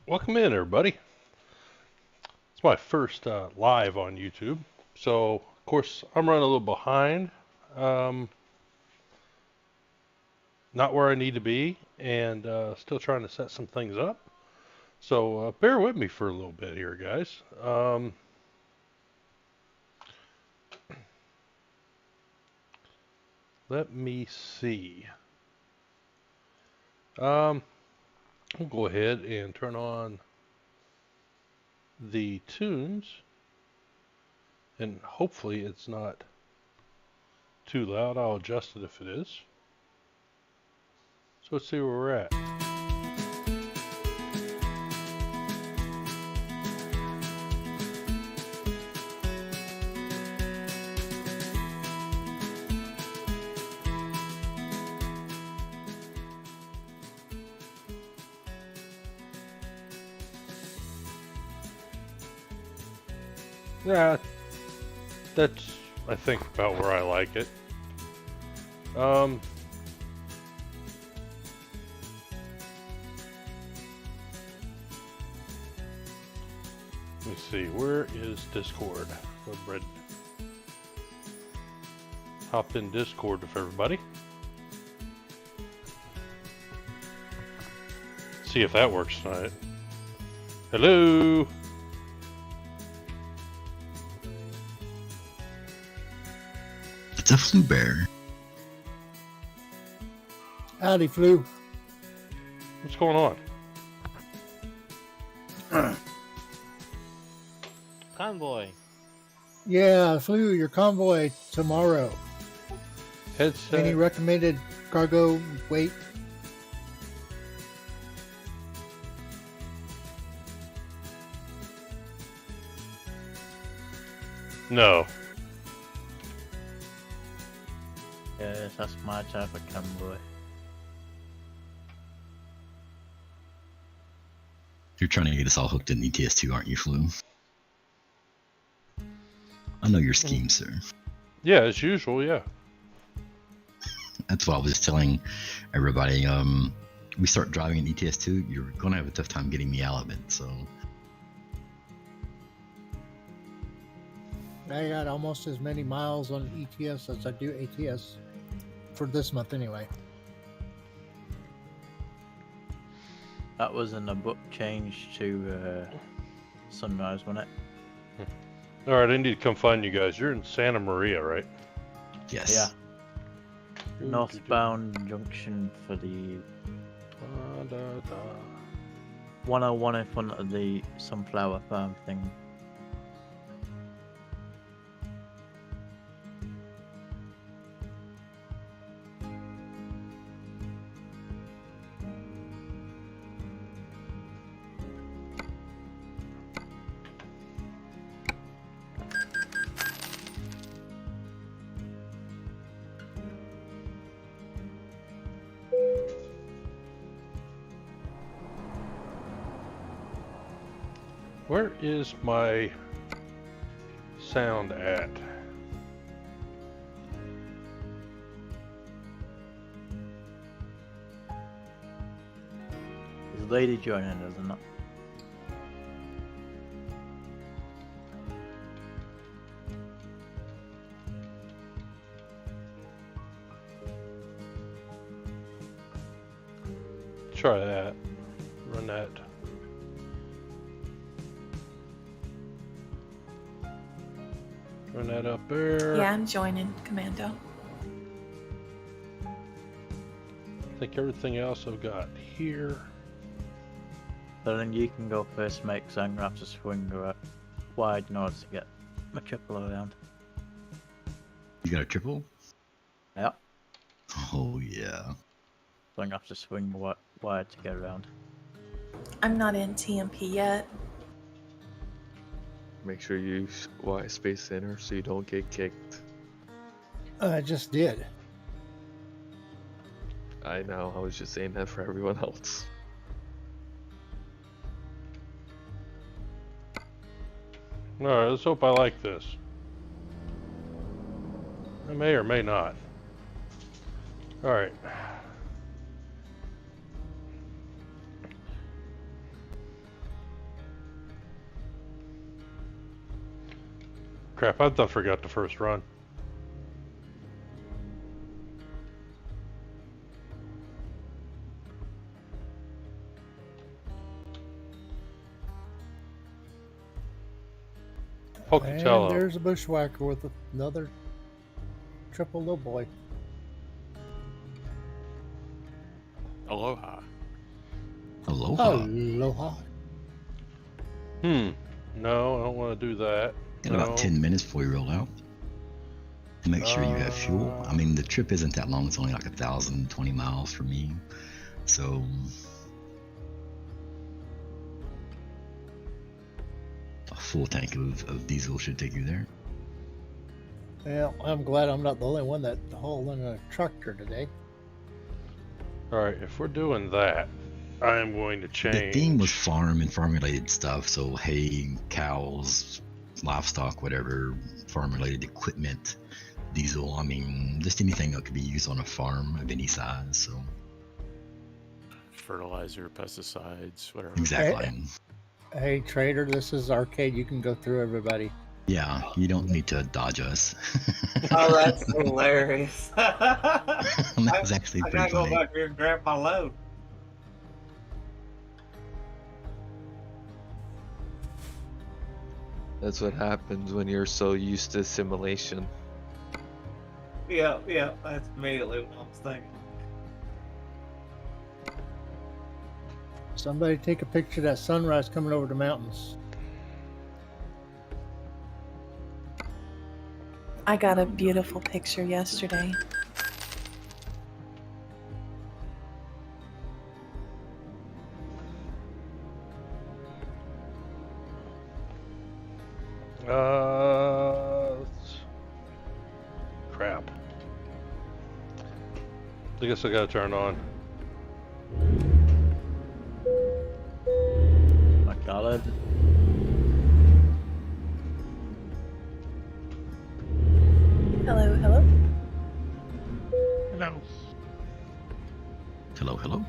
Welcome in, everybody. It's my first live on YouTube, so of course I'm running a little behind. Um, not where I need to be, and still trying to set some things up. So bear with me for a little bit here, guys. Let me see. Um, we'll go ahead and turn on the tunes, and hopefully it's not too loud. I'll adjust it if it is. So let's see where we're at. Yeah, that's I think about where I like it. Um, Let me see, where is Discord? Red. Hop in Discord with everybody. See if that works tonight. Hello. It's a flu bear. Howdy, Flu. What's going on? Convoy. Yeah, Flu, your convoy tomorrow. Headset. Any recommended cargo weight? No. Yes, that's my type of convoy. You're trying to get us all hooked in ETS2, aren't you, Flu? I know your scheme, sir. Yeah, as usual, yeah. That's what I was telling everybody. We start driving in ETS2, you're going to have a tough time getting me out of it, so... I got almost as many miles on ETS as I do ATS for this month anyway. That was an abrupt change to Sunrise, wasn't it? Alright, I need to come find you guys. You're in Santa Maria, right? Yes. Yeah. Northbound junction for the 101 in front of the sunflower farm thing. Where is my sound at? There's a lady joining us, isn't it? Try that. Run that. Run that up there. Yeah, I'm joining Commando. I think everything else I've got here. So then you can go first, mate, because I'm going to have to swing wide in order to get my triple around. You got a triple? Yeah. Oh, yeah. So I'm going to have to swing wide to get around. I'm not in TMP yet. Make sure you use Y space center so you don't get kicked. I just did. I know, I was just saying that for everyone else. Alright, let's hope I like this. I may or may not. Alright. Crap, I thought I forgot the first run. And Pocatello. there's a bushwhacker with another triple low boy. Aloha. Aloha. Aloha. No, I don't want to do that. In No. about 10 minutes before we roll out. And make sure you have fuel. I mean, the trip isn't that long. It's only like 1,020 miles for me. So a full tank of diesel should take you there. Well, I'm glad I'm not the only one that hauling a tractor today. Alright, if we're doing that, I am going to change. The theme was farm and farm related stuff. So hay, cows, livestock, whatever, farm related equipment, diesel. I mean, just anything that could be used on a farm of any size. So Fertilizer, pesticides, whatever. exactly. Hey, trader, this is arcade. You can go through everybody. Yeah, you don't need to dodge us. Oh, that's hilarious. That was actually I pretty gotta go funny. back here and grab my load. That's what happens when you're so used to simulation. Yeah, that's immediately what I was thinking. Somebody take a picture of that sunrise coming over the mountains. I got a beautiful picture yesterday. Crap. I guess I gotta turn on. My God. Hello, hello. Hello. Hello, hello.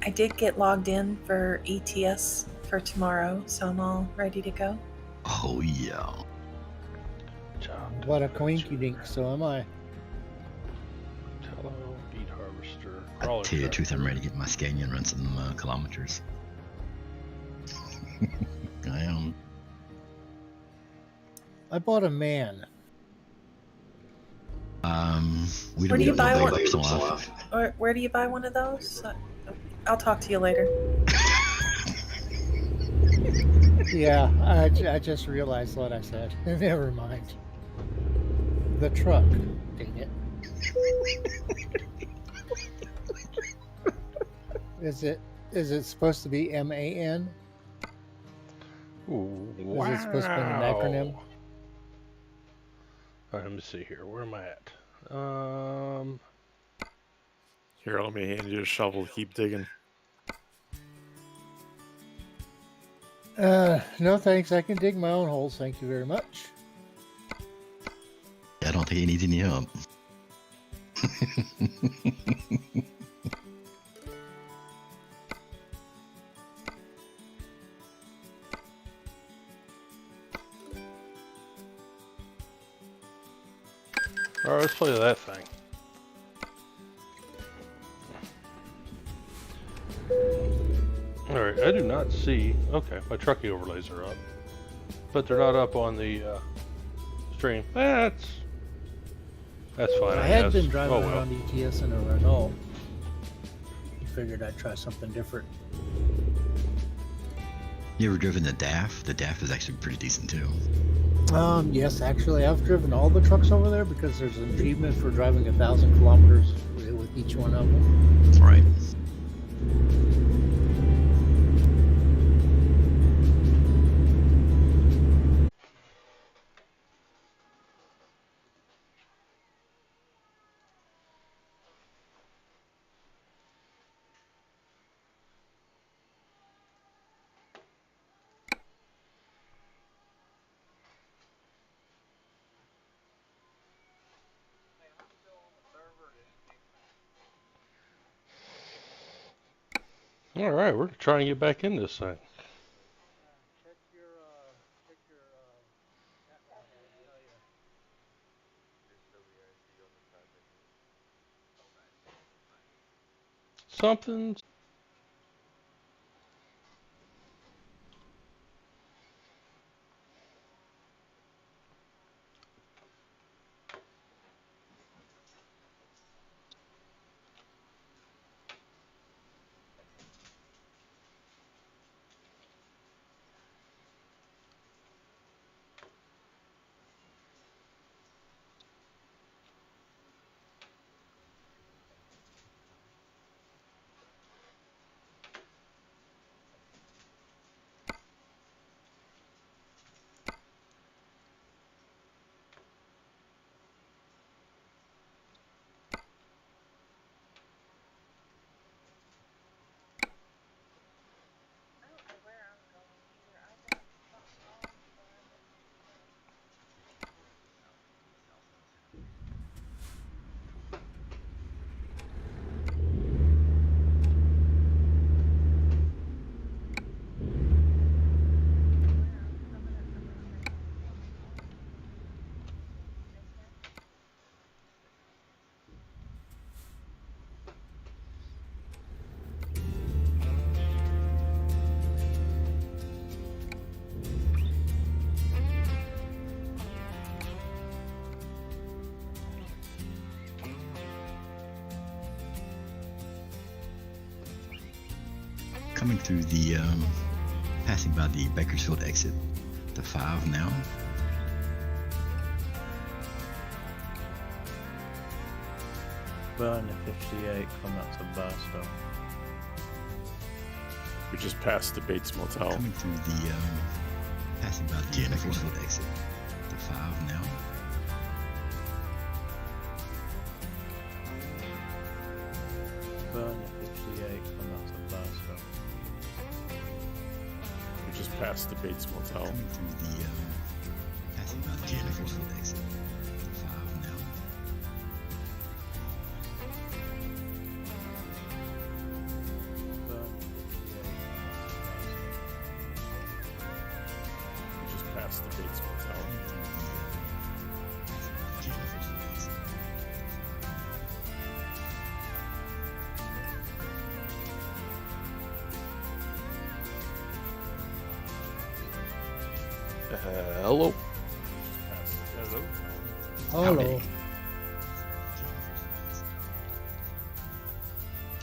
I did get logged in for ETS for tomorrow, so I'm all ready to go. Oh yeah. Job What a coinky dink, so am I. Tello, beet harvester, I crawler tell you the truth, tractor. I'm ready to get my Scania and run some kilometers. I am. I bought a man. We Where don't do you need buy to one? buy yourself. Where do you buy one of those? I'll talk to you later. Yeah, I just realized what I said. Never mind. The truck. Dang it. Is it supposed to be MAN? Ooh, Is it supposed to be an acronym? All right, let me see here. Where am I at? Here, let me hand you a shovel. Keep digging. No thanks. I can dig my own holes. Thank you very much. I don't think it needs any help. All right, let's play that thing. All right, I do not see. Okay, my trucking overlays are up, but they're not up on the stream. That's fine. I I had guess. been driving Oh well. around ETS in a Renault. Figured I'd try something different. You ever driven the DAF? The DAF is actually pretty decent too. Yes, actually, I've driven all the trucks over there because there's an achievement for driving 1,000 kilometers with each one of them. Right. All right, we're trying to get back in this thing. Something. Coming through the, passing by the Bakersfield exit, the 5 now. Burn the 58 coming up to Barstow. We just passed the Bates Motel. Coming through the, passing by the Bakersfield exit, the 5 now. Burn the 58 coming up to Barstow. We just passed the Bates Motel. Coming through the, passing by the Bakersfield exit, the 5 now. Burn the 58 coming up to Barstow. We just passed the Bates Motel. Hello. Hello. Hello.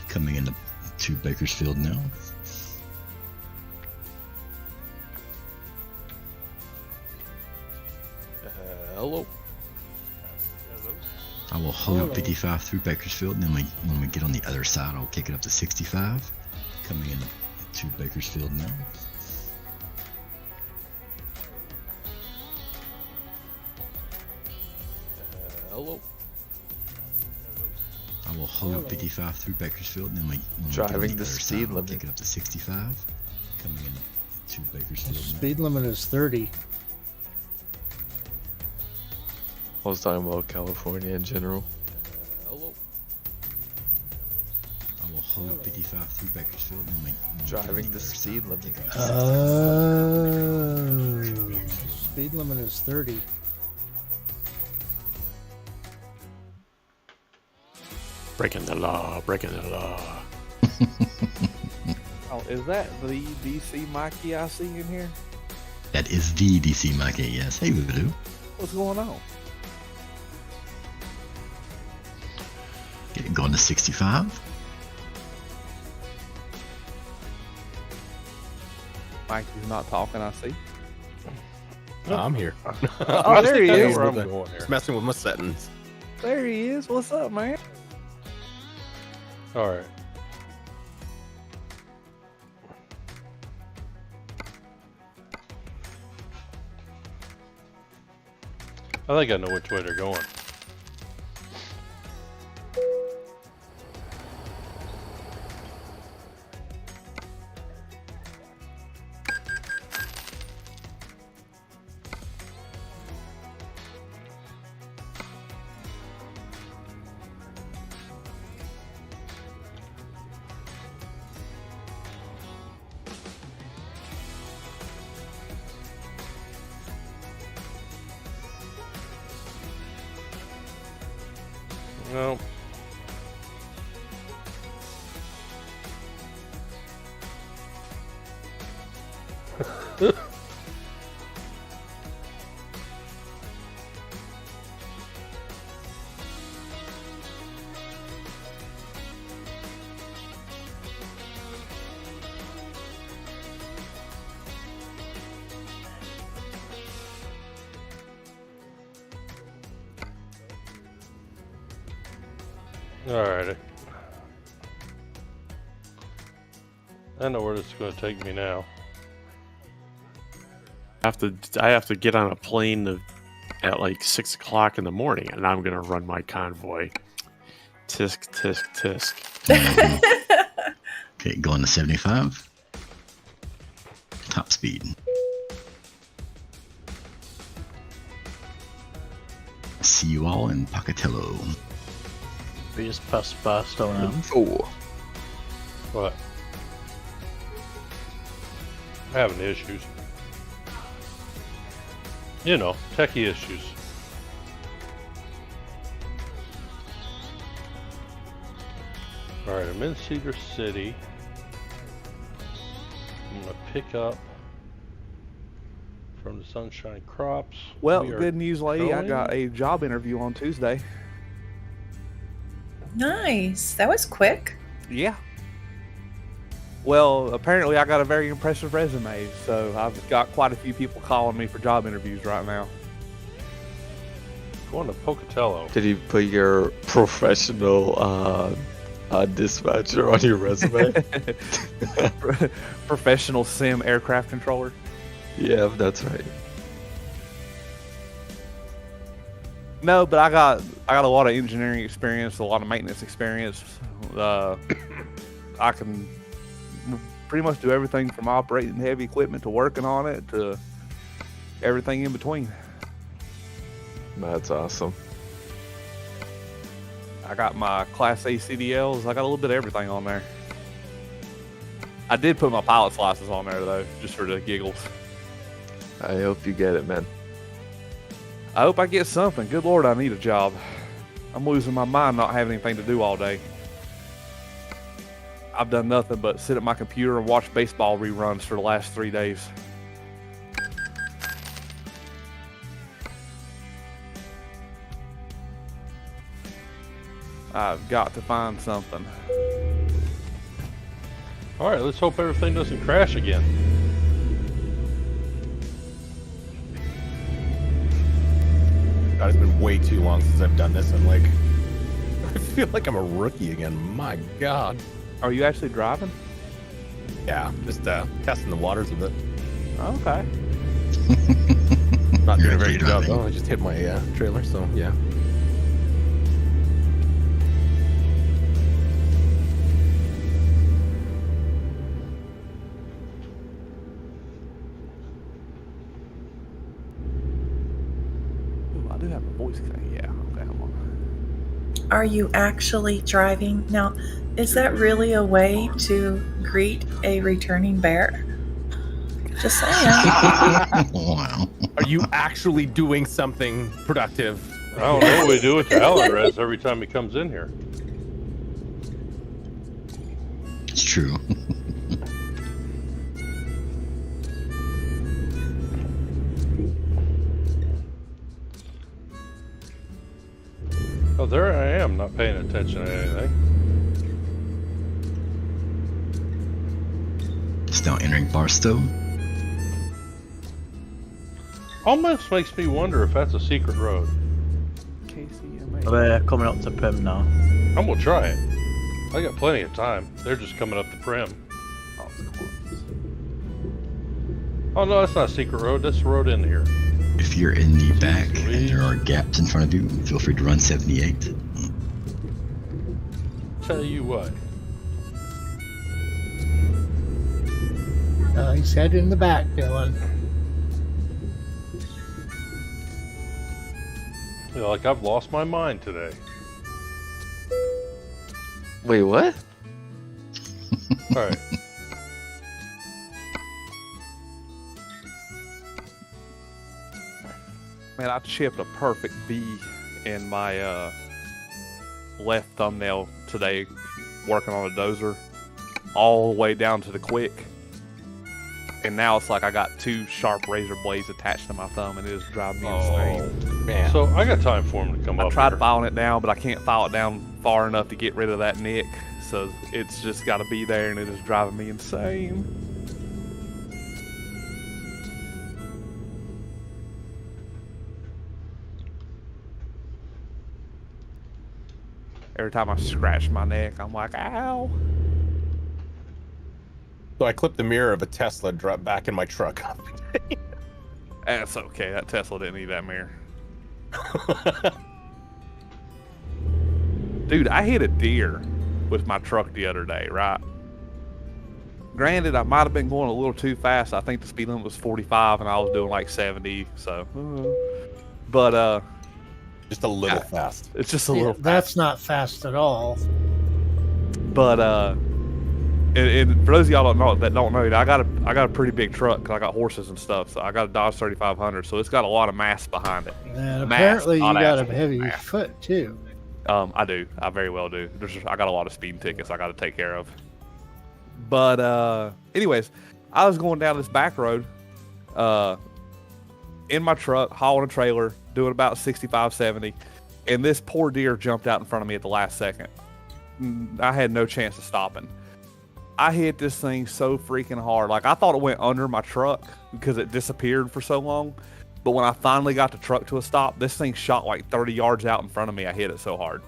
Coming into to Bakersfield now. Hello. I will hold Hello. 55 through Bakersfield, and then when we get on the other side, I'll kick it up to 65. Coming into to Bakersfield now. Hello. I will hold Hello. 55 through Bakersfield, and then when we get on Driving the the other speed side, I'll limit. kick it up to 65. Coming into to Bakersfield now. Speed limit is 30. I was talking about California in general. Hello. I will hold 55 through Bakersfield, and then when we get on Driving other the side, speed I'll limit. kick it up to Oh. Speed limit is 30. Breaking the law. Breaking the law. Oh, is that the DC Mikey I see in here? That is the DC Mike, yes. Hey, Voodoo. What's going on? Get it going to 65. Mikey's not talking, I see. I'm here. Oh, there he is. Where I'm going here. Just messing with my settings. There he is. What's up, man? All right. I think I know which way they're going. No. Alrighty. I know where this is going to take me now. I have to get on a plane at like 6 o'clock in the morning, and I'm gonna run my convoy. Tisk tisk tisk. Okay, going to 75. Top speed. See you all in Pocatello. We just passed Barstow now. 4. What? Having issues. You know, techie issues. Alright, I'm in Cedar City. I'm gonna pick up from the Sunshine Crops. Well, We are good news, lady. I going- got a job interview on Tuesday. Nice. That was quick. Yeah. Well, apparently I got a very impressive resume, so I've got quite a few people calling me for job interviews right now. Going to Pocatello. Did you put your professional dispatcher on your resume? Professional sim aircraft controller. Yeah, that's right. No, but I got a lot of engineering experience, a lot of maintenance experience. I can pretty much do everything from operating heavy equipment to working on it to everything in between. That's awesome. I got my Class A CDLs. I got a little bit of everything on there. I did put my pilot's license on there though, just for the giggles. I hope you get it, man. I hope I get something. Good Lord, I need a job. I'm losing my mind not having anything to do all day. I've done nothing but sit at my computer and watch baseball reruns for the last 3 days. I've got to find something. Alright, let's hope everything doesn't crash again. God, it's been way too long since I've done this. I'm like, I feel like I'm a rookie again. My God. Are you actually driving? Yeah, just testing the waters with it. Okay. Not doing You're a very good job driving. though. I just hit my trailer, so yeah. Ooh, I do have a voice thing. Yeah. Okay, hold on. Are you actually driving? Now, is that really a way to greet a returning bear? Just saying. Wow. Are you actually doing something productive? I don't know what we do with the Alvarez every time he comes in here. It's true. Oh, there I am, not paying attention to anything. Just now entering Barstow. Almost makes me wonder if that's a secret road. KCMA. We're coming up to Prim now. I'm gonna try it. I got plenty of time. They're just coming up the Prim. Oh, it's cool. Oh no, that's not a secret road. That's the road in here. If you're in the back and there are gaps in front of you, feel free to run 78. Tell you what. He's headed in the back, Dylan. You know, like I've lost my mind today. Wait, what? Alright. Man, I chipped a perfect B in my left thumbnail today working on a dozer all the way down to the quick. And now it's like I got 2 sharp razor blades attached to my thumb, and it is driving me insane. Man. So I got time for him to come I up tried here. filing it down, but I can't file it down far enough to get rid of that nick. So it's just got to be there, and it is driving me insane. Every time I scratch my neck, I'm like, ow. So I clipped the mirror of a Tesla, dropped back in my truck. That's okay. That Tesla didn't need that mirror. Dude, I hit a deer with my truck the other day, right? Granted, I might have been going a little too fast. I think the speed limit was 45 and I was doing like 70, so. But, just a little fast. It's just a little fast. That's not fast at all. But, and for those of y'all that don't know, I got a pretty big truck 'cause I got horses and stuff. So I got a Dodge 3500, so it's got a lot of mass behind it. And Mass, apparently you not got a actual heavy mass. foot too. I do. I very well do. I got a lot of speeding tickets I got to take care of. But anyways, I was going down this back road in my truck, hauling a trailer, doing about 65, 70, and this poor deer jumped out in front of me at the last second. I had no chance of stopping. I hit this thing so freaking hard. Like, I thought it went under my truck because it disappeared for so long. But when I finally got the truck to a stop, this thing shot like 30 yards out in front of me. I hit it so hard.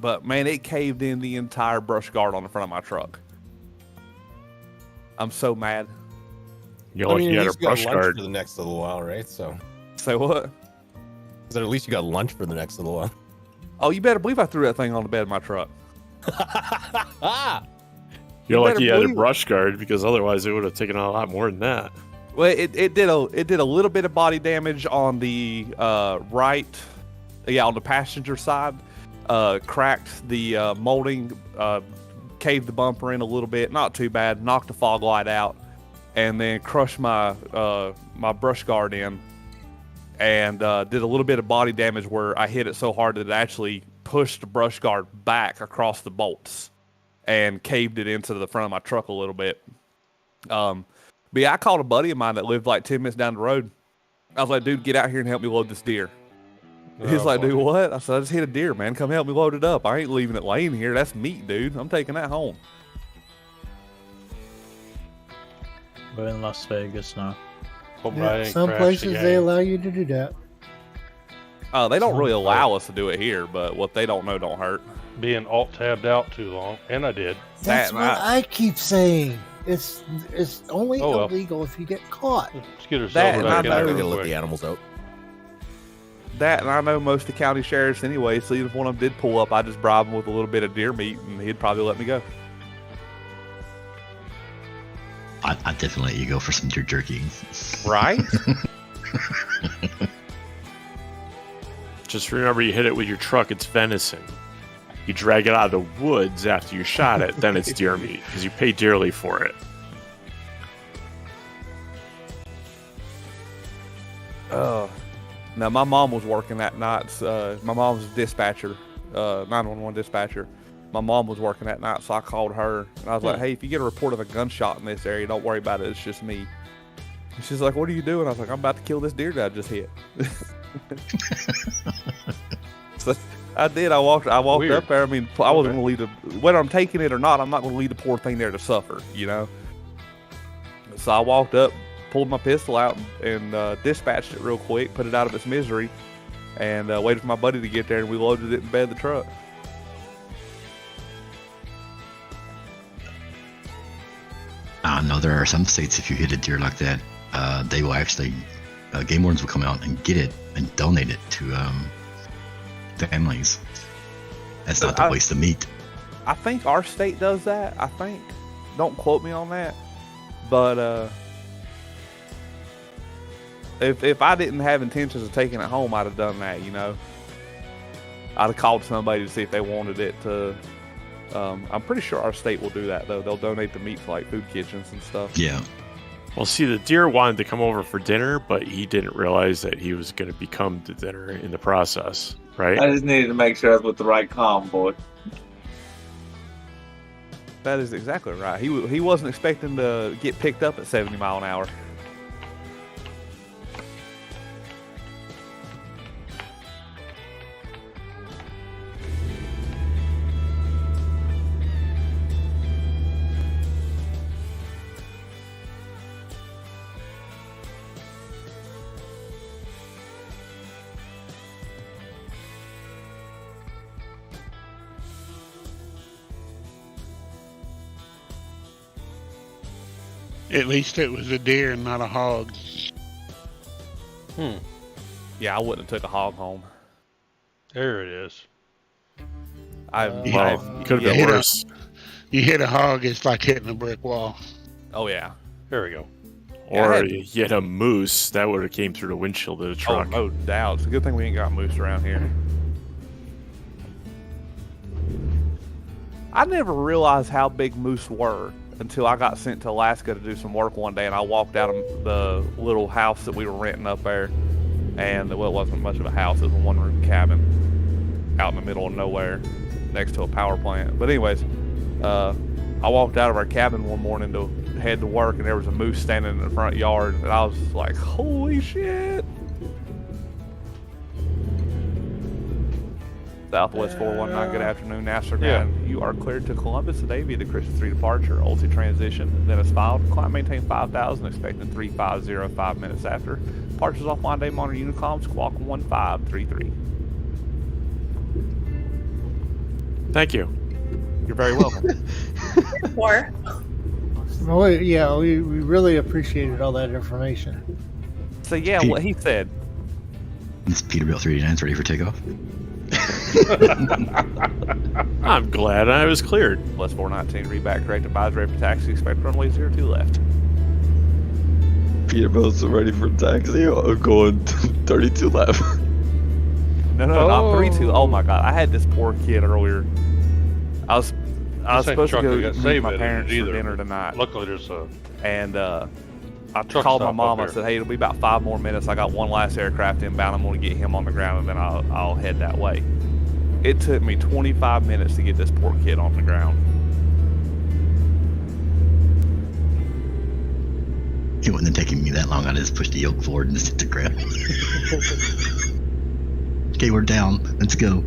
But, man, it caved in the entire brush guard on the front of my truck. I'm so mad. You're lucky you had a brush lunch guard. for the next little while, right? So. Say what? So at least you got lunch for the next little while. Oh, you better believe I threw that thing on the bed of my truck. You're lucky you had a believe it. brush guard, because otherwise it would have taken a lot more than that. Well, it did a little bit of body damage on the right, on the passenger side. Cracked the molding, caved the bumper in a little bit, not too bad. Knocked the fog light out, and then crushed my my brush guard in, and did a little bit of body damage where I hit it so hard that it actually pushed the brush guard back across the bolts and caved it into the front of my truck a little bit. But yeah, I called a buddy of mine that lived like 10 minutes down the road. I was like, dude, get out here and help me load this deer. He's like, dude, what? I said, I just hit a deer, man. Come help me load it up. I ain't leaving it laying here. That's meat, dude. I'm taking that home. We're in Las Vegas now. Hope I Yeah, ain't some crashed places again. they allow you to do that. They don't really allow us to do it here, but what they don't know don't hurt. Being alt-tabbed out too long, and I did. That's what I keep saying. It's only Oh, well. illegal if you get caught. Let's get ourselves That, and back in I there know- We're real gonna let quick. the animals out. That, and I know most of the county sheriffs anyway, so even if one of them did pull up, I just bribe him with a little bit of deer meat, and he'd probably let me go. I'd definitely let you go for some deer jerky. Right? Just remember, you hit it with your truck, it's venison. You drag it out of the woods after you shot it, then it's deer meat, because you pay dearly for it. Now, my mom was working that night. My mom's a dispatcher, 911 dispatcher. My mom was working that night, so I called her. And I was like, hey, if you get a report of a gunshot in this area, don't worry about it. It's just me. And she's like, what are you doing? I was like, I'm about to kill this deer that I just hit. So I did. I walked Weird. up there. I mean, I wasn't going to leave whether I'm taking it or not, I'm not going to leave the poor thing there to suffer, you know? So I walked up, pulled my pistol out, and dispatched it real quick, put it out of its misery, and waited for my buddy to get there, and we loaded it in bed of the truck. No, there are some states, if you hit a deer like that, they will actually, game wardens will come out and get it and donate it to families. That's not to waste the meat. I think our state does that. I think. Don't quote me on that. But if I didn't have intentions of taking it home, I'd have done that, you know. I'd have called somebody to see if they wanted it to. I'm pretty sure our state will do that, though. They'll donate the meat for like food kitchens and stuff. Yeah. Well, see, the deer wanted to come over for dinner, but he didn't realize that he was going to become the dinner in the process. right? I just needed to make sure I was with the right convoy. That is exactly right. He wasn't expecting to get picked up at 70 mile an hour. At least it was a deer and not a hog. Yeah, I wouldn't have took a hog home. There it is. Well, could have been hit worse. You hit a hog, it's like hitting a brick wall. Oh yeah. There we go. Or you hit a moose, that would have came through the windshield of the truck. Oh, no doubt. It's a good thing we ain't got moose around here. I never realized how big moose were until I got sent to Alaska to do some work one day, and I walked out of the little house that we were renting up there, and well, it wasn't much of a house. It was a one-room cabin out in the middle of nowhere next to a power plant. But anyways, I walked out of our cabin one morning to head to work, and there was a moose standing in the front yard, and I was like, holy shit. Southwest 419, good afternoon, NASA ground. You are cleared to Columbus today via the Christian 3 departure, Ulti transition, then is filed. Climb maintain 5,000, expecting 3505 5 minutes after. Departures offline day, monitor Unicom, squawk 1533. Thank you. You're very welcome. Or Oh, yeah, we really appreciated all that information. So yeah, what he said. This Peterbilt 389 is ready for takeoff. I'm glad I was cleared. Plus 419, read back correct advisory for taxi, expect runway 02 left. Peterbilt's ready for taxi. I'm going 32 left. No, not 32. Oh my god, I had this poor kid earlier. I was supposed to go meet my parents for dinner tonight. Luckily, there's a and I truck called my stop mom. up I said, "Hey, it'll be about 5 more minutes. I got one last aircraft inbound. I'm going to get him on the ground, and then I'll head that way." It took me 25 minutes to get this poor kid on the ground. It wouldn't have taken me that long. I just pushed the yoke forward and just hit the ground. Okay, we're down. Let's go.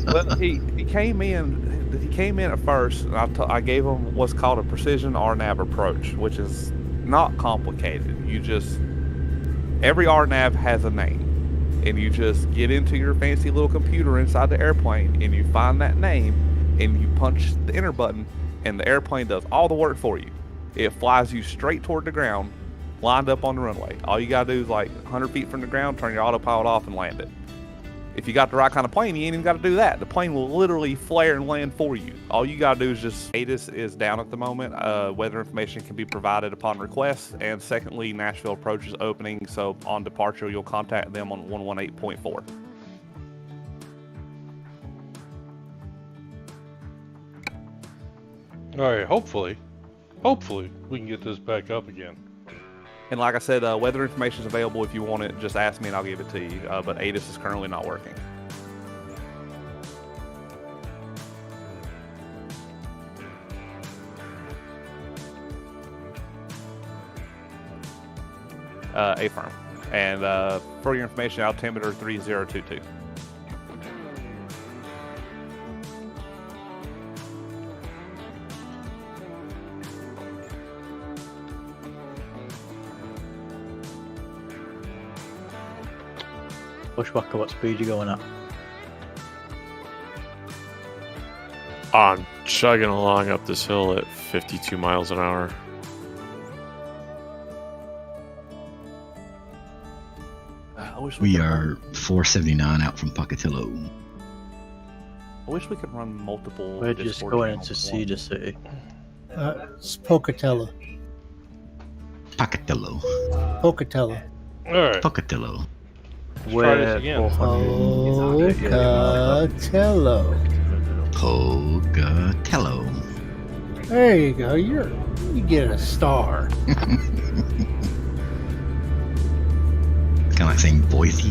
Well, he came in. He came in at first, and I gave him what's called a precision RNAV approach, which is not complicated. You just every RNAV has a name, and you just get into your fancy little computer inside the airplane, and you find that name, and you punch the enter button, and the airplane does all the work for you. It flies you straight toward the ground, lined up on the runway. All you gotta do is like 100 feet from the ground, turn your autopilot off, and land it. If you got the right kind of plane, you ain't even got to do that. The plane will literally flare and land for you. All you got to do is just... ATIS is down at the moment. Weather information can be provided upon request. And secondly, Nashville approach is opening. So on departure, you'll contact them on 118.4. All right, hopefully we can get this back up again. And like I said, weather information is available if you want it. Just ask me and I'll give it to you. But ATIS is currently not working. Affirm. And for your information, altimeter 3022. Bushwhacker, what speed you going at? I'm chugging along up this hill at 52 miles an hour. We are 479 out from Pocatello. I wish we could run multiple. We're just going into Cedar City. It's Pocatello. Pocatello. Pocatello. All right. Pocatello. Try this again. Pocatello. Pocatello. There you go. You get a star. Kind of like saying Boise.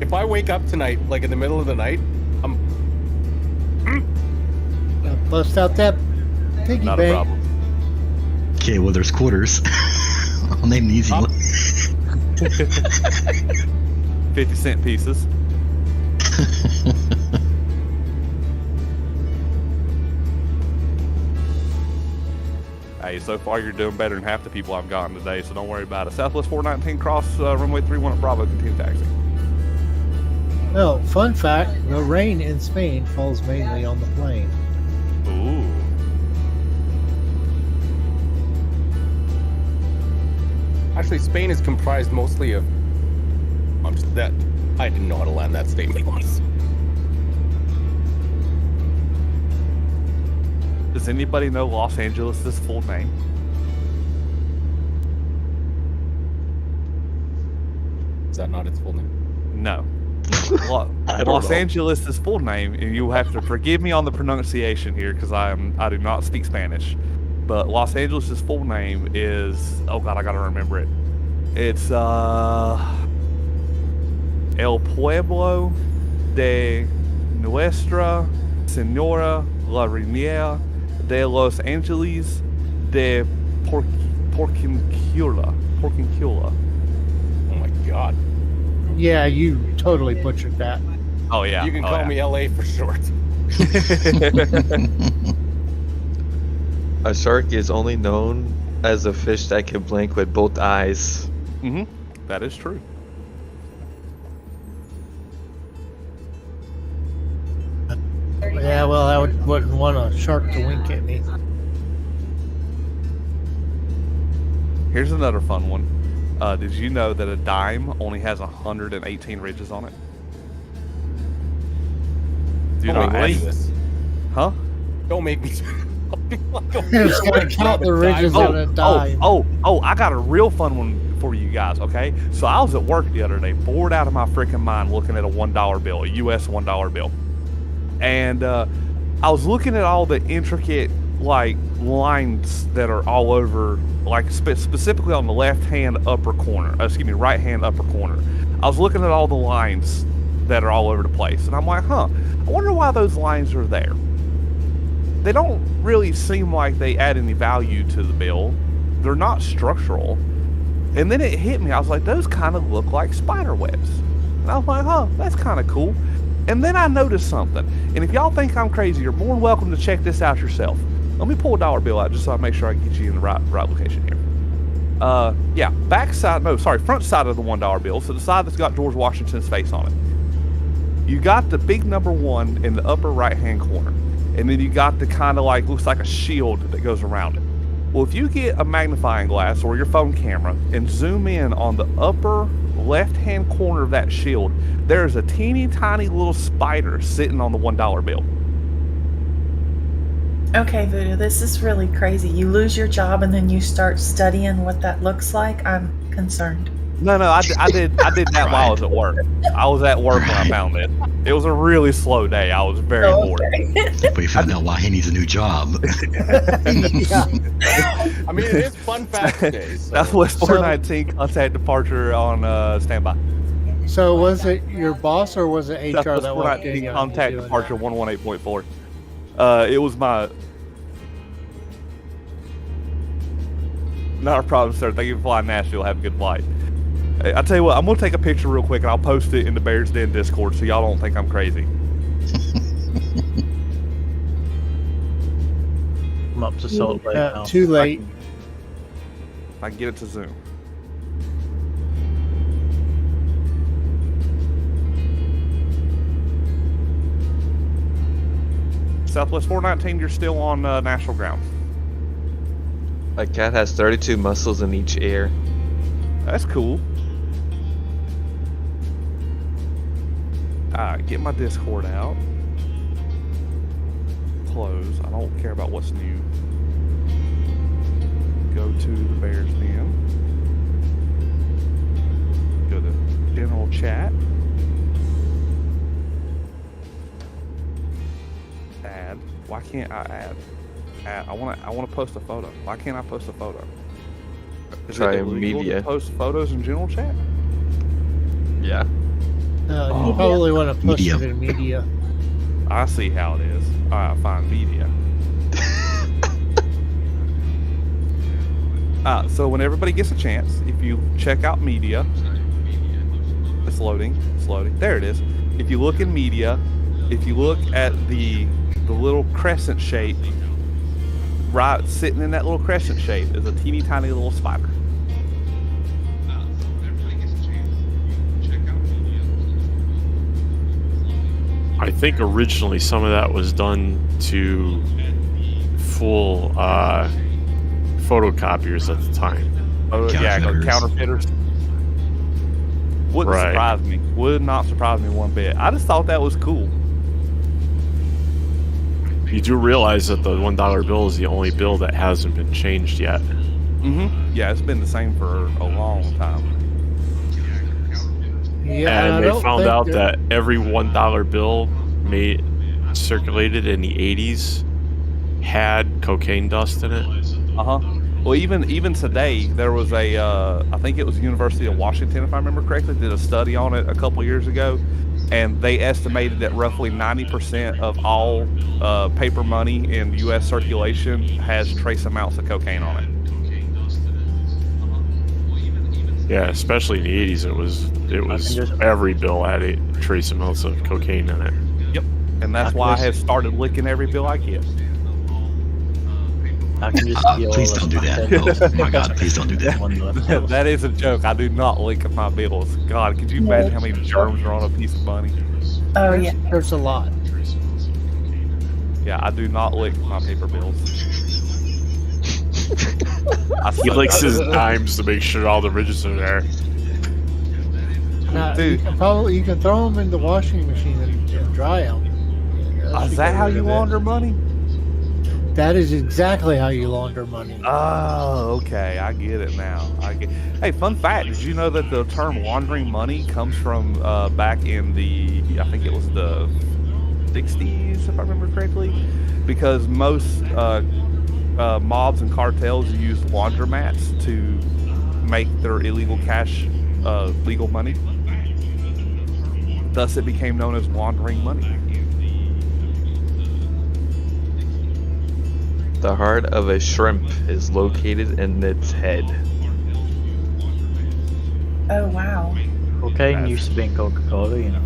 If I wake up tonight, like in the middle of the night, I'm Bust out that piggy Not a bank. problem. Okay, well, there's quarters. I'll name the easy one. 50-cent pieces. Hey, so far you're doing better than half the people I've gotten today, so don't worry about it. Southwest 419 cross runway 31 at Bravo, continue taxi. No, fun fact, the rain in Spain falls mainly on the plane. Ooh. actually Spain is comprised mostly of. I'm just that I didn't know how to land that statement once. Does anybody know Los Angeles' full name? Is that not its full name? No. I don't Los know. Angeles' full name, and you have to forgive me on the pronunciation here because I do not speak Spanish. But Los Angeles' full name is, oh god, I gotta remember it. It's El Pueblo de Nuestra Senora La Riviera de Los Angeles de Porciuncula. Oh my god. Yeah, you totally butchered that. Oh yeah. You can call me LA for short. A shark is only known as a fish that can blink with both eyes. Mm-hmm. That is true. Yeah, well, I wouldn't want a shark to wink at me. Here's another fun one. Did you know that a dime only has 118 ridges on it? Do you know Don't make me any- do this. Huh? Don't make me. It's gonna count the ridges on a dime. Oh, I got a real fun one for you guys, okay? So I was at work the other day, bored out of my freaking mind looking at a $1 bill, a US $1 bill. And I was looking at all the intricate, like, lines that are all over, like, specifically on the left-hand upper corner, right-hand upper corner. I was looking at all the lines that are all over the place, and I'm like, I wonder why those lines are there. They don't really seem like they add any value to the bill. They're not structural. And then it hit me. I was like, those kind of look like spider webs. And I was like, that's kind of cool. And then I noticed something. And if y'all think I'm crazy, you're more than welcome to check this out yourself. Let me pull a dollar bill out just so I make sure I get you in the right location here. Front side of the $1 bill. So the side that's got George Washington's face on it. You got the big number 1 in the upper right-hand corner. And then you got the kind of like, looks like a shield that goes around it. Well, if you get a magnifying glass or your phone camera and zoom in on the upper left-hand corner of that shield, there's a teeny tiny little spider sitting on the $1 bill. Okay, Voodoo, this is really crazy. You lose your job and then you start studying what that looks like. I'm concerned. No, I did that while I was at work. I was at work when I found it. It was a really slow day. I was very bored. But you found out why he needs a new job. Yeah. I mean, it is Fun Fact Day. So. Southwest 419, contact departure on standby. So was it your boss or was it HR Southwest that walked 419, in? on you contact doing departure that? 118.4. It was my... Not a problem, sir. Thank you for flying Nashville. Have a good flight. I tell you what, I'm going to take a picture real quick and I'll post it in the BearZ Den Discord so y'all don't think I'm crazy. I'm up to Salt Lake now. Too late. I can get it to Zoom. Southwest 419, you're still on national ground. A cat has 32 muscles in each ear. That's cool. Alright, get my Discord out. Close. I don't care about what's new. Go to the BearZ Den. Go to general chat. Add. Why can't I add? I want to post a photo. Why can't I post a photo? Is Try it illegal media. to post photos in general chat? Yeah. You probably want to push Media. it in media. I see how it is. All right, fine, media. So when everybody gets a chance, if you check out media, it's loading. There it is. If you look in media, if you look at the little crescent shape, right sitting in that little crescent shape is a teeny tiny little spider. I think originally some of that was done to fool photocopiers at the time. Oh yeah, counterfeiters. Wouldn't Right. surprise me. Would not surprise me one bit. I just thought that was cool. You do realize that the $1 bill is the only bill that hasn't been changed yet. Mm-hmm. Yeah, it's been the same for a long time. Yeah, And I they don't found think out that every $1 bill circulated in the 80s had cocaine dust in it. Uh-huh. Well, even today, there was a, I think it was University of Washington, if I remember correctly, did a study on it a couple years ago, and they estimated that roughly 90% of all paper money in U.S. circulation has trace amounts of cocaine on it. Yeah, especially in the 80s, it was every bill had trace amounts of cocaine in it. Yep. And that's why I have started licking every bill I get. I can just feel Please all don't the do that. stuff Oh my God, please don't do that. That is a joke. I do not lick at my bills. God, could you imagine how many germs are on a piece of money? Oh yeah. There's a lot. Yeah, I do not lick my paper bills. He licks his dimes to make sure all the ridges are there. Now, Dude. you can throw them in the washing machine and dry them. Is that how you launder money? That is exactly how you launder money. Oh, okay. I get it now. Hey, fun fact. Did you know that the term laundering money comes from back in the, I think it was the 60s, if I remember correctly? Because most mobs and cartels use laundromats to make their illegal cash legal money. Thus, it became known as laundering money. The heart of a shrimp is located in its head. Oh wow. cocaine used to be in Coca-Cola, you know.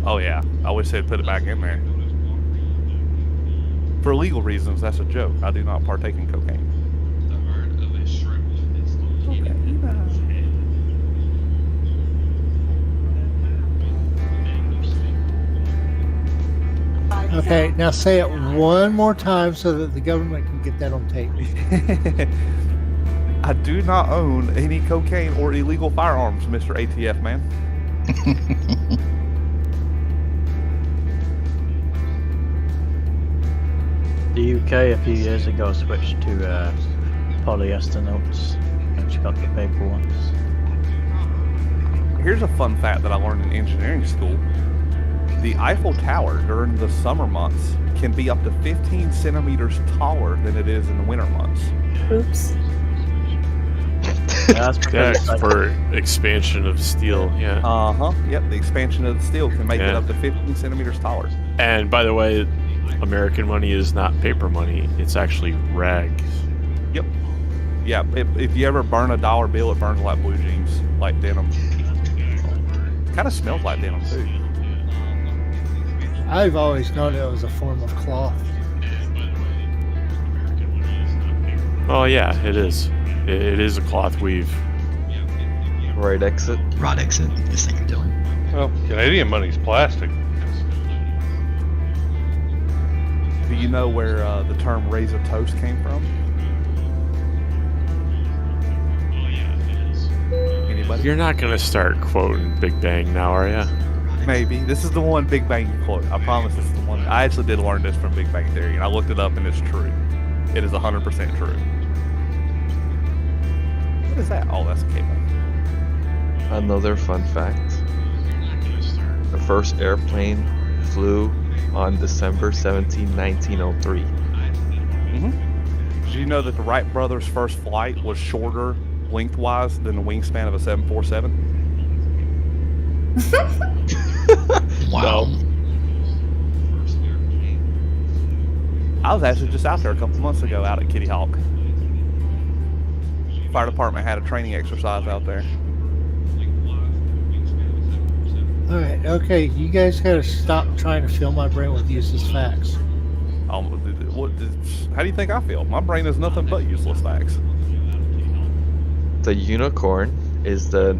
Oh yeah, I wish they'd put it back in there. For legal reasons, that's a joke. I do not partake in cocaine. The heart of a shrimp is located in its head. Okay, now say it one more time so that the government can get that on tape. I do not own any cocaine or illegal firearms, Mr. ATF man. The UK a few years ago switched to polyester notes and she got the paper ones. Here's a fun fact that I learned in engineering school. The Eiffel Tower during the summer months can be up to 15 centimeters taller than it is in the winter months. Oops. That's because Yeah, for expansion of steel, yeah. Uh-huh. Yep, the expansion of the steel can make it Yeah. up to 15 centimeters taller. And by the way, American money is not paper money. It's actually rags. Yep. Yeah, if you ever burn a dollar bill, it burns like blue jeans, like denim. Kind of smells like denim, too. I've always known it was a form of cloth. Oh yeah, it is. It is a cloth weave. Right exit. Rod exit. Yes, thank you, Dylan. Well, Canadian money's plastic. Do you know where the term raise a toast came from? Anybody? You're not gonna start quoting Big Bang now, are ya? Maybe. This is the one Big Bang quote. I promise this is the one. I actually did learn this from Big Bang Theory, and I looked it up, and it's true. It is 100% true. What is that? Oh, that's a cable. Another fun fact. The first airplane flew on December 17, 1903. Did you know that the Wright brothers' first flight was shorter lengthwise than the wingspan of a 747? Wow. I was actually just out there a couple months ago out at Kitty Hawk. Fire department had a training exercise out there. All right, okay, you guys gotta stop trying to fill my brain with useless facts. How do you think I feel? My brain is nothing but useless facts. The unicorn is the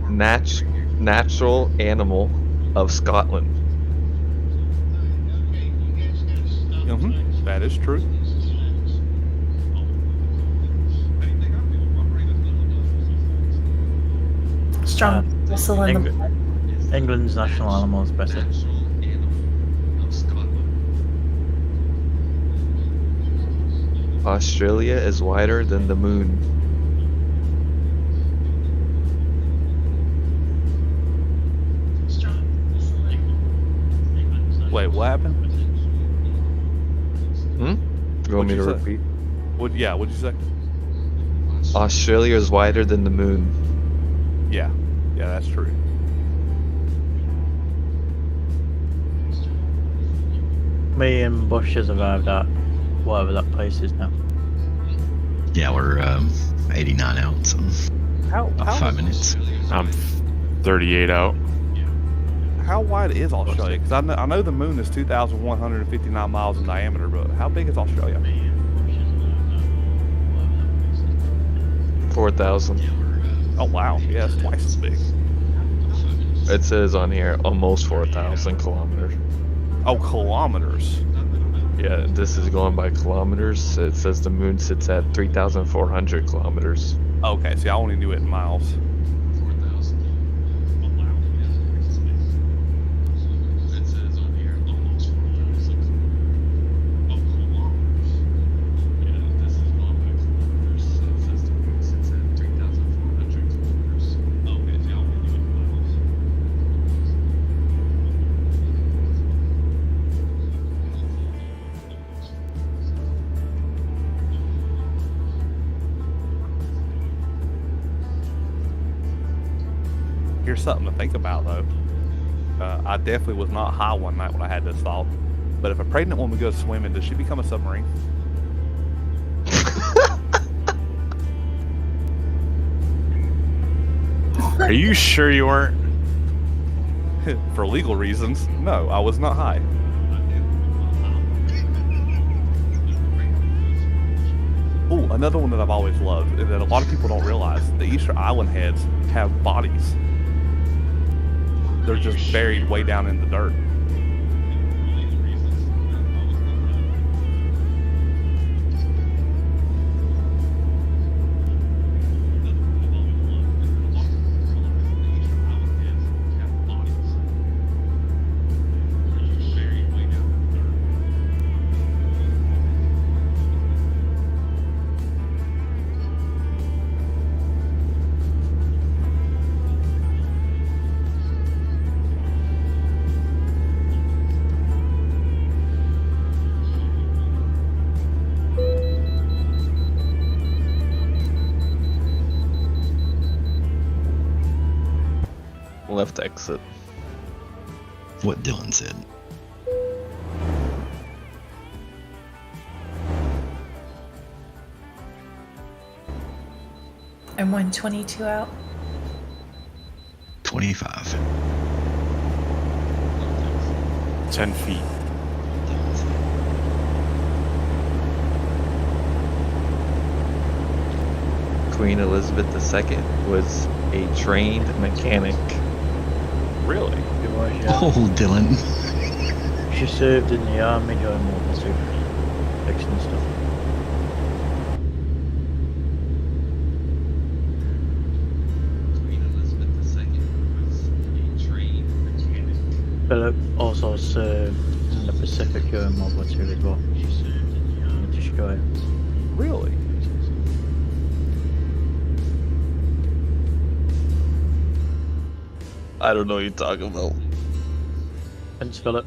natural animal of Scotland. That is true. Strong muscle in the blood. England's national animal is better. Australia is wider than the moon. Wait, what happened? You want me to What'd you say? repeat? What'd you say? Australia is wider than the moon. Yeah, that's true. Me and Bush has arrived at whatever that place is now. Yeah, we're 89 out, so about 5 minutes. I'm 38 out. How wide is Australia? Because I know the moon is 2,159 miles in diameter, but how big is Australia? 4,000. Oh wow, yeah, it's twice as big. It says on here almost 4,000 kilometers. Oh, kilometers. Yeah, this is going by kilometers. It says the moon sits at 3,400 kilometers. Okay, see, I only knew it in miles. Here's something to think about, though. I definitely was not high one night when I had this thought. But if a pregnant woman goes swimming, does she become a submarine? Are you sure you weren't? For legal reasons, no, I was not high. Ooh, another one that I've always loved, and that a lot of people don't realize, the Easter Island heads have bodies. They're just buried way down in the dirt. Left exit. What Dylan said. I'm 122 out. 25. 10 feet. Queen Elizabeth II was a trained mechanic. Really? It was, yeah. Oh, Dylan. She served in the army during World War II, fixing stuff. Philip also served in the Pacific during World War II as well. In the destroyer. Really? I don't know what you're talking about. Prince Philip.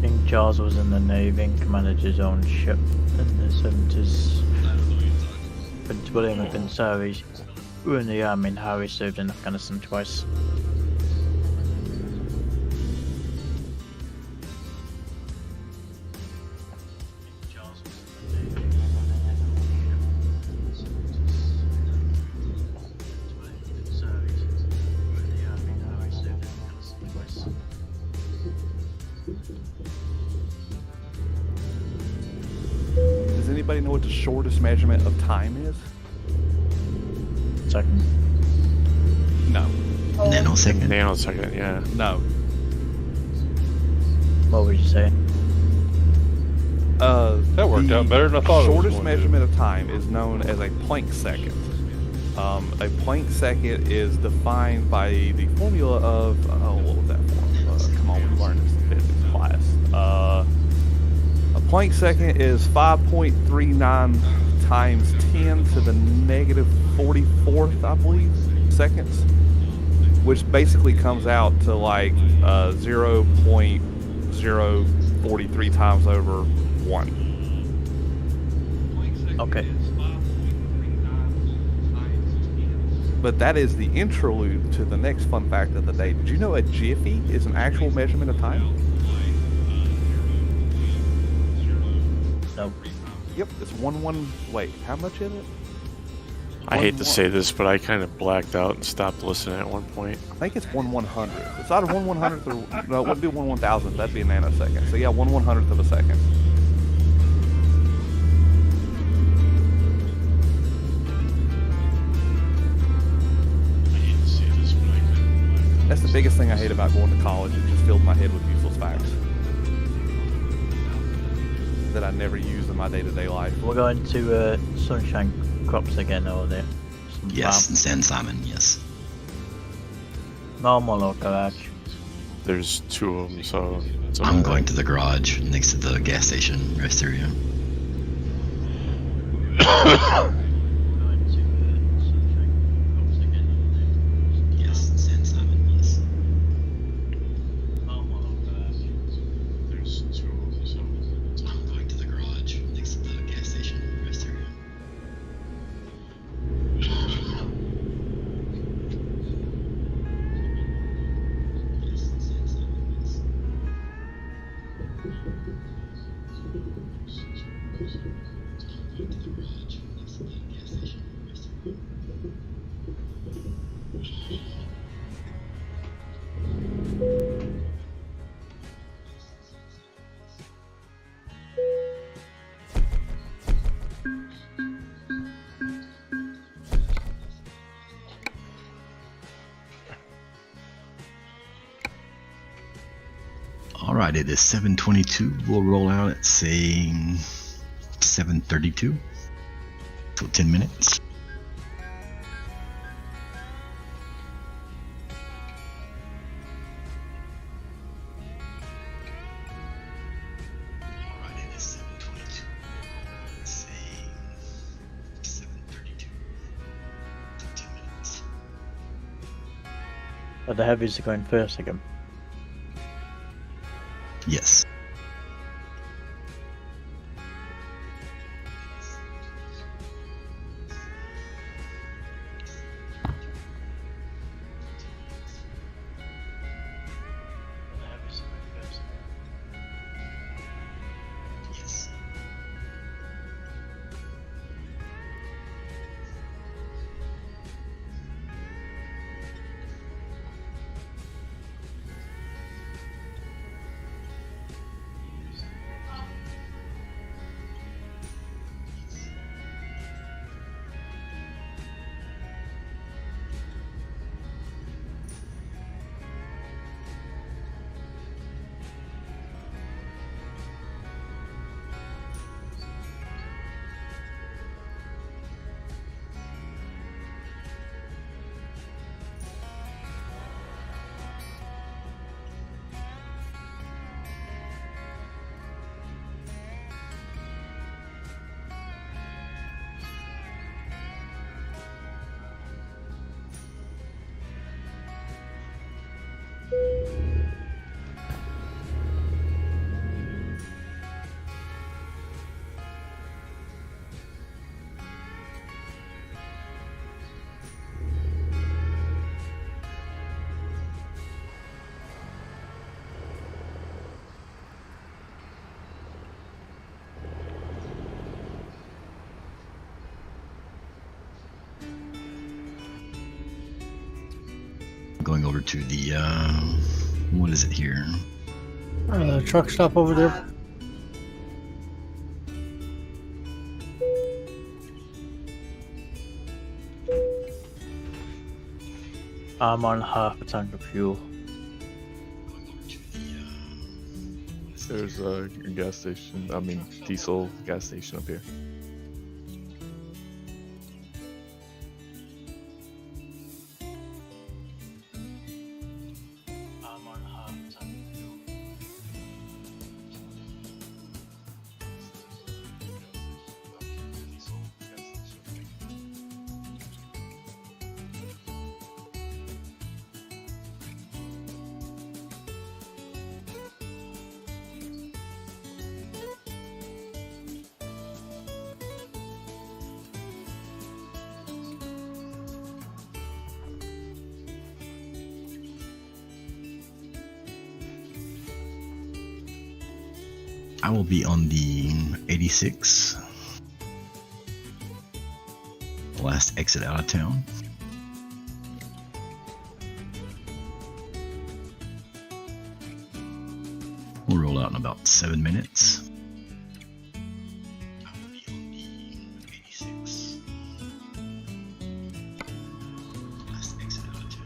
King Charles was in the Navy and commanded his own ship in the 70s. Prince William had been Saris, who were in the army, and Harry served in Afghanistan twice. Does anybody know what the shortest measurement of time is? Second. No. Nanosecond. Nanosecond, yeah. No. What would you say? That worked out better than I thought it was Shortest going to. measurement of time is known as a Planck second. A Planck second is defined by the formula of what was that formula? Come on, we learned this in physics class. A Planck second is 5.39 times 10 to the negative 44th, I believe, seconds, which basically comes out to like 0.043 times over 1. Okay. But that is the interlude to the next fun fact of the day. Did you know a jiffy is an actual measurement of time? No. Yep, it's wait, how much is it? I hate to say this, but I kind of blacked out and stopped listening at one point. I think it's 1/100th. It's either 1/100th or no, it wouldn't be 1/1000th. That'd be a nanosecond. So yeah, 1/100th of a second. That's the biggest thing I hate about going to college. It just filled my head with useless facts that I never use in my day-to-day life. We're going to Sunshine Crops again over there. Yes, and San Simon, yes. Normal or garage? There's 2 of them, so... it's I'm alright. going to the garage next to the gas station rest area. Yes, San Simon, yes. There's 2 of them, so... I'm going to the garage next to the gas station rest area. Alright, it is 7:22. We'll roll out at, say, 7:32. So 10 minutes. Alright, it is 7:22. Say 7:32. So 10 minutes. Are the heavies are going first again? Yes. Yes. Going over to the what is it here? Truck stop over there. I'm on half a tank of fuel. There's a gas station. I mean, diesel gas station up here. I'm on half a tank of fuel. I will be on the 86. Last exit out of town. We'll roll out in about 7 minutes. I will be on the 86. Last exit out of town.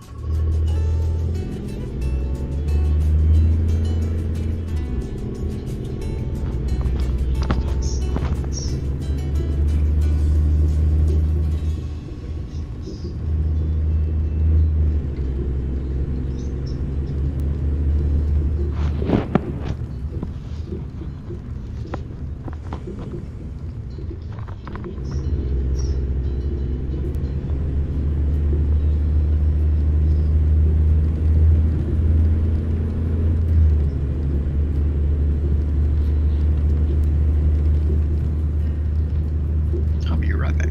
I'll be right back.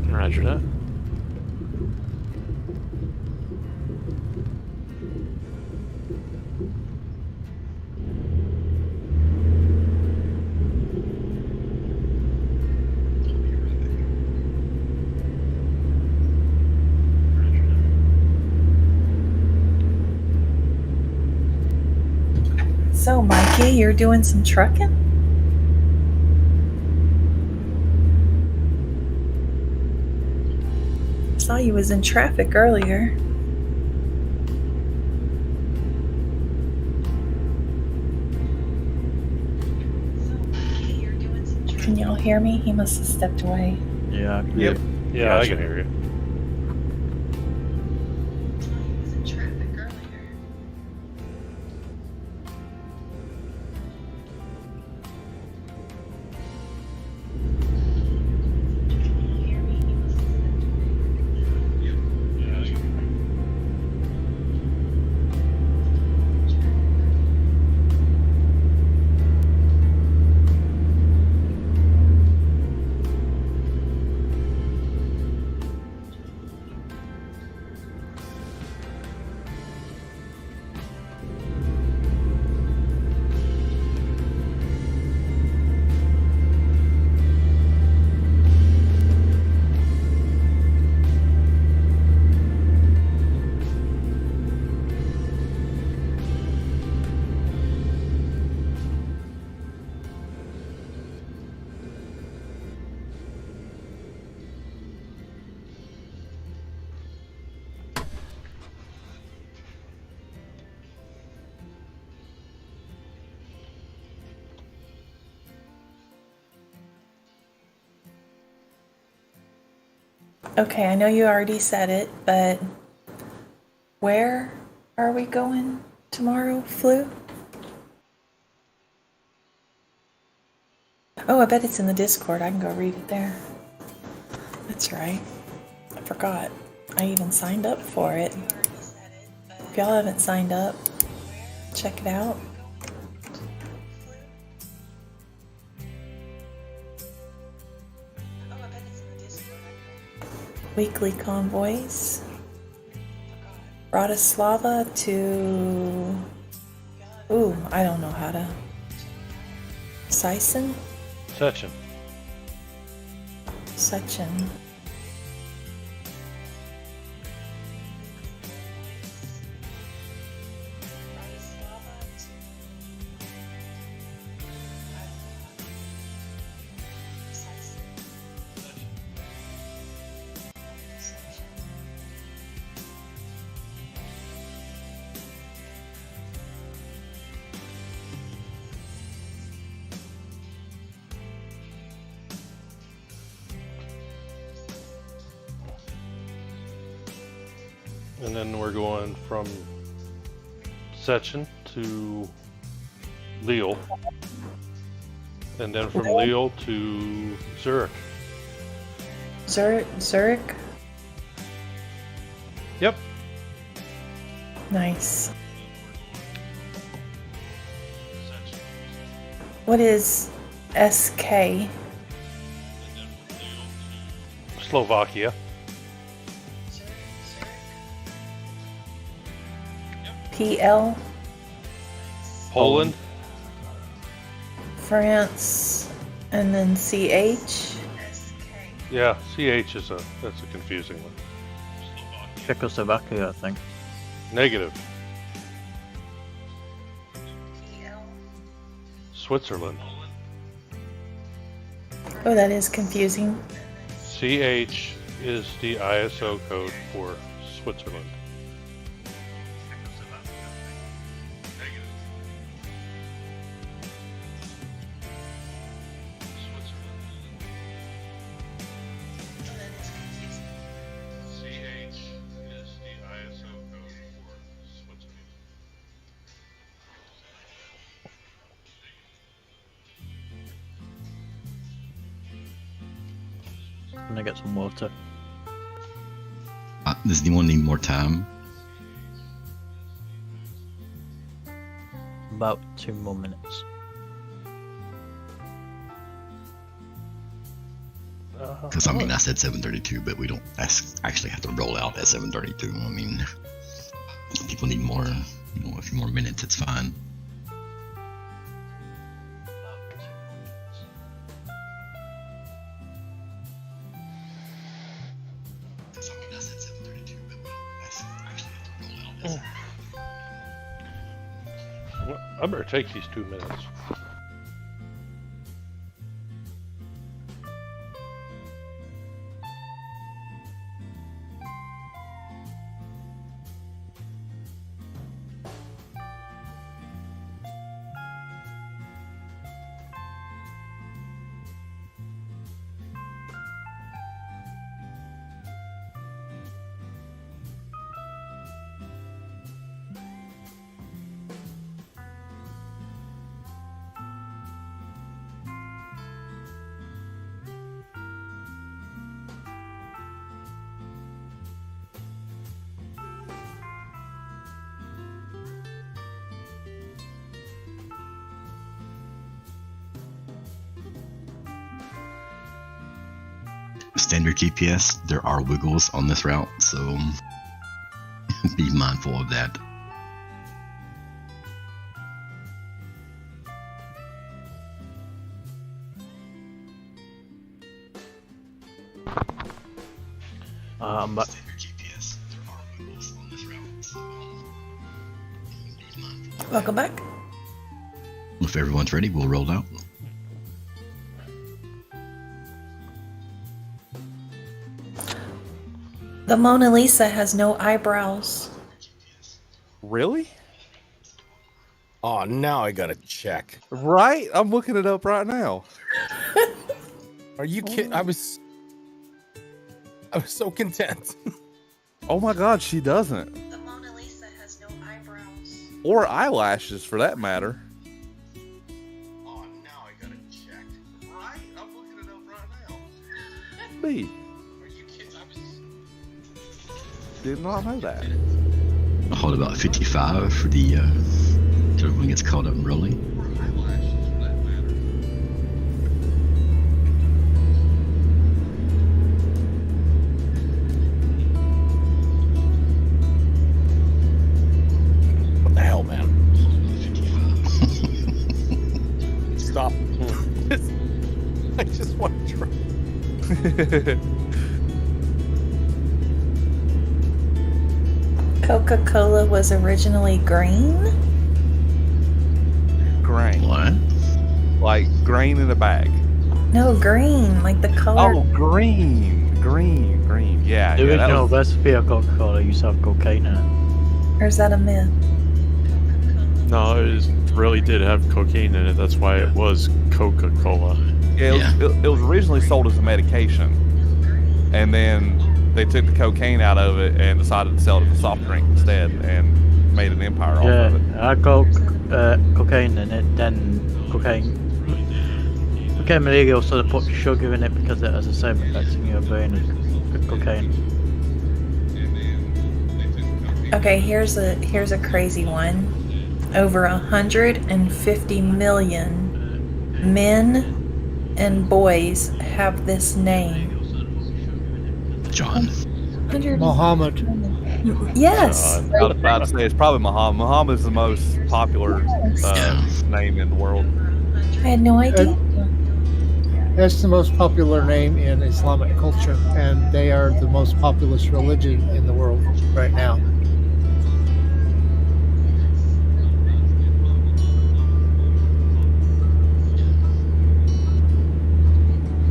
Roger that. So, Mikey, you're doing some trucking? Saw you was in traffic earlier. Can y'all hear me? He must have stepped away. Yeah. Yep. Yeah, I Gotcha. can hear you. Okay, I know you already said it, but where are we going tomorrow, Flu? Oh, I bet it's in the Discord. I can go read it there. That's right. I forgot. I even signed up for it. If y'all haven't signed up, check it out. Weekly convoys. Bratislava to... Ooh, I don't know how to... Sison? Sechin. Sechin. And then we're going from Sechen to Lille. And then from Lille to Zurich. Zurich? Yep. Nice. What is SK? Slovakia. PL? Poland. France, and then CH? Yeah, CH is that's a confusing one. Czechoslovakia, I think. Negative. Switzerland. Oh, that is confusing. CH is the ISO code for Switzerland. I'm gonna get some water. Does anyone need more time? About 2 more minutes. Because I mean, I said 7:32, but we don't actually have to roll out at 7:32. I mean, if people need more, a few more minutes, it's fine. Well, I better take these 2 minutes. Standard GPS, there are wiggles on this route, so be mindful of that. But Standard GPS, there are wiggles on this route, so be mindful. Welcome back. If everyone's ready, we'll roll out. The Mona Lisa has no eyebrows. Really? Oh, now I gotta check. Right? I'm looking it up right now. Are you kidding? I was so content. Oh my god, she doesn't. The Mona Lisa has no eyebrows. Or eyelashes, for that matter. Oh, now I gotta check. Right? I'm looking it up right now. Me. Are you kidding? Did not know that. I'll hold about 55 for the till everyone gets caught up and rolling. What the hell, man? Stop. I just want to try. Coca-Cola was originally green? Grain. What? Like grain in a bag. No, green, like the color. Oh, green. Yeah. the Yeah, that original was, recipe of Coca-Cola used to have cocaine in it. Or is that a myth? No, it really did have cocaine in it. That's why it was Coca-Cola. it was originally sold as a medication. And then They took the cocaine out of it and decided to sell it as a soft drink instead, and made an empire off Yeah, of it. I got cocaine in it, then cocaine became illegal, so they put sugar in it because it has the same effect in your brain as cocaine. Okay, here's a crazy one. Over 150 million men and boys have this name. John. 100 Muhammad. Yes. I was about to say it's probably Muhammad. Muhammad is the most popular name in the world. I had no idea. That's the most popular name in Islamic culture, and they are the most populous religion in the world right now.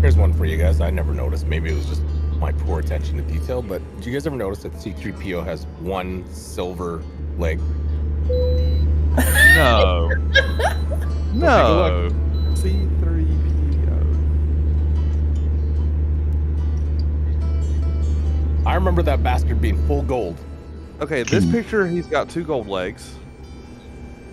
Here's one for you guys. I never noticed. Maybe it was just my poor attention to detail, but do you guys ever notice that C-3PO has one silver leg? No. No. look. C3PO. I remember that bastard being full gold. Okay, this picture, he's got 2 gold legs.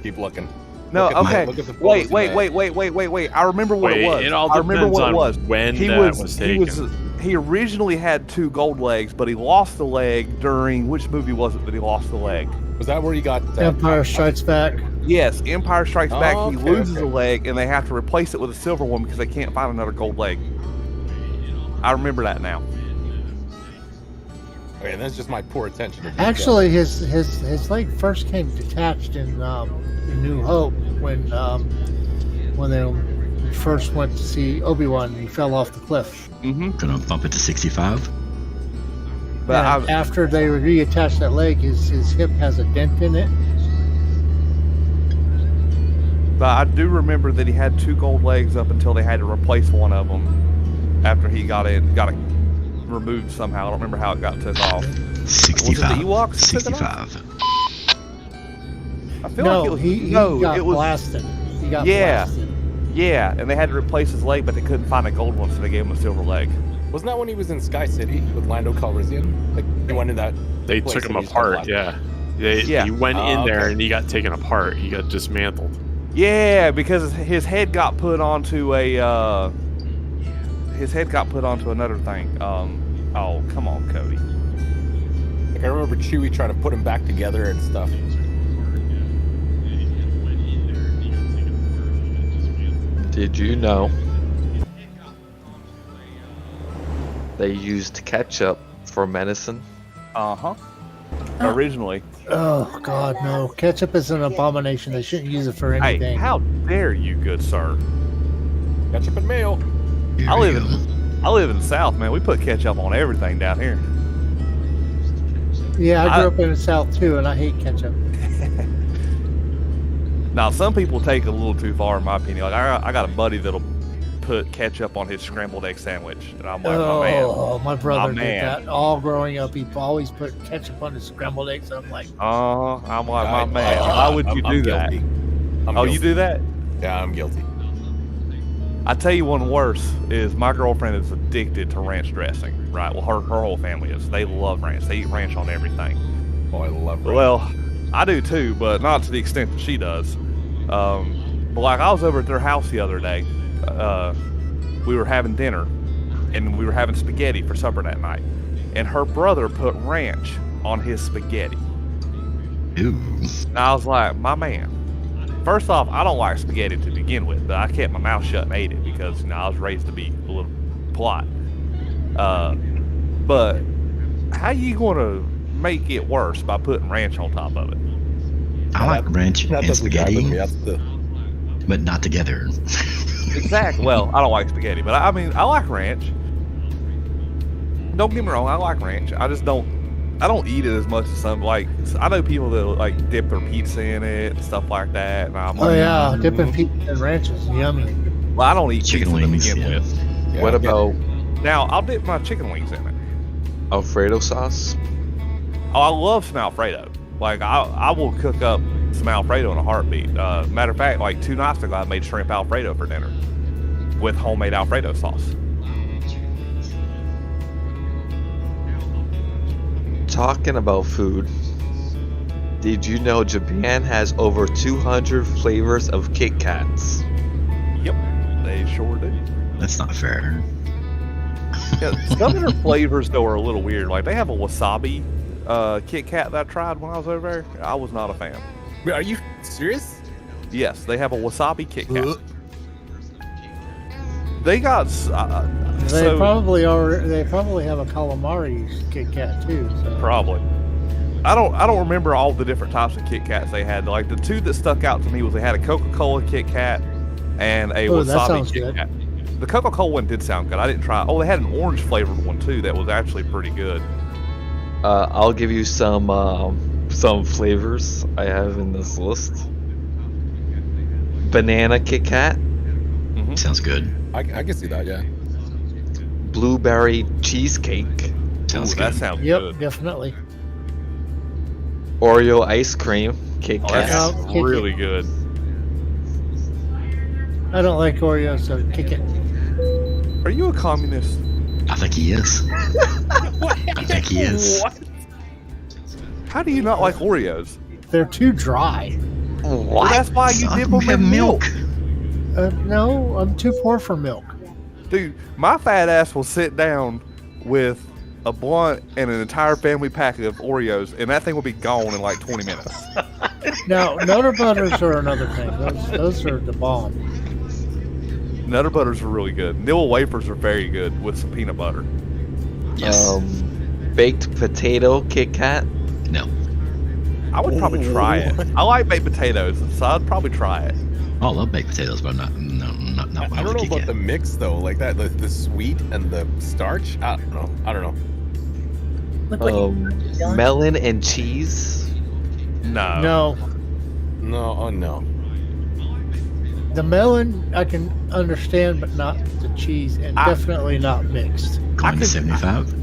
Keep looking. No, Look at okay. look at the Wait. photos in I remember what it was. It all I remember depends what it on was. when he that was taken. He originally had 2 gold legs, but he lost the leg during which movie was it that he lost the leg? Was that where you got Empire Strikes Back. Yes, Empire Strikes Back. Oh, He okay, loses okay. a leg, and they have to replace it with a silver one because they can't find another gold leg. I remember that now. Okay, that's just my poor attention to detail. Actually, his leg first came detached in New Hope when they first went to see Obi-Wan and he fell off the cliff. Mm-hmm. Gonna bump it to 65. But And after they reattached that leg, his hip has a dent in it. But I do remember that he had 2 gold legs up until they had to replace one of them after he got it removed somehow. I don't remember how it got took off. 65. Was it the Ewoks that took it off? 65. I feel No, like it was, he no, got it was blasted. He got Yeah. blasted. Yeah, and they had to replace his leg, but they couldn't find a gold one, so they gave him a silver leg. Wasn't that when he was in Sky City with Lando Calrissian? Like he went in that. They place took him and he just got apart, blasted. yeah. He went in there okay. and he got taken apart. He got dismantled. Yeah, because his head got put onto a another thing. Oh, come on, Cody. Like I remember Chewie trying to put him back together and stuff. Did you know they used ketchup for medicine? Uh-huh. Originally. Oh God, no! Ketchup is an abomination. They shouldn't use it for Hey, anything. how dare you, good sir? Ketchup and mayo. Here I we live go. I live in the South, man. We put ketchup on everything down here. Yeah, I grew up in the South too, and I hate ketchup. Now, some people take it a little too far, in my opinion. Like I got a buddy that'll put ketchup on his scrambled egg sandwich, and I'm like, my man. Oh, my brother My did man. that. All growing up, he always put ketchup on his scrambled eggs. I'm like, I'm like, my man. Why would you do that? Guilty. I'm Oh, guilty. you do that? Yeah, I'm guilty. I tell you one worse is my girlfriend is addicted to ranch dressing, right? Well, her whole family is. They love ranch. They eat ranch on everything. Oh, I love ranch. Well, I do too, but not to the extent that she does. But like I was over at their house the other day. We were having dinner, and we were having spaghetti for supper that night. And her brother put ranch on his spaghetti. Ooh. And I was like, my man. First off, I don't like spaghetti to begin with, but I kept my mouth shut and ate it because I was raised to be a little polite. But how you gonna make it worse by putting ranch on top of it? I like ranch That and doesn't jive with spaghetti, me. That's the. but not together. Exactly. Well, I don't like spaghetti, but I mean, I like ranch. Don't get me wrong, I like ranch. I just don't. I don't eat it as much as some. Like I know people that like dip their pizza in it and stuff like that. And I'm oh like, yeah, dipping pizza in ranch is yummy. well, I don't eat Chicken pizza wings, to begin yeah. with. Yeah, What I get it. about Now I'll dip my chicken wings in it. Alfredo sauce? Oh, I love some Alfredo. Like I will cook up some Alfredo in a heartbeat. Matter of fact, like 2 nights ago, I made shrimp Alfredo for dinner with homemade Alfredo sauce. talking about food, did you know Japan has over 200 flavors of Kit Kats? Yep, they sure do. That's not fair. Yeah, some of their flavors though are a little weird. Like they have a wasabi Kit Kat that I tried when I was over there. I was not a fan. Wait, are you serious? Yes, they have a wasabi Kit Kat. They got. They probably are. They probably have a calamari Kit Kat too. So. Probably. I don't remember all the different types of Kit Kats they had. Like the two that stuck out to me was they had a Coca-Cola Kit Kat and a wasabi Kit Kat. The Coca-Cola one did sound good. I didn't try. Oh, they had an orange flavored one too that was actually pretty good. I'll give you some flavors I have in this list. Banana Kit Kat. Mm-hmm. Sounds good. I can see that, yeah. Blueberry cheesecake. Sounds good. That sounds good. good. Definitely. Oreo ice cream Kit Kat. That's really good. I don't like Oreos, so kick it. Are you a communist? I think he is. I think he is. What? How do you not like Oreos? They're too dry. What? Well, that's why you dip them in milk. No, I'm too poor for milk. Dude, my fat ass will sit down with a blunt and an entire family pack of Oreos, and that thing will be gone in like 20 minutes. Now, Nutter Butters are another thing. Those are the bomb. Nutter Butters are really good. Nibble wafers are very good with some peanut butter. Yes. Baked potato Kit Kat. No. I would probably try it. I like baked potatoes, so I'd probably try it. I love baked potatoes, but not I don't know about the mix though, like that, the sweet and the starch. I don't know. Look what Melon and cheese. No. Oh no. The melon I can understand, but not the cheese, and definitely not mixed. Going to 75.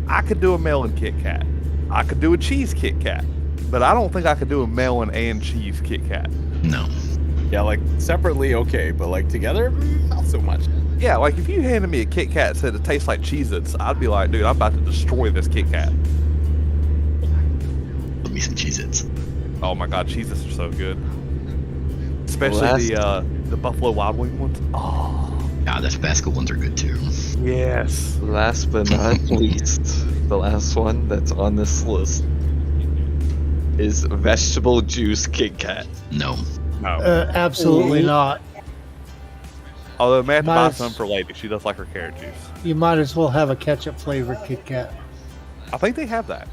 I could do a melon Kit Kat. I could do a cheese Kit Kat, but I don't think I could do a melon and cheese Kit Kat. No. Yeah, like separately, okay, but like together, not so much. Yeah, like if you handed me a Kit Kat and said it tastes like Cheez-Its, I'd be like, dude, I'm about to destroy this Kit Kat. Let me some Cheez-Its. Oh my god, Cheez-Its are so good. Especially the Buffalo Wild Wing ones. Oh. Yeah, the Tabasco ones are good too. Yes. Last but not least, the last one that's on this list is vegetable juice Kit Kat. No. Absolutely not. Although I may have to buy some for lady. She does like her carrot juice. You might as well have a ketchup flavored Kit Kat. I think they have that.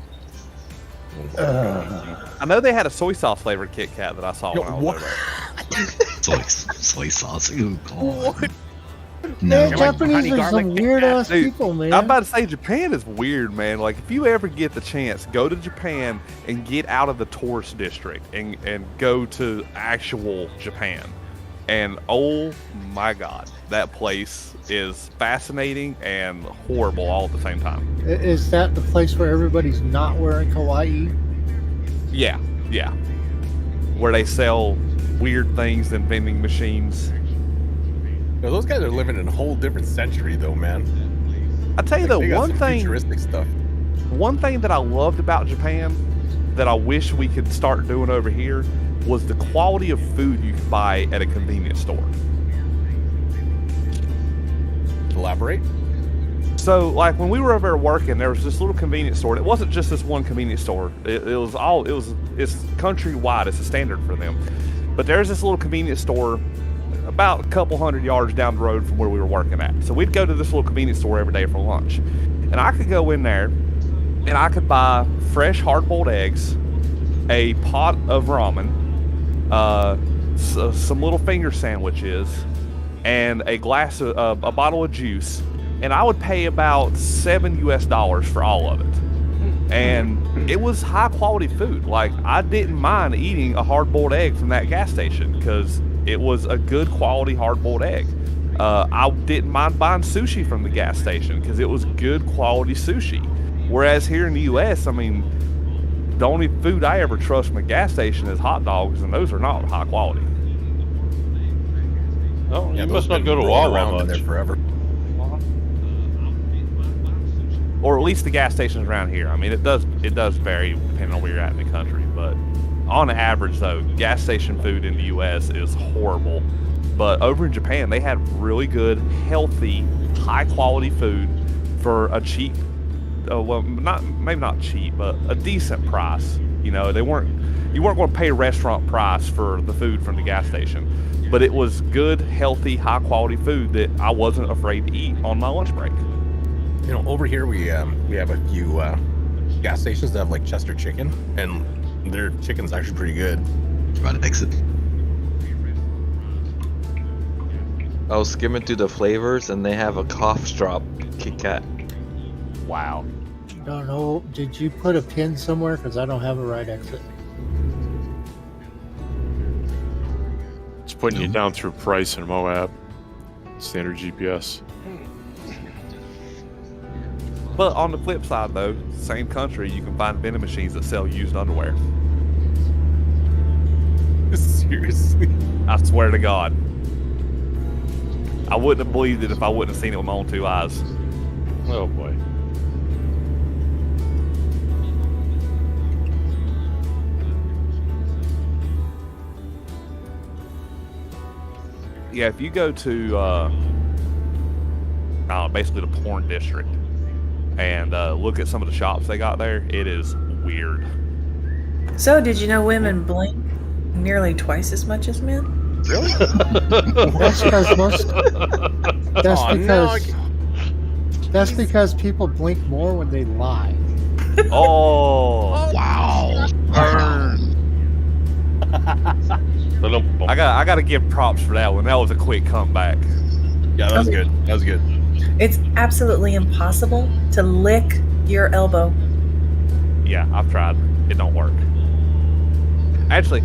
I know they had a soy sauce flavored Kit Kat that I saw when I was over there. soy sauce. Ooh, What? No. Man, Japanese are some weird ass people, man. I'm about to say Japan is weird, man. Like if you ever get the chance, go to Japan and get out of the tourist district and go to actual Japan. And oh my god, that place is fascinating and horrible all at the same time. Is that the place where everybody's not wearing kawaii? Yeah. Where they sell weird things in vending machines. No, those guys are living in a whole different century, though, man. I tell you though, one thing that I loved about Japan that I wish we could start doing over here was the quality of food you could buy at a convenience store. Elaborate. So, like when we were over there working, there was this little convenience store. It wasn't just this one convenience store. It's countrywide. It's a standard for them. But there's this little convenience store about a couple hundred yards down the road from where we were working at. So we'd go to this little convenience store every day for lunch. And I could go in there and I could buy fresh hard-boiled eggs, a pot of ramen, some little finger sandwiches, and a bottle of juice. And I would pay about $7 for all of it. And it was high quality food. Like I didn't mind eating a hard-boiled egg from that gas station because it was a good quality hard-boiled egg. I didn't mind buying sushi from the gas station because it was good quality sushi. Whereas here in the U.S., I mean, the only food I ever trust from a gas station is hot dogs, and those are not high quality. Oh, you must not go to Wawa much. There forever. or at least the gas stations around here. I mean, it does vary depending on where you're at in the country, but on average, though, gas station food in the U.S. is horrible. But over in Japan, they had really good, healthy, high-quality food for a cheap, maybe not cheap, but a decent price. You know, you weren't going to pay restaurant price for the food from the gas station, but it was good, healthy, high-quality food that I wasn't afraid to eat on my lunch break. You know, over here we have a few gas stations that have like Chester chicken, and their chicken's actually pretty good. Try to exit. I was skimming through the flavors, and they have a cough drop Kit Kat. Wow. Don't know. Did you put a pin somewhere? Because I don't have a right exit. It's putting you down through Price and Moab. Standard GPS. But on the flip side, though, same country, you can find vending machines that sell used underwear. Seriously? I swear to God. I wouldn't have believed it if I wouldn't have seen it with my own two eyes. Oh boy. Yeah, if you go to basically the porn district and look at some of the shops they got there, it is weird. So, did you know women blink nearly twice as much as men? Really? That's because people blink more when they lie. Oh, Wow. I got to give props for that one. That was a quick comeback. Yeah, that was good. That was good. It's absolutely impossible to lick your elbow. Yeah, I've tried. It don't work. Actually,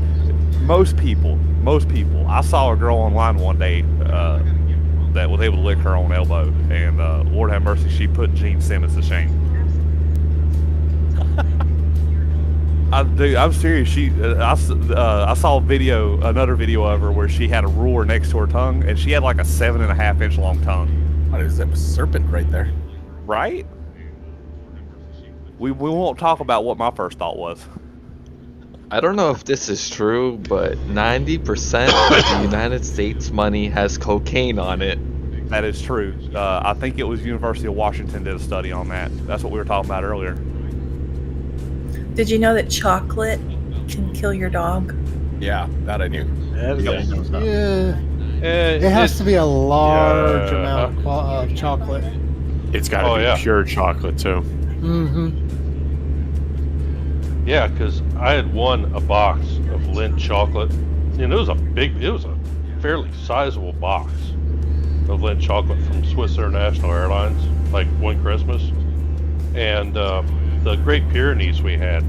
most people. I saw a girl online one day that was able to lick her own elbow, and Lord have mercy, she put Gene Simmons to shame. I'm serious. I saw another video of her where she had a ruler next to her tongue, and she had like a 7.5 inch long tongue. What is that? A serpent right there. Right? We won't talk about what my first thought was. I don't know if this is true, but 90% of the United States money has cocaine on it. That is true. I think it was University of Washington did a study on that. That's what we were talking about earlier. Did you know that chocolate can kill your dog? Yeah, that I knew. Yeah. It has to be a large amount of chocolate. It's got to be pure chocolate too. Mm-hmm. Yeah, because I had won a box of Lindt chocolate, and it was a fairly sizable box of Lindt chocolate from Swiss International Airlines, like one Christmas. And the Great Pyrenees we had,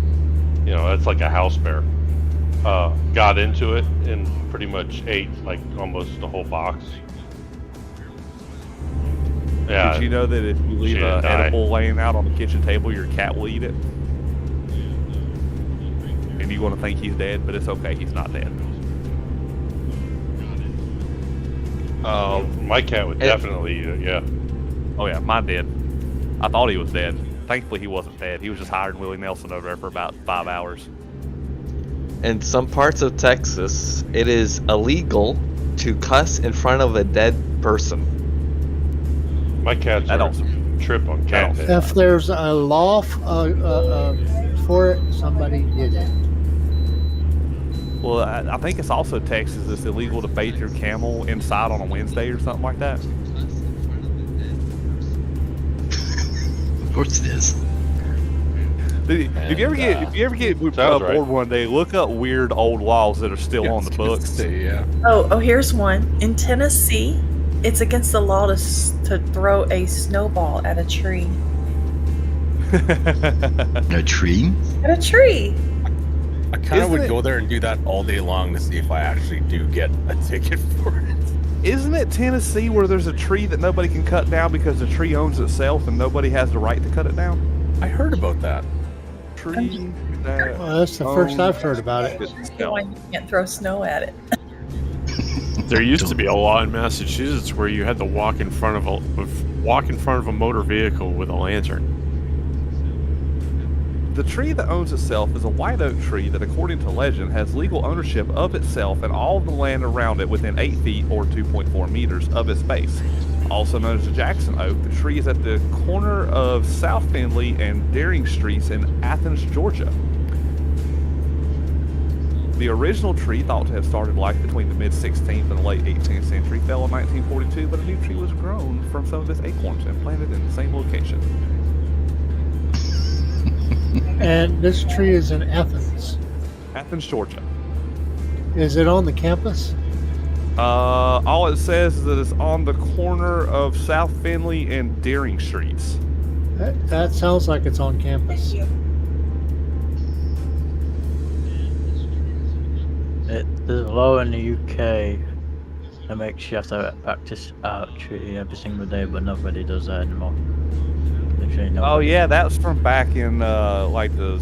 you know, that's like a house bear, got into it and pretty much ate like almost the whole box. Yeah. Did you know that if you leave an edible laying out on the kitchen table, your cat will eat it? And you want to think he's dead, but it's okay, he's not dead. My cat would definitely eat it, yeah. Oh yeah, mine did. I thought he was dead. Thankfully, he wasn't dead. He was just hiring Willie Nelson over there for about 5 hours. In some parts of Texas, it is illegal to cuss in front of a dead person. My cats are trip on cat head. If there's a law for it, somebody did it. Well, I think it's also Texas. It's illegal to bathe your camel inside on a Wednesday or something like that. Of course it is. If you ever get bored one day, look up weird old laws that are still on the books. Yeah. Oh, here's one. In Tennessee, it's against the law to throw a snowball at a tree. A tree? At a tree. I kind of would go there and do that all day long to see if I actually do get a ticket for it. Isn't it Tennessee where there's a tree that nobody can cut down because the tree owns itself and nobody has the right to cut it down? I heard about that. Tree that Well, that's the first I've heard about it. Why you can't throw snow at it? There used to be a law in Massachusetts where you had to walk in front of a motor vehicle with a lantern. The tree that owns itself is a white oak tree that, according to legend, has legal ownership of itself and all of the land around it within 8 feet or 2.4 meters of its base. Also known as the Jackson Oak, the tree is at the corner of South Findlay and Deering Streets in Athens, Georgia. The original tree, thought to have started life between the mid-16th and the late 18th century, fell in 1942, but a new tree was grown from some of its acorns and planted in the same location. And this tree is in Athens. Athens, Georgia. Is it on the campus? All it says is that it's on the corner of South Findlay and Deering Streets. That sounds like it's on campus. There's a law in the UK that makes you have to practice archery every single day, but nobody does that anymore. Literally nobody. Oh yeah, that's from back in like the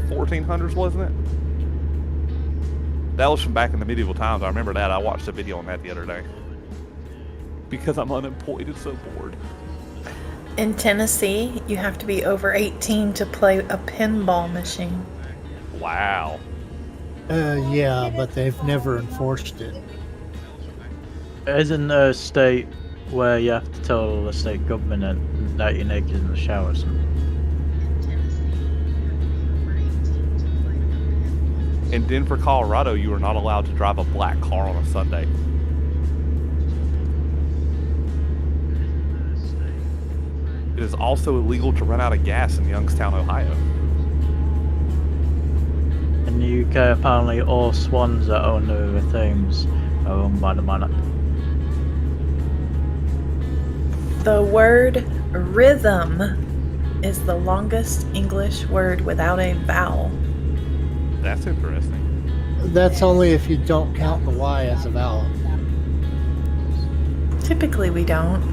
1400s, wasn't it? That was from back in the medieval times. I remember that. I watched a video on that the other day. Because I'm unemployed and so bored. In Tennessee, you have to be over 18 to play a pinball machine. Wow. Yeah, but they've never enforced it. Isn't there a state where you have to tell the state government that you're naked in the showers? In Denver, Colorado, you are not allowed to drive a black car on a Sunday. It is also illegal to run out of gas in Youngstown, Ohio. In the UK, apparently all swans that own the Thames are owned by the monarch. The word rhythm is the longest English word without a vowel. That's interesting. That's only if you don't count the Y as a vowel. Typically we don't.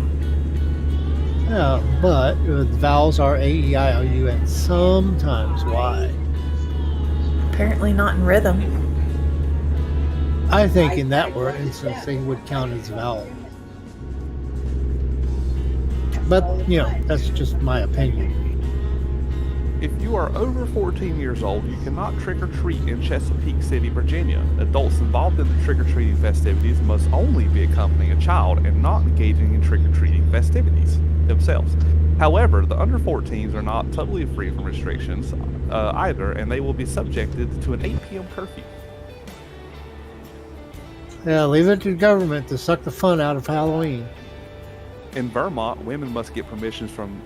Yeah, but vowels are A, E, I, O, U, and sometimes Y. Apparently not in rhythm. I think in that word instance they would count as a vowel. But, you know, that's just my opinion. If you are over 14 years old, you cannot trick-or-treat in Chesapeake City, Virginia. Adults involved in the trick-or-treating festivities must only be accompanying a child and not engaging in trick-or-treating festivities themselves. However, the under 14s are not totally free from restrictions either, and they will be subjected to an 8 p.m. curfew. Yeah, leave it to the government to suck the fun out of Halloween. In Vermont, women must get permission from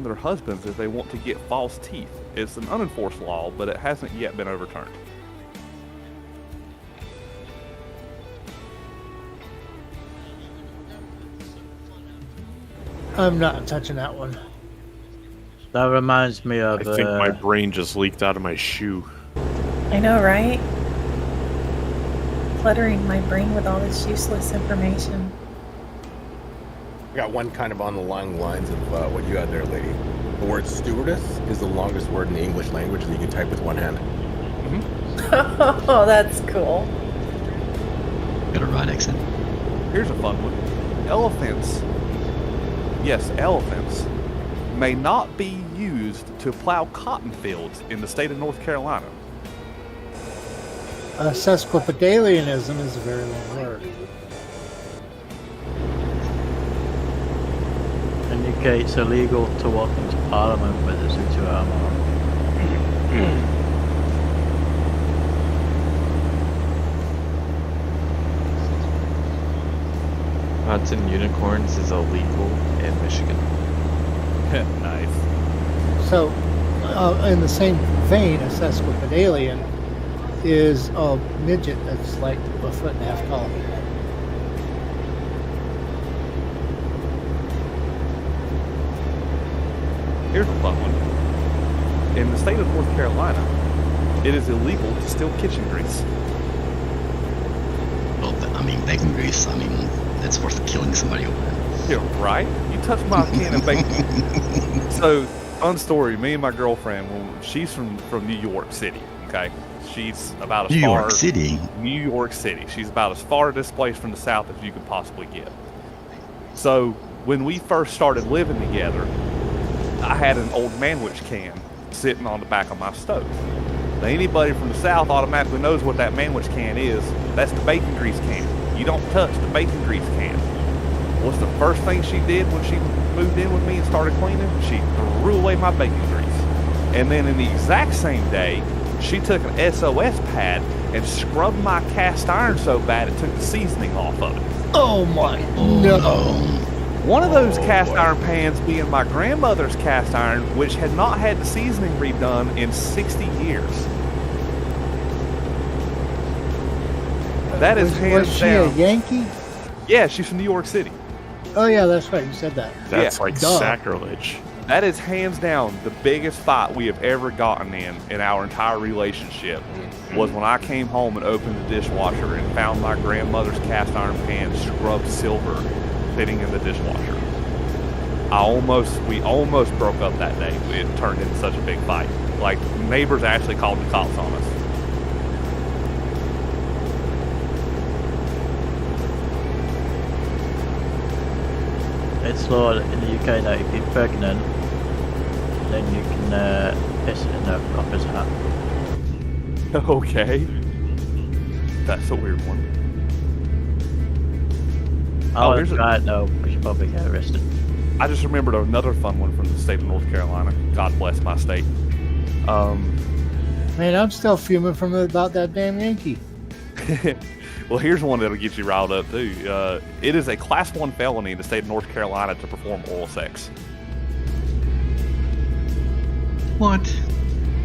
their husbands if they want to get false teeth. It's an unenforced law, but it hasn't yet been overturned. I'm not touching that one. That reminds me of... I think my brain just leaked out of my shoe. I know, right? Cluttering my brain with all this useless information. I got one kind of on the long lines of what you had there, lady. The word stewardess is the longest word in the English language that you can type with one hand. Mm-hmm. Oh, that's cool. Got a right accent. Here's a fun one. Elephants, yes, elephants, may not be used to plow cotton fields in the state of North Carolina. Sesquipedalianism is a very long word. In the UK, it's illegal to walk into Parliament with a suit of armour. Hunting unicorns is illegal in Michigan. Nice. So, in the same vein, a sesquipedalian is a midget that's like a foot and a half tall. Here's a fun one. In the state of North Carolina, it is illegal to steal kitchen grease. Well, I mean, bacon grease, I mean, that's worth killing somebody over. Yeah, right? You touch my can of bacon. So, fun story. Me and my girlfriend, well, she's from New York City, okay? She's about as New far... York City? New York City. She's about as far displaced from the South as you could possibly get. So, when we first started living together, I had an old Manwich can sitting on the back of my stove. Now, anybody from the South automatically knows what that manwich can is. That's the bacon grease can. You don't touch the bacon grease can. What's the first thing she did when she moved in with me and started cleaning? She threw away my bacon grease. And then in the exact same day, she took an SOS pad and scrubbed my cast iron so bad it took the seasoning off of it. Oh my no! One of those cast iron pans being my grandmother's cast iron, which had not had the seasoning redone in 60 years. That is hands Was she down. a Yankee? Yeah, she's from New York City. Oh yeah, that's right. You said that. That's Yeah. like Duh. sacrilege. That is hands down the biggest fight we have ever gotten in our entire relationship. Was when I came home and opened the dishwasher and found my grandmother's cast iron pan scrubbed silver sitting in the dishwasher. We almost broke up that day. It turned into such a big fight. Like, neighbors actually called the cops on us. It's law in the UK that if you're pregnant, then you can piss in the copper's hat. Okay. That's a weird one. I Oh, would here's a- try it though, because you probably get arrested. I just remembered another fun one from the state of North Carolina. God bless my state. Man, I'm still fuming from about that damn Yankee. Well, here's one that'll get you riled up too. It is a Class 1 felony in the state of North Carolina to perform oral sex. What?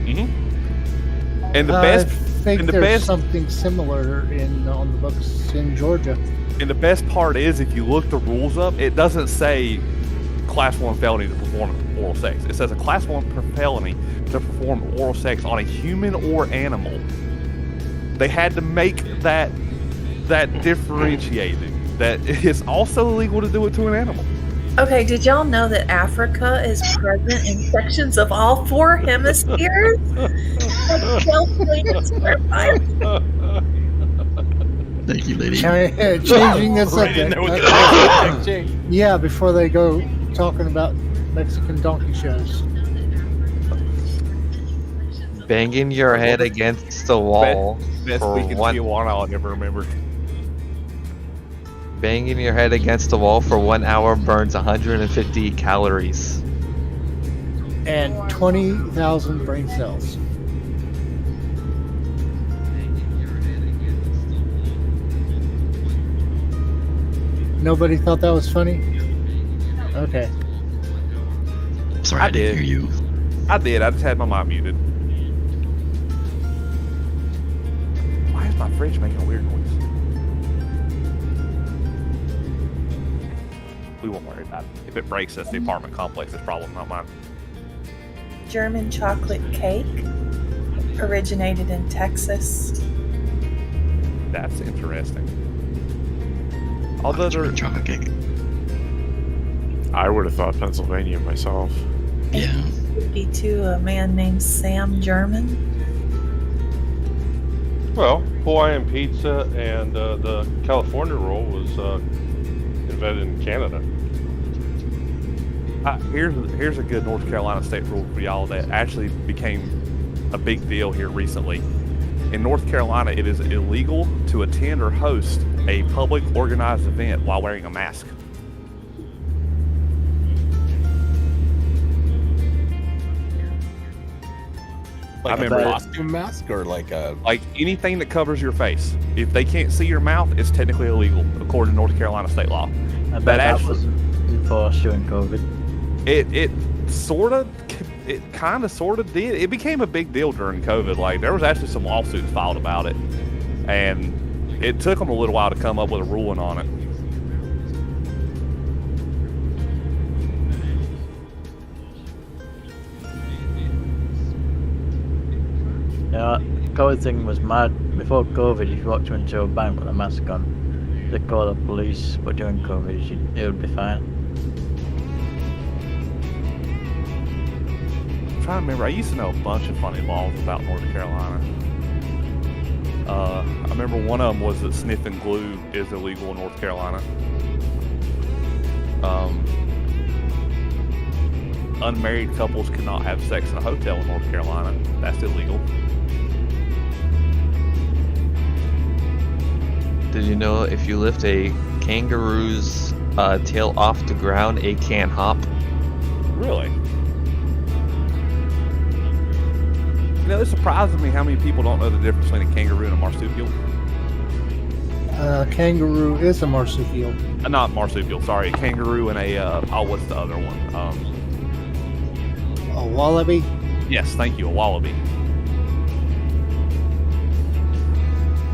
Mm-hmm. And the I best, think and the there's best, something similar on the books in Georgia. and the best part is, if you look the rules up, it doesn't say Class 1 felony to perform oral sex. It says a Class 1 felony to perform oral sex on a human or animal. They had to make that differentiated. That it's also illegal to do it to an animal. Okay, did y'all know that Africa is present in sections of all 4 hemispheres? Thank you, lady. Changing the I didn't subject. know what the change. Yeah, before they go talking about Mexican donkey shows. Banging your head against the wall Best for week in one. Tijuana I'll never remember. Banging your head against the wall for 1 hour burns 150 calories. And 20,000 brain cells. Nobody thought that was funny? Okay. Sorry, I I didn't did. hear you. I did. I just had my mic muted. Why is my fridge making a weird noise? We won't worry about it. If it breaks, that's the apartment complex's problem, not mine. German chocolate cake originated in Texas. That's interesting. Although there, German chocolate cake. I would have thought Pennsylvania myself. Yeah. 52, a man named Sam German. Well, Hawaiian pizza and the California roll was invented in Canada. here's a good North Carolina state rule for y'all that actually became a big deal here recently. In North Carolina, it is illegal to attend or host a public organized event while wearing a mask. Like I a remember- costume mask or like a. Like anything that covers your face. If they can't see your mouth, it's technically illegal according to North Carolina state law. I bet That that actually- was enforced during COVID. It kind of did. It became a big deal during COVID. Like, there was actually some lawsuits filed about it, and it took them a little while to come up with a ruling on it. Yeah, COVID thing was mad. Before COVID, if you walked into a bank with a mask on, they'd call the police, but during COVID, it would be fine. I'm trying to remember. I used to know a bunch of funny laws about North Carolina. I remember one of them was that sniffing glue is illegal in North unmarried couples cannot have sex in a hotel in North Carolina. That's illegal. Did you know if you lift a kangaroo's tail off the ground, it can hop? Really? You know, it surprises me how many people don't know the difference between a kangaroo and a marsupial. Kangaroo is a marsupial. Not marsupial, sorry. A kangaroo and a, what's the other one? A wallaby? Yes, thank you, a wallaby.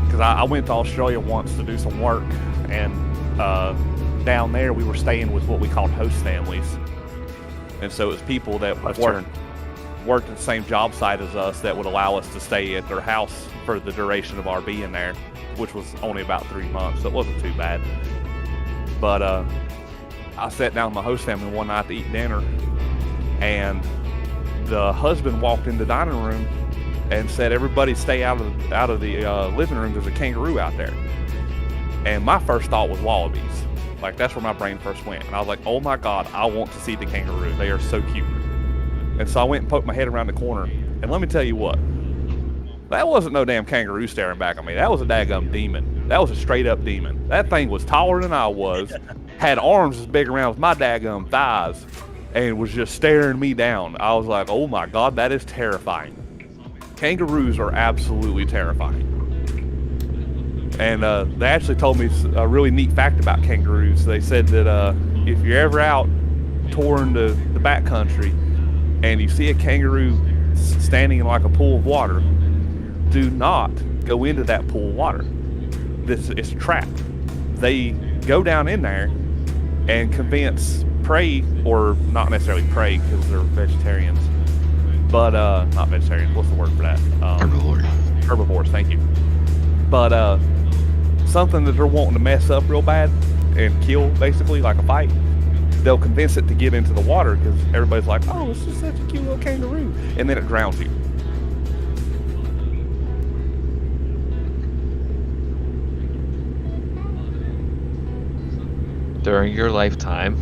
Because I went to Australia once to do some work, and down there we were staying with what we called host families. And so it was people that worked at the same job site as us that would allow us to stay at their house for the duration of our being there, which was only about 3 months, so it wasn't too bad. But I sat down with my host family one night to eat dinner, and the husband walked in the dining room and said, "Everybody stay out of the living room. There's a kangaroo out there." And my first thought was wallabies. Like, that's where my brain first went. And I was like, oh my God, I want to see the kangaroo. They are so cute. And so I went and poked my head around the corner. And let me tell you what, that wasn't no damn kangaroo staring back at me. That was a daggum demon. That was a straight up demon. That thing was taller than I was, had arms as big around as my daggum thighs, and was just staring me down. I was like, oh my God, that is terrifying. Kangaroos are absolutely terrifying. And they actually told me a really neat fact about kangaroos. They said that if you're ever out touring the backcountry and you see a kangaroo standing in like a pool of water, do not go into that pool of water. It's a trap. They go down in there and convince prey, or not necessarily prey because they're vegetarians, but not vegetarians, what's the word for that? Herbivores. Herbivores, thank you. But something that they're wanting to mess up real bad and kill, basically, like a fight, they'll convince it to get into the water because everybody's like, oh, it's just such a cute little kangaroo, and then it drowns you. During your lifetime,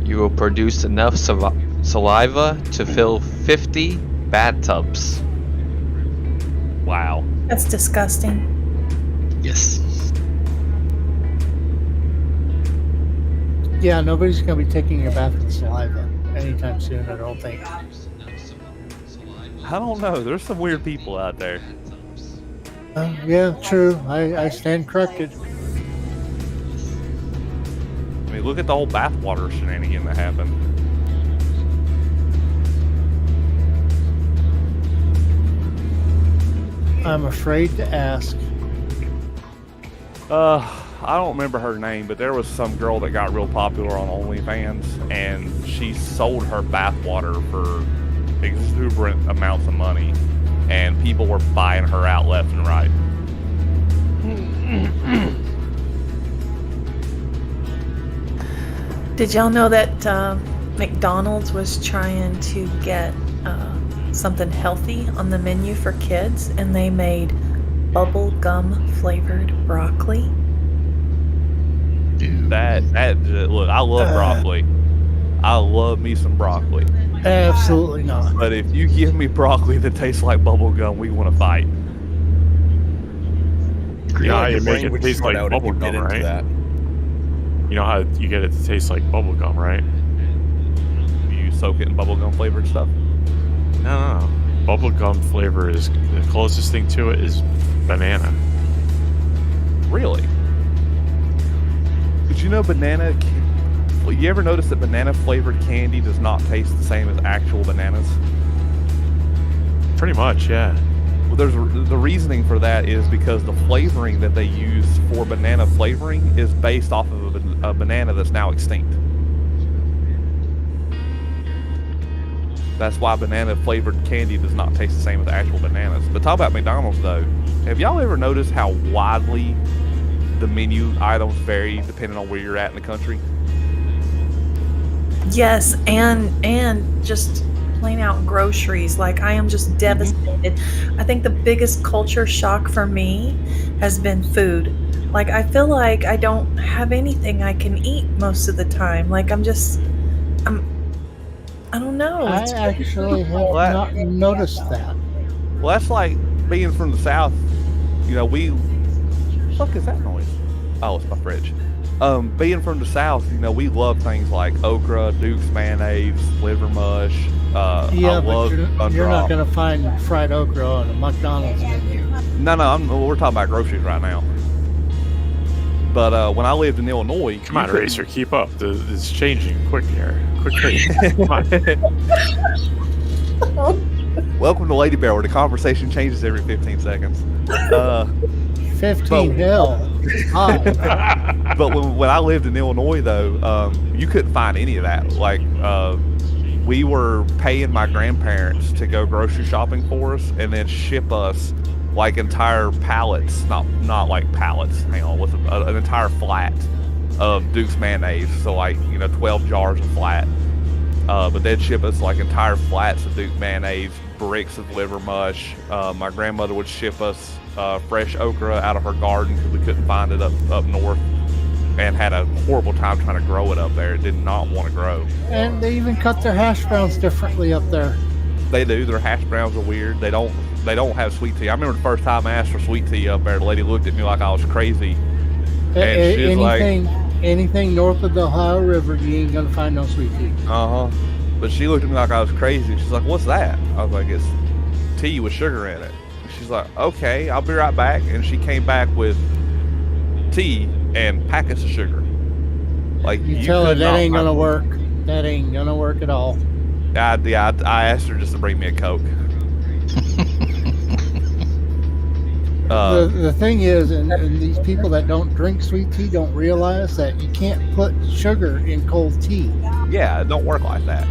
you will produce enough saliva to fill 50 bathtubs. Wow. That's disgusting. Yes. Yeah, nobody's going to be taking your bath with saliva anytime soon, I don't think. I don't know. There's some weird people out there. Yeah, true. I stand corrected. I mean, look at the whole bathwater shenanigan that happened. I'm afraid to ask. I don't remember her name, but there was some girl that got real popular on OnlyFans, and she sold her bathwater for exuberant amounts of money, and people were buying her out left and right. Did y'all know that McDonald's was trying to get something healthy on the menu for kids, and they made bubble gum flavored broccoli? Dude. Look, I love broccoli. I love me some broccoli. Absolutely not. But if you give me broccoli that tastes like bubble gum, we want to fight. Yeah, you your make brain it would taste shut like out if you bubble bit gum, into right? that. You know how you get it to taste like bubble gum, right? You soak it in bubble gum flavored stuff. No. Bubblegum flavor is the closest thing to it is banana. Really? Did you know you ever notice that banana flavored candy does not taste the same as actual bananas? Pretty much, yeah. Well, the reasoning for that is because the flavoring that they use for banana flavoring is based off of a banana that's now extinct. That's why banana flavored candy does not taste the same as actual bananas. But talk about McDonald's though. Have y'all ever noticed how widely the menu items vary depending on where you're at in the country? Yes, and just plain out groceries. Like, I am just devastated. I think the biggest culture shock for me has been food. Like, I feel like I don't have anything I can eat most of the time. Like, know. I It's actually have What? not noticed that. Well, that's like being from the South. You know, what the fuck is that noise? Oh, it's my fridge. Being from the South, you know, we love things like okra, Duke's mayonnaise, liver mush. Yeah, I but love you're not going to find fried okra on a McDonald's menu. No, we're talking about groceries right now. But when I lived in Illinois, Come on, Racer, keep up. It's changing quick here. Quick pace. Come on. Welcome to Lady Bear, where the conversation changes every 15 seconds. 15 hell. Hi. But when I lived in Illinois, though, you couldn't find any of that. Like, we were paying my grandparents to go grocery shopping for us and then ship us like entire pallets, not like pallets, hang on, with an entire flat of Duke's mayonnaise. So like, 12 jars of flat. But they'd ship us like entire flats of Duke mayonnaise, bricks of liver mush. My grandmother would ship us fresh okra out of her garden because we couldn't find it up north, and had a horrible time trying to grow it up there. It did not want to grow. And they even cut their hash browns differently up there. They do. Their hash browns are weird. They don't have sweet tea. I remember the first time I asked for sweet tea up there, the lady looked at me like I was crazy. And she's anything north of the Ohio River, you ain't gonna find no sweet tea. But she looked at me like I was crazy. She's like, "What's that?" I was like, "It's tea with sugar in it." She's like, "Okay, I'll be right back." And she came back with tea and packets of sugar. Like, you tell her that ain't gonna work. That ain't gonna work at all. I asked her just to bring me a Coke. The thing is, and these people that don't drink sweet tea don't realize that you can't put sugar in cold tea. Yeah, it don't work like that.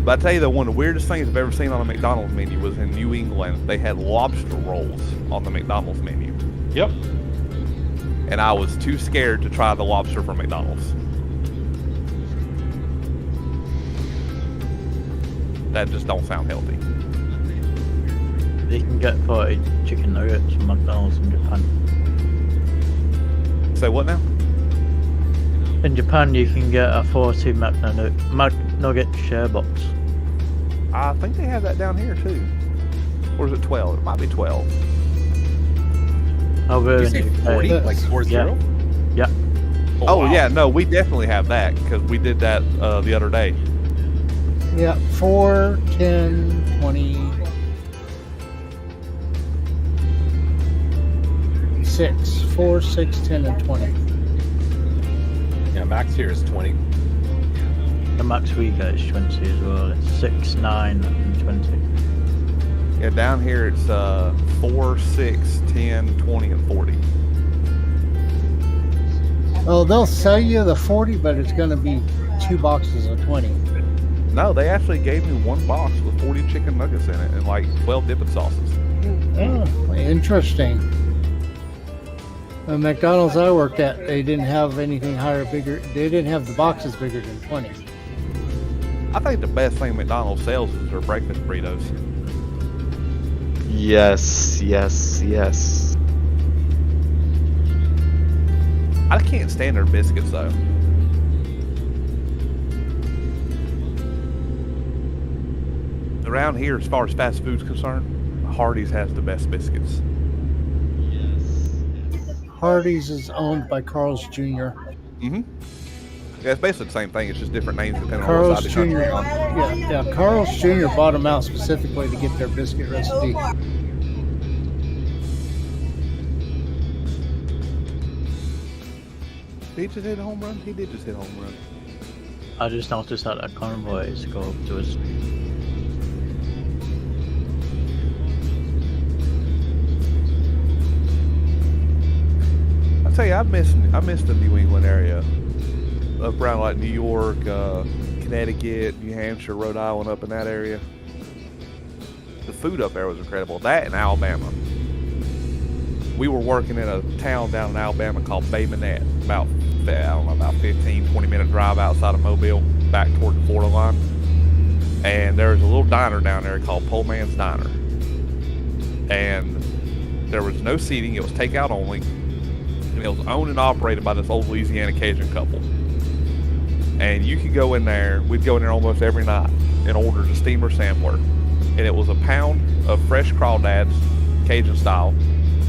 But I tell you though, one of the weirdest things I've ever seen on a McDonald's menu was in New England. They had lobster rolls on the McDonald's menu. Yep. And I was too scared to try the lobster from McDonald's. That just don't sound healthy. You can get 40 chicken nuggets from McDonald's in Japan. Say what now? In Japan, you can get a 40 McNugget share box. I think they have that down here too. Or is it 12? It might be 12. Over Did you in say UK. 40? Like 40? Yeah. Oh, wow. yeah, no, we definitely have that because we did that the other day. Yeah, 4, 10, 20, 6. 4, 6, 10, and 20. Yeah, max here is 20. The max we get is 20 as well. It's 6, 9, and 20. Yeah, down here it's 4, 6, 10, 20, and 40. Oh, they'll sell you the 40, but it's going to be 2 boxes of 20. No, they actually gave me one box with 40 chicken nuggets in it and like 12 dipping sauces. Oh, interesting. The McDonald's I worked at, they didn't have anything bigger. They didn't have the boxes bigger than 20. I think the best thing McDonald's sells is their breakfast burritos. Yes. I can't stand their biscuits though. Around here, as far as fast food's concerned, Hardee's has the best biscuits. Hardee's is owned by Carl's Jr. Mm-hmm. Yeah, it's basically the same thing. It's just different names depending on Carl's what side Jr. of the country you're on. Yeah, Carl's Jr. bought them out specifically to get their biscuit recipe. Did he just hit a home run? He did just hit a home run. I just noticed that a convoy is go up to us. I tell you, I miss the New England area, up around like New York, Connecticut, New Hampshire, Rhode Island, up in that area. The food up there was incredible. That and Alabama. We were working in a town down in Alabama called Bay Minette, about 15, 20-minute drive outside of Mobile, back toward the Florida line. And there was a little diner down there called Pole Man's Diner. And there was no seating. It was takeout only. And it was owned and operated by this old Louisiana Cajun couple. and you could go in there. We'd go in there almost every night and order the steamer sampler, and it was a pound of fresh crawdads, Cajun style,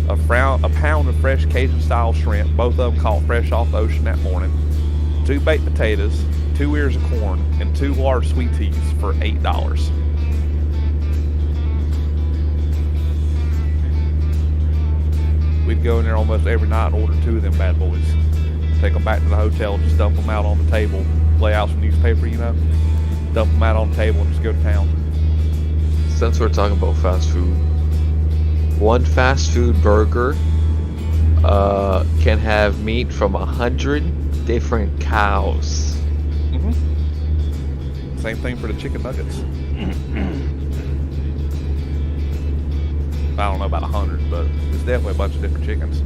a pound of fresh Cajun style shrimp, both of them caught fresh off the ocean that morning, 2 baked potatoes, 2 ears of corn, and 2 large sweet teas for $8. We'd go in there almost every night and order 2 of them bad boys. Take them back to the hotel, just dump them out on the table, lay out some newspaper, you know, dump them out on the table and just go to town. Since we're talking about fast food, one fast food burger can have meat from 100 different cows. Same thing for the chicken nuggets. I don't know about 100, but there's definitely a bunch of different chickens.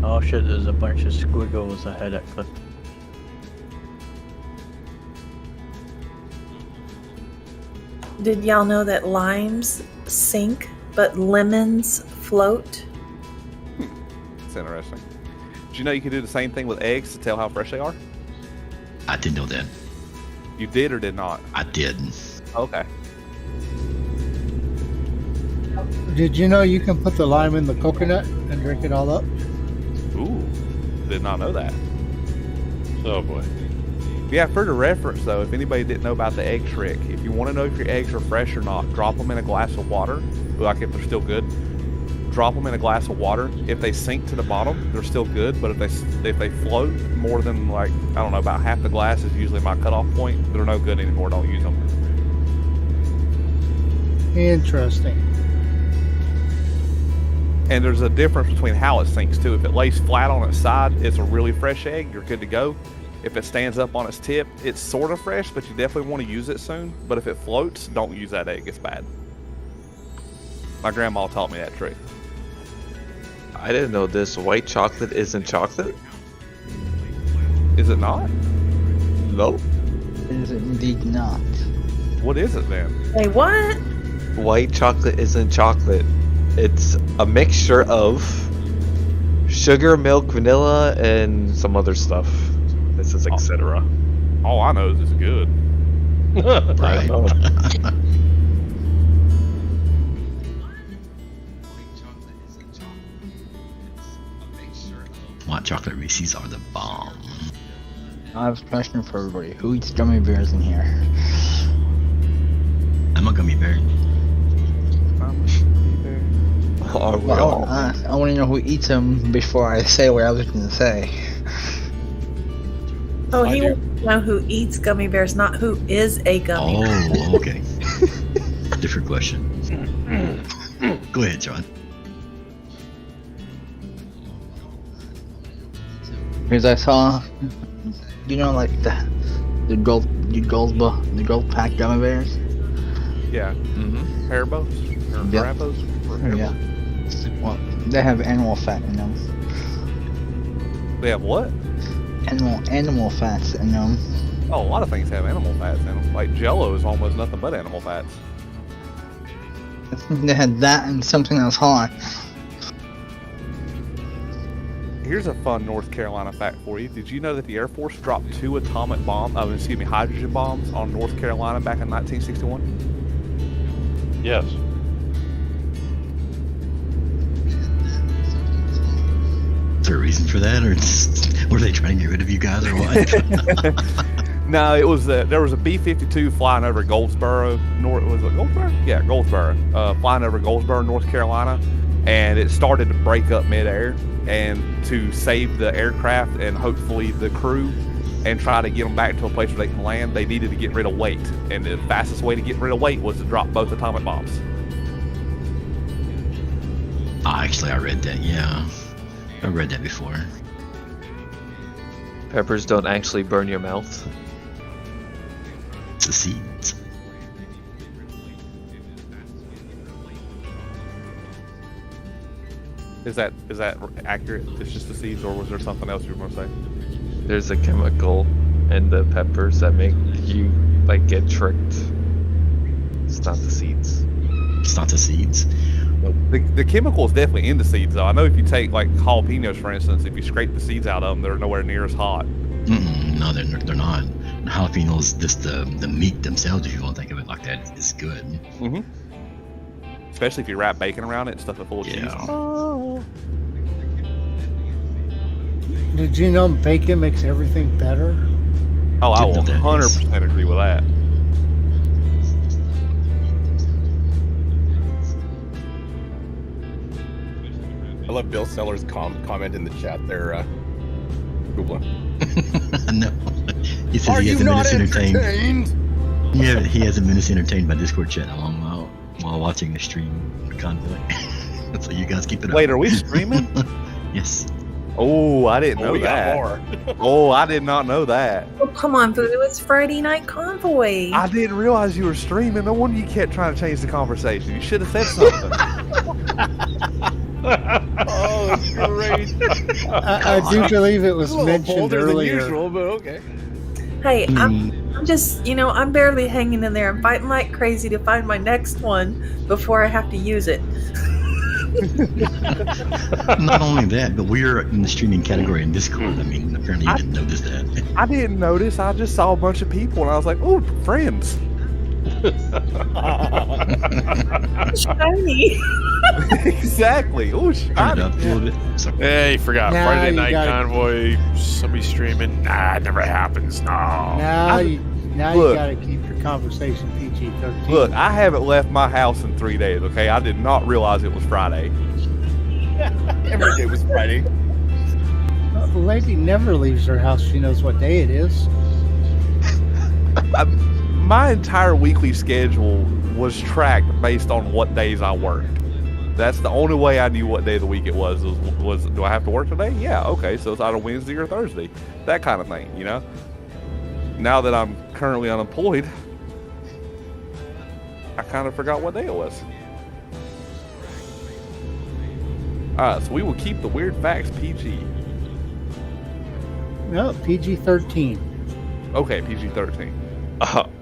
Oh shit, there's a bunch of squiggles ahead at Cliff. Did y'all know that limes sink, but lemons float? It's interesting. Did you know you can do the same thing with eggs to tell how fresh they are? I didn't know that. You did or did not? I did. Okay. Did you know you can put the lime in the coconut and drink it all up? Ooh, did not know that. Oh boy. Yeah, for the reference though, if anybody didn't know about the egg trick, if you want to know if your eggs are fresh or not, drop them in a glass of water, like if they're still good. Drop them in a glass of water. If they sink to the bottom, they're still good, but if they float more than, like, I don't know, about half the glass is usually my cutoff point, they're no good anymore, don't use them. Interesting. And there's a difference between how it sinks too. If it lays flat on its side, it's a really fresh egg, you're good to go. If it stands up on its tip, it's sort of fresh, but you definitely want to use it soon. But if it floats, don't use that egg, it's bad. My grandma taught me that trick. I didn't know this. White chocolate isn't chocolate? Is it not? No. Is it indeed not? What is it then? Hey, what? White chocolate isn't chocolate. It's a mixture of sugar, milk, vanilla, and some other stuff. This is etc. All I know is it's good. Right. White chocolate Reese's are the bomb. I have a question for everybody. Who eats gummy bears in here? I'm a gummy bear. Are we Well, all? I want to know who eats them before I say what I was going to say. Oh, I he do. wants to know who eats gummy bears, not who is a gummy bear. Oh, okay. Different question. Go ahead, John. Because I saw, you know, like the gold pack gummy bears. Yeah. Mm-hmm. Haribo's? Or Yep. Haribo's? Yeah. Well, they have animal fat in them. They have what? Animal fats in them. Oh, a lot of things have animal fats in them. Like Jell-O is almost nothing but animal fats. They had that and something else hot. Here's a fun North Carolina fact for you. Did you know that the Air Force dropped 2 hydrogen bombs on North Carolina back in 1961? Yes. Is there a reason for that, or were they trying to get rid of you guys, or what? No, it was there was a B-52 flying over Goldsboro. Was it Goldsboro? Yeah, Goldsboro. Flying over Goldsboro, North Carolina, and it started to break up midair. And to save the aircraft and hopefully the crew, and try to get them back to a place where they can land, they needed to get rid of weight. And the fastest way to get rid of weight was to drop both atomic bombs. Actually, I read that. Yeah, I read that before. Peppers don't actually burn your mouth. It's the seeds. Is that accurate? It's just the seeds, or was there something else you were going to say? There's a chemical in the peppers that make you like get tricked. It's not the seeds. It's not the seeds. The chemical is definitely in the seeds, though. I know if you take like jalapenos, for instance, if you scrape the seeds out of them, they're nowhere near as hot. No, they're not. Jalapenos, just the meat themselves, if you want to think of it like that, is good. Mm-hmm. Especially if you wrap bacon around it and stuff it full of cheese. Oh. Did you know bacon makes everything better? Oh, I will 100% agree with that. I love Bill Sellers' comment in the chat there, Goobla. No. He says he hasn't been as entertained. Yeah, he hasn't been as entertained by Discord chat in a long while while watching the stream Convoy. So you guys keep it up. Wait, are we streaming? Yes. Oh, I didn't know that. Oh, I did not know that. Oh, come on, Voodoo. It's Friday Night Convoy. I didn't realize you were streaming. No wonder you kept trying to change the conversation. You should have said something. Oh, that's great. I do believe it was mentioned bolder earlier. than usual, but okay. Hey, I'm just, I'm barely hanging in there. I'm fighting like crazy to find my next one before I have to use it. Not only that, but we're in the streaming category in Discord. I mean, apparently you didn't notice that. I didn't notice. I just saw a bunch of people, and I was like, "Oh, friends." Shiny. Exactly. Oh, Turn it shiny. up a little bit. Sorry. Hey, forgot Now Friday you Night gotta- Convoy. Somebody streaming. Nah, it never happens. No. Now you Look. got to keep your conversation PG-13. Look, I haven't left my house in 3 days. Okay, I did not realize it was Friday. Every day was Friday. The lady never leaves her house. She knows what day it is. My entire weekly schedule was tracked based on what days I worked. That's the only way I knew what day of the week it was do I have to work today? Yeah, okay, so it's either Wednesday or Thursday. That kind of thing, Now that I'm currently unemployed, I kind of forgot what day it was. Alright, so we will keep the weird facts PG. No, PG-13. Okay, PG-13.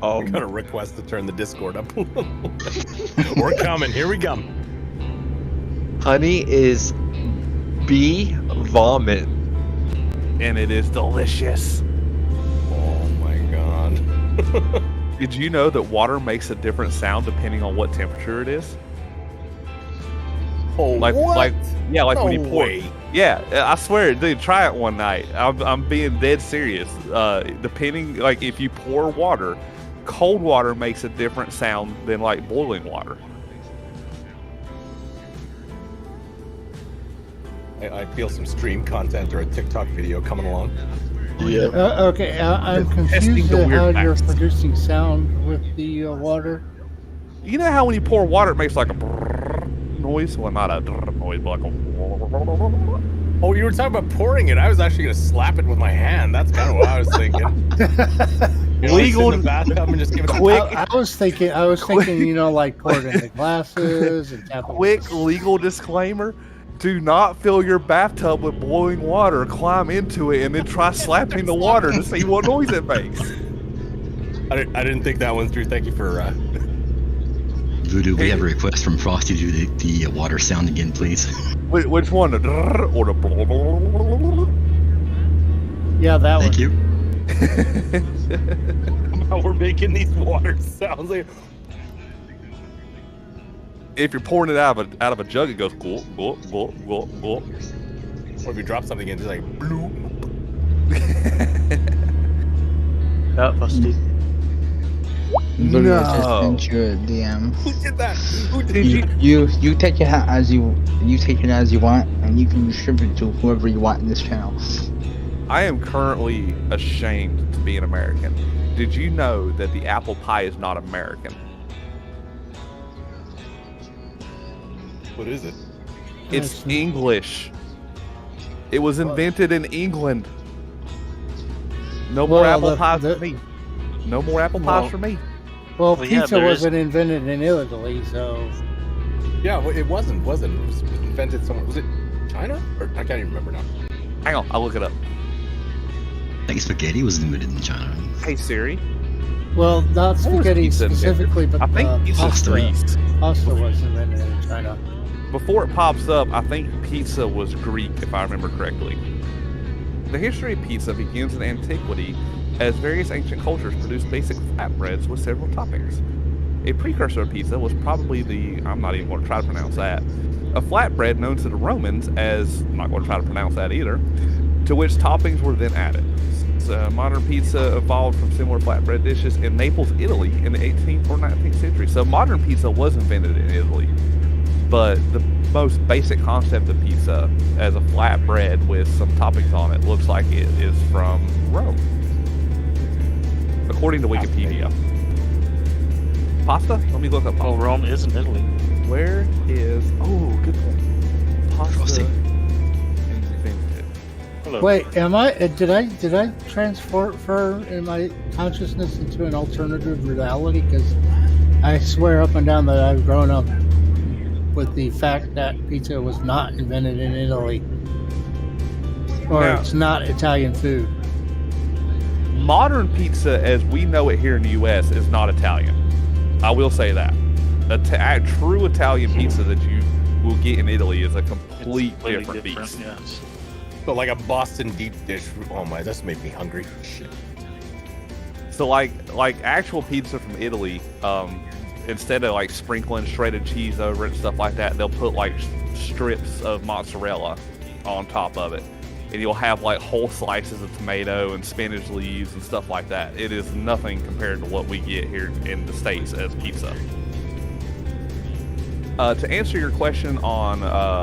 I'm gonna request to turn the Discord up. We're coming. Here we come. Honey is bee vomit. And it is delicious. Oh my god. Did you know that water makes a different sound depending on what temperature it is? Oh, Like what? when you No pour. way. Yeah, I swear, dude, try it one night. I'm being dead serious. Depending, like, if you pour water, cold water makes a different sound than like boiling water. I feel some stream content or a TikTok video coming along. Yeah. Okay, I'm Testing confused the at weird how you're facts. producing sound with the water. You know how when you pour water, it makes like a brrrr noise? Well, not a brrrr noise, but like a. Oh, you were talking about pouring it. I was actually gonna slap it with my hand. That's kind of what I was thinking. Legal in the bathtub and just give it a quick. I was thinking, like pour it in the glasses and tap it. Quick legal disclaimer. Do not fill your bathtub with boiling water, climb into it, and then try slapping the water to see what noise it makes. I didn't think that one through. Thank you for. Voodoo, we have a request from Frosty to do the water sound again, please. Which one? The drrrr or the blablabla? Yeah, that Thank one. you. How we're making these water sounds like. If you're pouring it out of a jug, it goes gulp, gulp, gulp, gulp, gulp. Or if you drop something in, it's like bloop. That busted. Literally, I just No. sent you a DM. Who did that? Who did you? You take it as you take it as you want, and you can distribute it to whoever you want in this channel. I am currently ashamed to be an American. Did you know that the apple pie is not American? What is it? It's English. It was invented in England. No more Well, apple pies for me. No more apple pies for me. Well, Well, yeah, pizza there is- wasn't invented in Italy, so Yeah, well, it wasn't. It was invented somewhere. Was it China? Or I can't even remember now. Hang on, I'll look it up. I think spaghetti was invented in China. Hey Siri. well, not Where was spaghetti pizza invented? specifically, but I think pizza's pasta. Greece. Pasta was invented in China. before it pops up, I think pizza was Greek, if I remember correctly. The history of pizza begins in antiquity, as various ancient cultures produced basic flatbreads with several toppings. A precursor of pizza was probably I'm not even going to try to pronounce that, a flatbread known to the Romans as, I'm not going to try to pronounce that either, to which toppings were then added. Modern pizza evolved from similar flatbread dishes in Naples, Italy in the 18th or 19th century. So modern pizza was invented in Italy, but the most basic concept of pizza as a flatbread with some toppings on it looks like it is from Rome, according to Wikipedia. Pasta? Let me look up. Well, Rome is in Italy. Where is? Oh, good point. Pasta invented. Hello. Wait, did I transfer in my consciousness into an alternative reality? Because I swear up and down that I've grown up with the fact that pizza was not invented in Italy, or Now, it's not Italian food. modern pizza, as we know it here in the U.S., is not Italian. I will say that. A true Italian pizza that you will get in Italy is a completely different beast. Yes. So like a Boston deep dish. Oh my, that's made me hungry. Shit. So like actual pizza from Italy, instead of like sprinkling shredded cheese over it and stuff like that, they'll put like strips of mozzarella on top of it, and you'll have like whole slices of tomato and spinach leaves and stuff like that. It is nothing compared to what we get here in the States as pizza. To answer your question on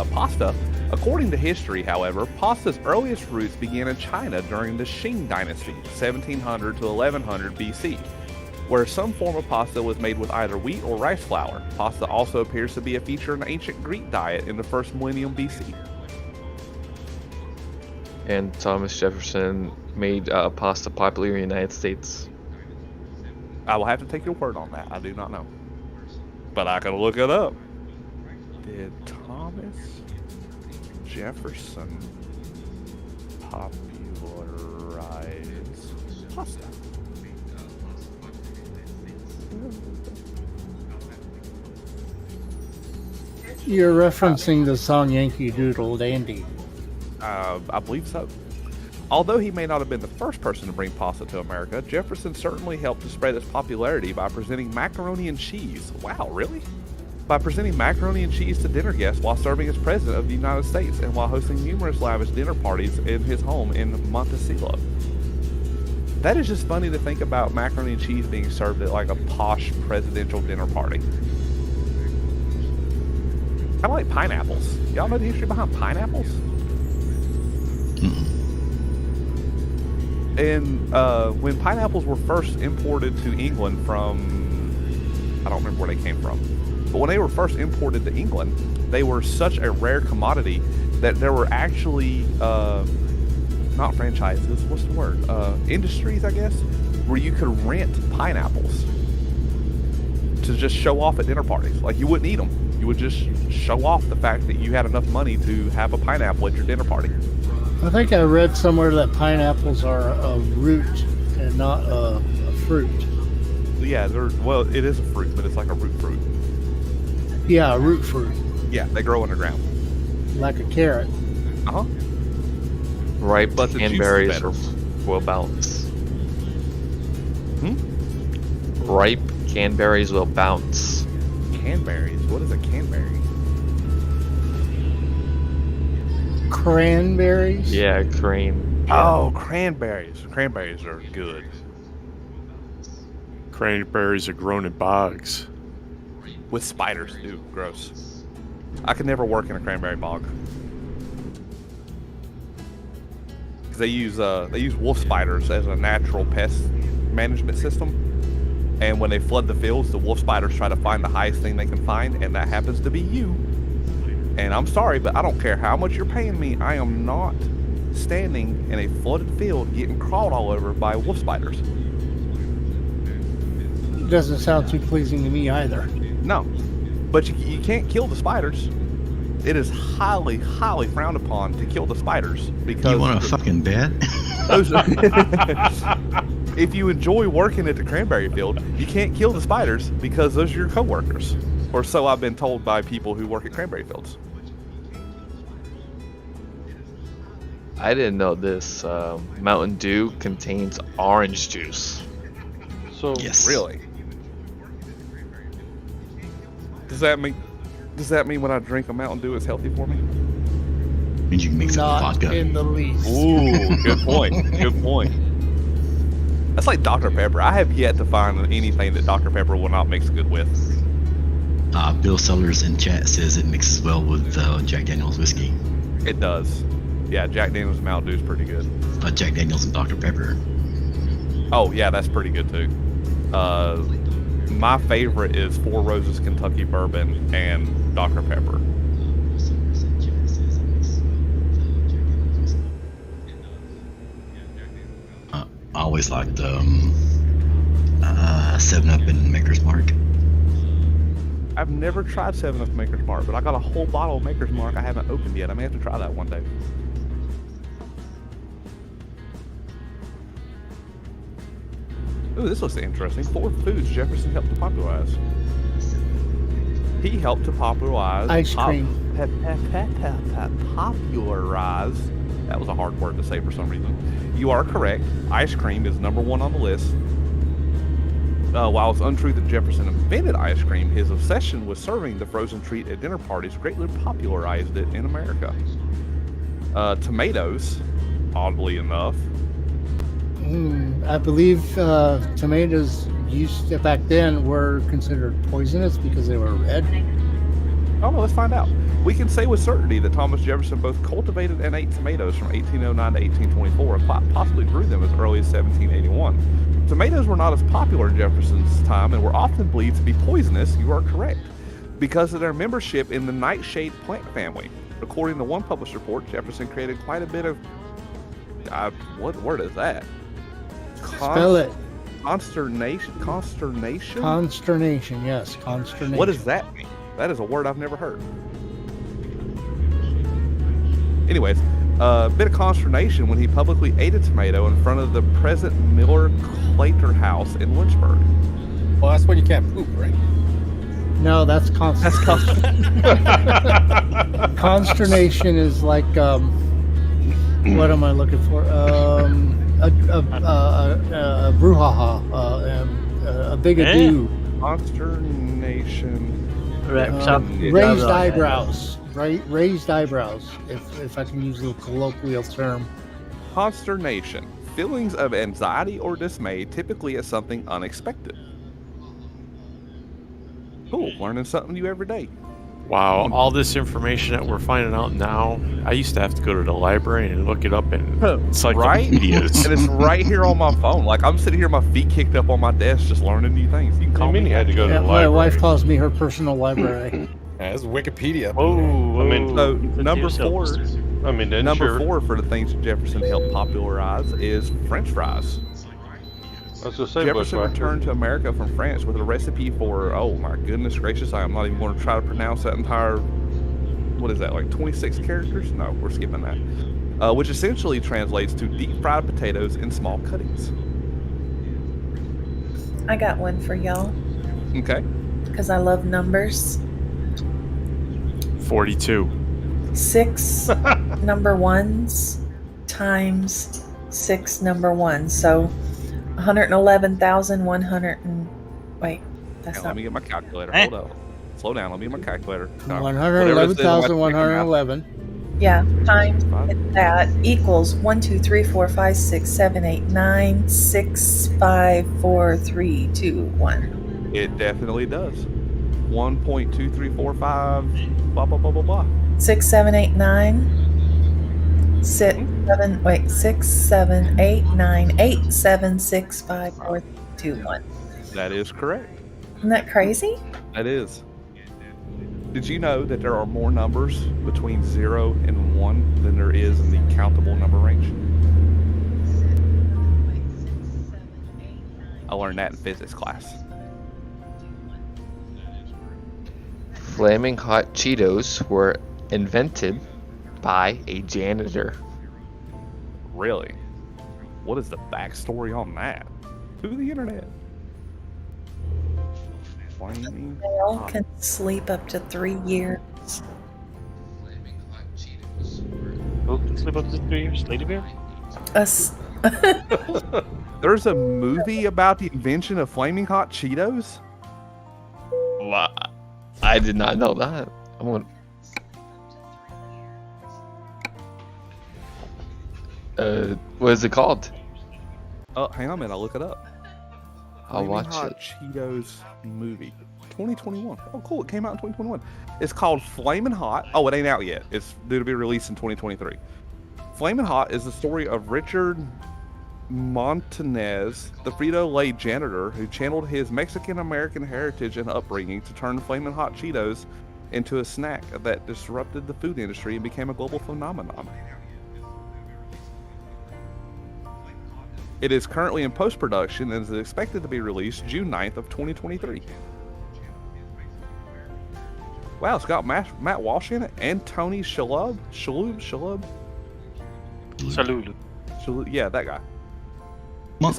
pasta, according to history, however, pasta's earliest roots began in China during the Qing dynasty, 1700 to 1100 BC, where some form of pasta was made with either wheat or rice flour. Pasta also appears to be a feature in the ancient Greek diet in the first millennium BC. And Thomas Jefferson made pasta popular in the United States. I will have to take your word on that. I do not know, but I can look it up. Did Thomas Jefferson popularize pasta? You're referencing the song Yankee Doodle Dandy. I believe so. Although he may not have been the first person to bring pasta to America, Jefferson certainly helped to spread its popularity by presenting macaroni and cheese. Wow, really? By presenting macaroni and cheese to dinner guests while serving as president of the United States and while hosting numerous lavish dinner parties in his home in Monticello. That is just funny to think about macaroni and cheese being served at like a posh presidential dinner party. Kind of like pineapples. Y'all know the history behind pineapples? And when pineapples were first imported to England from, I don't remember where they came from, but when they were first imported to England, they were such a rare commodity that there were actually, not franchises, what's the word? Industries, I guess, where you could rent pineapples to just show off at dinner parties. Like, you wouldn't eat them. You would just show off the fact that you had enough money to have a pineapple at your dinner party. I think I read somewhere that pineapples are a root and not a fruit. Yeah, well, it is a fruit, but it's like a root fruit. Yeah, a root fruit. Yeah, they grow underground. Like a carrot. Uh-huh. Ripe But the juice is canberries better. will bounce. Hmm? Ripe canberries will bounce. Canberries? What is a canberry? Cranberries? Yeah, crane. Oh, cranberries. Cranberries are good. Cranberries are grown in bogs. With spiders, too. Gross. I could never work in a cranberry bog. Because they use wolf spiders as a natural pest management system. And when they flood the fields, the wolf spiders try to find the highest thing they can find, and that happens to be you. And I'm sorry, but I don't care how much you're paying me, I am not standing in a flooded field getting crawled all over by wolf spiders. Doesn't sound too pleasing to me either. No, but you can't kill the spiders. It is highly, highly frowned upon to kill the spiders because You want a fucking bet? if you enjoy working at the cranberry field, you can't kill the spiders because those are your coworkers. Or so I've been told by people who work at cranberry fields. I didn't know this. Mountain Dew contains orange juice. So Yes. Really? Does that mean when I drink a Mountain Dew it's healthy for me? Means you can mix it with Not vodka. in the least. Ooh, good point. Good point. That's like Dr. Pepper. I have yet to find anything that Dr. Pepper will not mix good with. Bill Sellers in chat says it mixes well with Jack Daniels whiskey. It does. Yeah, Jack Daniels and Mountain Dew is pretty good. Jack Daniels and Dr. Pepper. Oh, yeah, that's pretty good too. My favorite is Four Roses Kentucky Bourbon and Dr. Pepper. I always liked 7-Up and Maker's Mark. I've never tried 7-Up Maker's Mark, but I got a whole bottle of Maker's Mark I haven't opened yet. I may have to try that one day. Ooh, this looks interesting. 4 foods Jefferson helped to popularize. He helped to popularize Ice cream. Popularize. That was a hard word to say for some reason. You are correct. Ice cream is number 1 on the list. While it's untrue that Jefferson invented ice cream, his obsession with serving the frozen treat at dinner parties greatly popularized it in America. Tomatoes, oddly enough. I believe tomatoes used to, back then were considered poisonous because they were red. Oh, well, let's find out. We can say with certainty that Thomas Jefferson both cultivated and ate tomatoes from 1809 to 1824 and possibly grew them as early as 1781. Tomatoes were not as popular in Jefferson's time and were often believed to be poisonous, you are correct, because of their membership in the nightshade plant family. According to one published report, Jefferson created quite a bit of... what word is that? Spell it. Consternation? Consternation, yes. Consternation. What does that mean? That is a word I've never heard. Anyways, a bit of consternation when he publicly ate a tomato in front of the present Miller Claytor House in Lynchburg. Well, that's when you can't poop, right? No, that's consternation. Consternation is like, what am I looking for? A brouhaha, a big ado. Consternation. Raised eyebrows. Raised eyebrows, if I can use the colloquial term. Consternation. Feelings of anxiety or dismay, typically at something unexpected. Cool, learning something new every day. Wow, all this information that we're finding out now, I used to have to go to the library and look it up in encyclopedias. And it's right here on my phone. Like, I'm sitting here, my feet kicked up on my desk, just learning new things. You can call me. You had to go to the library. My wife calls me her personal library. That's Wikipedia. Oh, I mean, so number 4. I mean, Number 4 for the things Jefferson helped popularize is French fries. I was just saying, Jefferson returned to America from France with a recipe for, oh my goodness gracious, I am not even going to try to pronounce that entire, what is that, like 26 characters? No, we're skipping that. Which essentially translates to deep fried potatoes in small cuttings. I got one for y'all. Okay. Because I love numbers. 42. 6 number ones times 6 number ones. So 111,100 and wait, that's not. Let me get my calculator. Hold up. Slow down. Let me get my calculator. 111,111. Yeah, times that equals 1, 2, 3, 4, 5, 6, 7, 8, 9, 6, 5, 4, 3, 2, 1. It definitely does. 1.2345 blah blah blah blah blah. 6, 7, 8, 9. 6, 7, 8, 9, 8, 7, 6, 5, 4, 2, 1. That is correct. Isn't that crazy? That is. Did you know that there are more numbers between 0 and 1 than there is in the countable number range? I learned that in physics class. Flaming Hot Cheetos were invented by a janitor. Really? What is the backstory on that? To the internet. Flaming Male hot. can sleep up to 3 years. Who can sleep up to 3 years? Lady Bear? Us. There's a movie about the invention of flaming hot Cheetos. Wow. I did not know that. I'm gonna... what is it called? Oh, hang on a minute, I'll look it up. I'll Flaming watch Hot it. Cheetos movie, 2021. Oh, cool! It came out in 2021. It's called Flamin' Hot. Oh, it ain't out yet. It's due to be released in 2023. Flamin' Hot is the story of Richard Montanez, the Frito-Lay janitor who channeled his Mexican-American heritage and upbringing to turn Flamin' Hot Cheetos into a snack that disrupted the food industry and became a global phenomenon. It is currently in post-production and is expected to be released June 9th of 2023. Wow, it's got Matt Walsh in it and Tony Shalhoub. Shalhoub? Salulu. Yeah, that guy. Monk.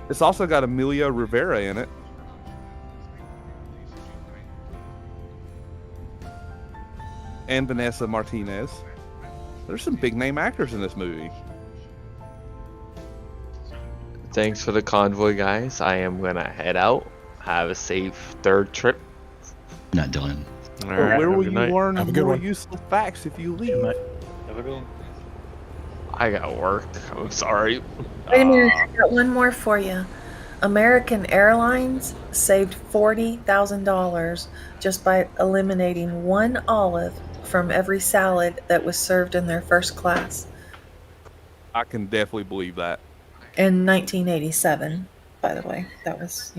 It's also got Emilio Rivera in it. And Vanessa Martinez. There's some big name actors in this movie. Thanks for the convoy, guys. I am gonna head out. Have a safe third trip. Not Dylan. All Well, right, where have a will good you night. learn Have a good more one. useful facts if you leave? Have a good one. I got work. I'm sorry. Wait a minute, I got one more for you. American Airlines saved $40,000 just by eliminating one olive from every salad that was served in their first class I can definitely believe that. in 1987. By the way, that was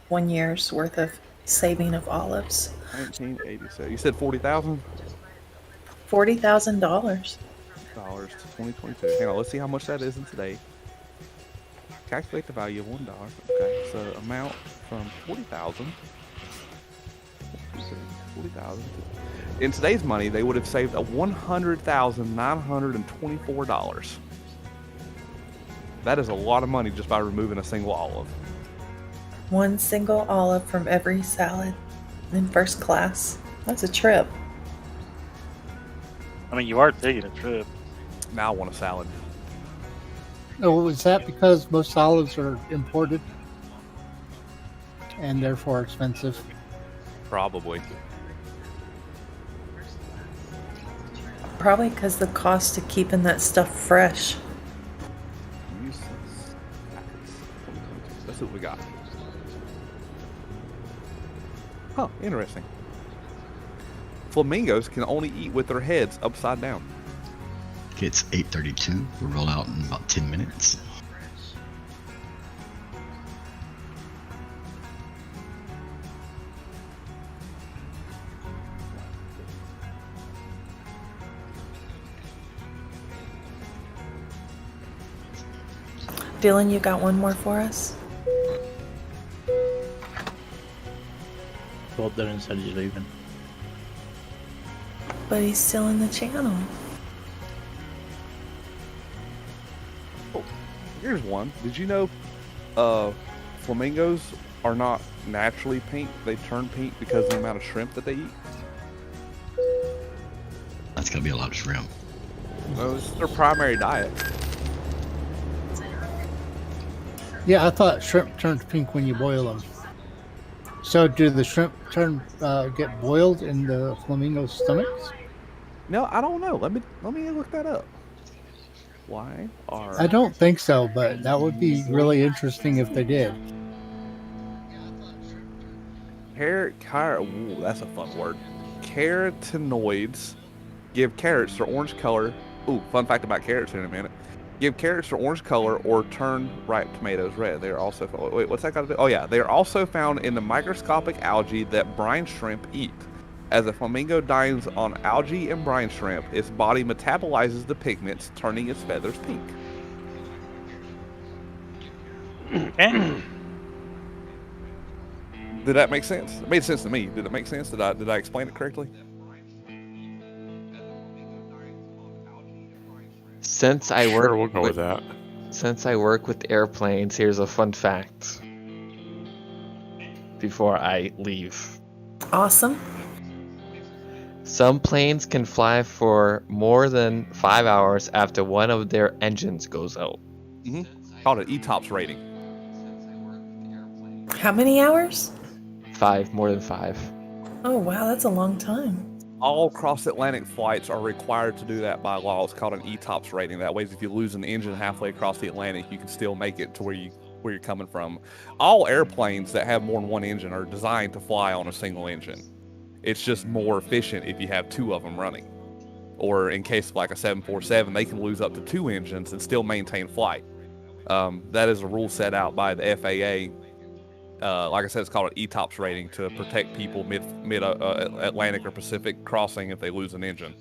1 year's worth of saving of olives. 1987. You said $40,000 $40,000. to 2022. Hang on, let's see how much that is in today. Calculate the value of $1. Okay, so amount from 40,000. 40,000. In today's money, they would have saved $100,924. That is a lot of money just by removing a single olive. One single olive from every salad in first class. That's a trip. I mean, you are taking a trip. Now I want a salad. Oh, is that because most olives are imported and therefore expensive? Probably. Probably because the cost of keeping that stuff fresh. Useless facts. Let's see what we got. Huh, interesting. Flamingos can only eat with their heads upside down. It's 8:32. We'll roll out in about 10 minutes. Dylan, you got one more for us? Thought Dylan said he's leaving. But he's still in the channel. Here's one. Did you know flamingos are not naturally pink? They turn pink because of the amount of shrimp that they eat. That's gonna be a lot of shrimp. It's their primary diet. Yeah, I thought shrimp turned pink when you boil them. So do the shrimp get boiled in the flamingo's stomachs? No, I don't know. Let me look that up. Why are I don't think so, but that would be really interesting if they did. Ooh, that's a fun word. Carotenoids give carrots their orange color. Ooh, fun fact about carrots in a minute. Give carrots their orange color or turn ripe tomatoes red. They are also wait, what's that got to do? Oh yeah, they are also found in the microscopic algae that brine shrimp eat. As a flamingo dines on algae and brine shrimp, its body metabolizes the pigments, turning its feathers pink. Did that make sense? It made sense to me. Did it make sense? Did I explain it correctly? Since I work Sure, we'll go with that. Since I work with airplanes, here's a fun fact. before I leave. Awesome. Some planes can fly for more than 5 hours after one of their engines goes out. Called an ETOPS rating. How many hours? 5, more than 5. Oh, wow, that's a long time. All cross-Atlantic flights are required to do that by law. It's called an ETOPS rating. That way, if you lose an engine halfway across the Atlantic, you can still make it to where you're coming from. All airplanes that have more than one engine are designed to fly on a single engine. It's just more efficient if you have 2 of them running. Or in case of like a 747, they can lose up to 2 engines and still maintain flight. That is a rule set out by the FAA. Like I said, it's called an ETOPS rating to protect people mid Atlantic or Pacific crossing if they lose an engine.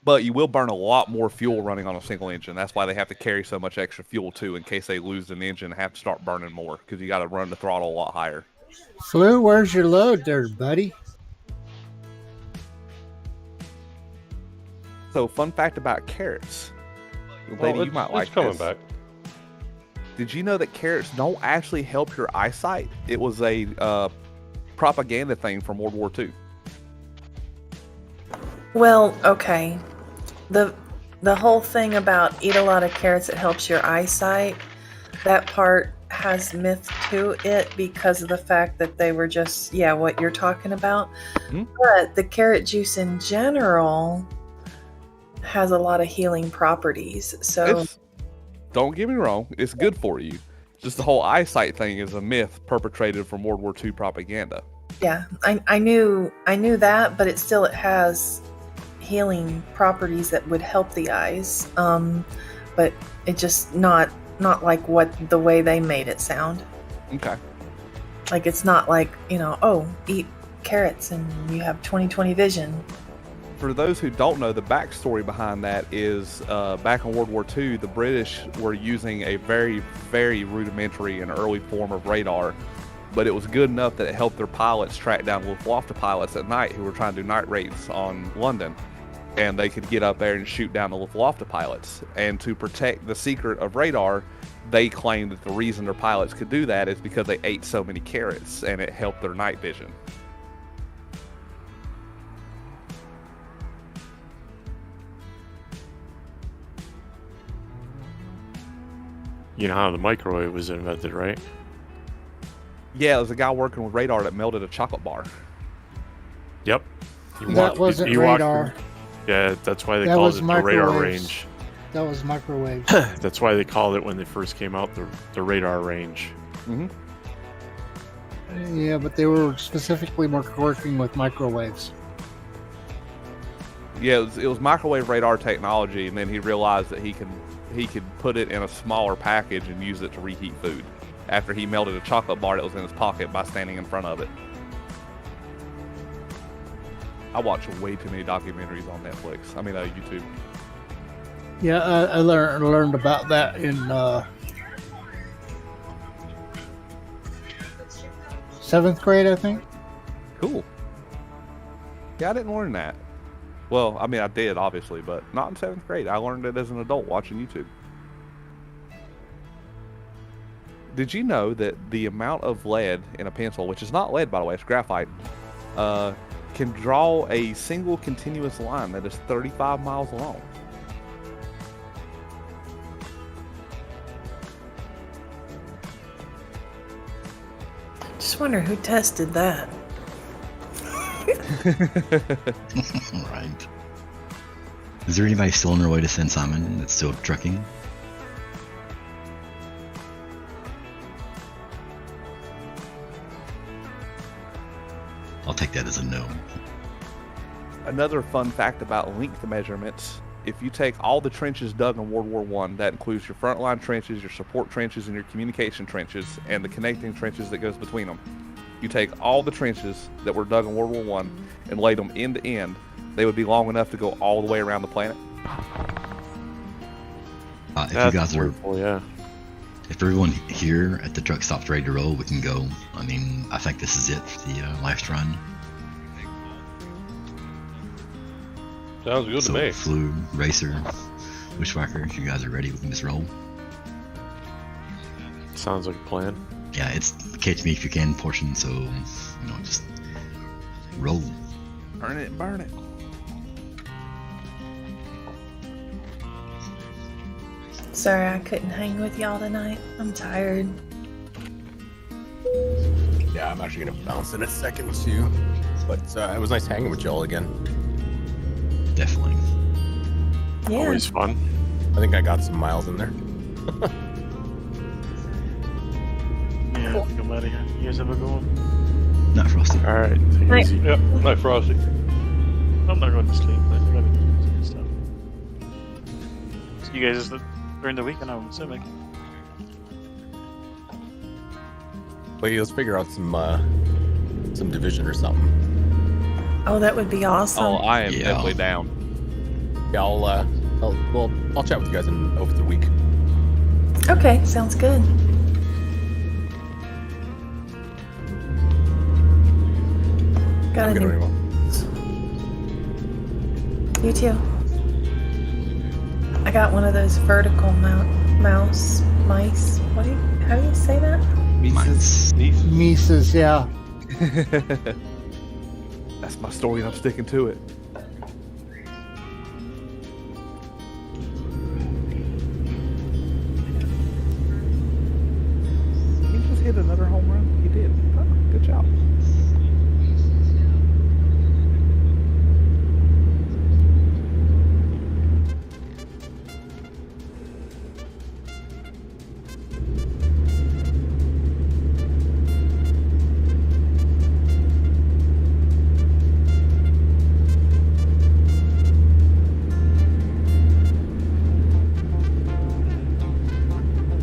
But you will burn a lot more fuel running on a single engine. That's why they have to carry so much extra fuel too, in case they lose an engine and have to start burning more, because you got to run the throttle a lot higher. Flu, where's your load there, buddy? So, fun fact about carrots. Lady, you might like coming this. back. Did you know that carrots don't actually help your eyesight? It was a propaganda thing from World War II. Well, okay. The whole thing about eat a lot of carrots, it helps your eyesight, that part has myth to it because of the fact that they were just, what you're talking about. But the carrot juice in general has a lot of healing properties. So don't get me wrong, it's good for you. Just the whole eyesight thing is a myth perpetrated from World War II propaganda. Yeah, I knew that, but it has healing properties that would help the eyes. But it just not like the way they made it sound. Okay. Like it's not like, eat carrots and you have 20/20 vision. For those who don't know, the backstory behind that is back in World War II, the British were using a very, very rudimentary and early form of radar, but it was good enough that it helped their pilots track down Luftwaffe pilots at night who were trying to do night raids on London. And they could get up there and shoot down the Luftwaffe pilots. And to protect the secret of radar, they claimed that the reason their pilots could do that is because they ate so many carrots and it helped their night vision. You know how the microwave was invented, right? Yeah, there was a guy working with radar that melted a chocolate bar. Yep. That wasn't radar. Yeah, that's why they called it the radar range. That was microwave. That's why they called it when they first came out the radar range. Mm-hmm. Yeah, but they were specifically working with microwaves. Yeah, it was microwave radar technology, and then he realized that he could put it in a smaller package and use it to reheat food. After he melted a chocolate bar that was in his pocket by standing in front of it. I watch way too many documentaries on Netflix. YouTube. Yeah, I learned about that in 7th grade, I think. Cool. Yeah, I didn't learn that. Well, I did, obviously, but not in 7th grade. I learned it as an adult watching YouTube. Did you know that the amount of lead in a pencil, which is not lead, by the way, it's graphite, can draw a single continuous line that is 35 miles long? Just wonder who tested that. Right. Is there anybody still on their way to St. Simon that's still trekking? I'll take that as a no. Another fun fact about length measurements, if you take all the trenches dug in World War I, that includes your frontline trenches, your support trenches, and your communication trenches, and the connecting trenches that goes between them. You take all the trenches that were dug in World War I and laid them end to end, they would be long enough to go all the way around the planet. If you guys are, yeah. If everyone here at the truck stops ready to roll, we can go. I think this is it for the last run. Sounds good to me. Flu, Racer, Bushwhacker, if you guys are ready, we can just roll. Sounds like a plan. Yeah, it's catch me if you can portion, so just roll. Burn it, burn it. Sorry I couldn't hang with y'all tonight. I'm tired. Yeah, I'm actually gonna bounce in a second too. But it was nice hanging with y'all again. Definitely. Yeah. Always fun. I think I got some miles in there. Yeah, I think I'm out of here. You guys ever going? Not Frosty. All right, take it Night. easy. Yep, night Frosty. I'm not going to sleep, but I gotta do some stuff. So you guys is during the weekend, I'm assuming. Wait, let's figure out some division or something. Oh, that would be awesome. Oh, I am Yeah. definitely down. Yeah, I'll chat with you guys over the week. Okay, sounds good. Got I'm a good, new. everyone. You too. I got one of those vertical mice. How do you say that? Mice. Mises, yeah. That's my story and I'm sticking to it. He just hit another home run? He did. Oh, good job.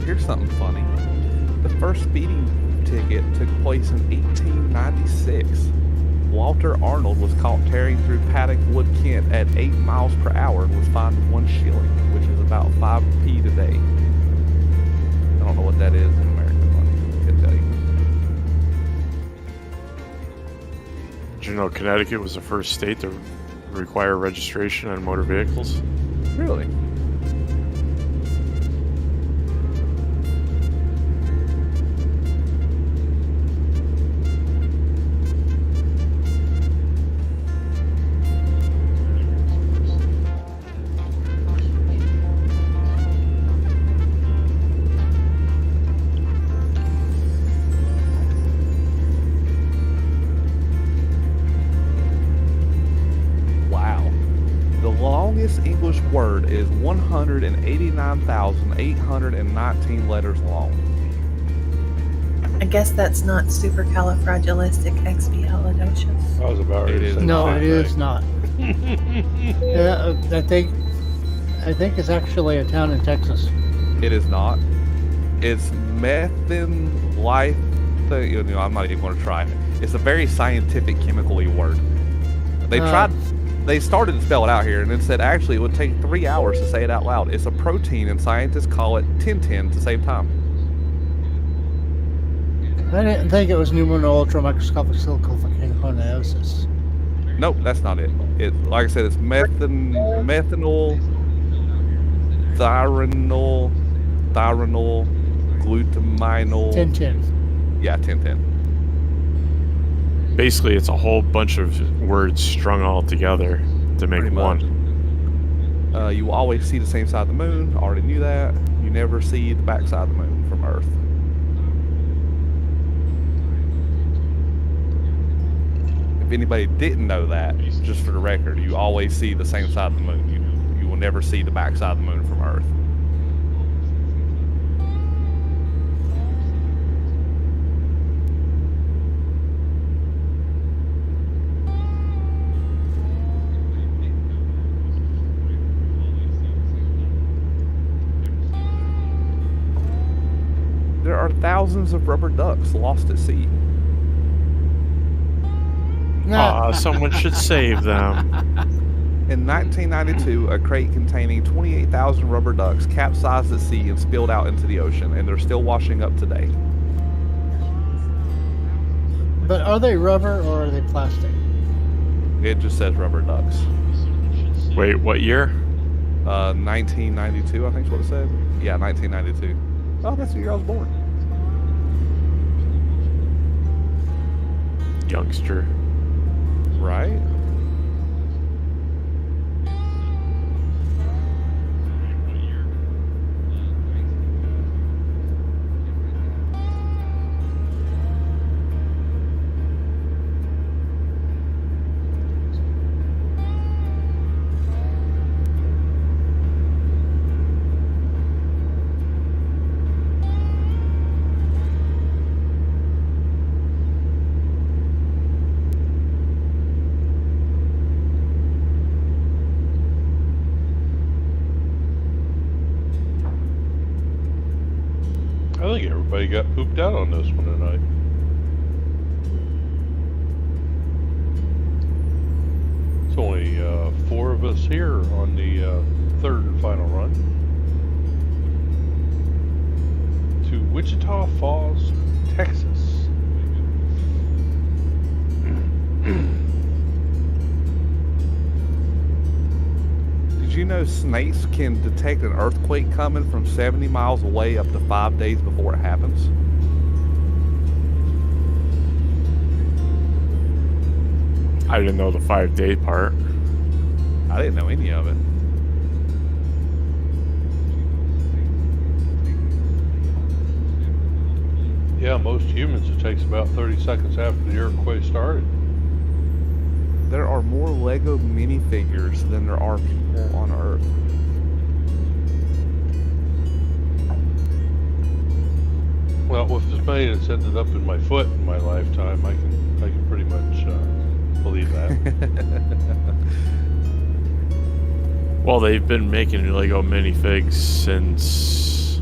Here's something funny. The first speeding ticket took place in 1896. Walter Arnold was caught tearing through Paddock Wood, Kent at 8 miles per hour and was fined 1 shilling, which is about 5p today. I don't know what that is in American money. Can't tell you. Did you know Connecticut was the first state to require registration on motor vehicles? Really? Wow. The longest English word is 189,819 letters long. I guess that's not supercalifragilisticexpialidocious. I was about ready It to is say No, the it same is thing. not. Yeah, I think it's actually a town in Texas. It is not. It's methanolithium. I'm not even going to try it. It's a very scientific, chemically word. They started to spell it out here and then said actually it would take 3 hours to say it out loud. It's a protein and scientists call it tin to save time. I didn't think it was pneumono-ultramicroscopic silicovolcanosis. Nope, that's not it. It, like I said, it's methanol, thironol, glutaminol. Tintin. Yeah, tin. Basically, it's a whole bunch of words strung all together to make Pretty much. one. You will always see the same side of the moon. Already knew that. You never see the back side of the moon from Earth. If anybody didn't know that, just for the record, you always see the same side of the moon. You will never see the back side of the moon from Earth. There are thousands of rubber ducks lost at sea. Someone should save them. In 1992, a crate containing 28,000 rubber ducks capsized at sea and spilled out into the ocean, and they're still washing up today. But are they rubber or are they plastic? It just says rubber ducks. Wait, what year? 1992, I think is what it said. Yeah, 1992. Oh, that's the year I was born. Youngster. Right? I think everybody got pooped out on this one tonight. It's only 4 of us here on the third and final run to Wichita Falls, Texas. Did you know snakes can detect an earthquake coming from 70 miles away up to 5 days before it happens? I didn't know the 5-day part. I didn't know any of it. Yeah, most humans it takes about 30 seconds after the earthquake started. There are more Lego minifigures than there are people on Earth. Well, with as many that's ended up in my foot in my lifetime, I can pretty much believe that. Well, they've been making Lego minifigs since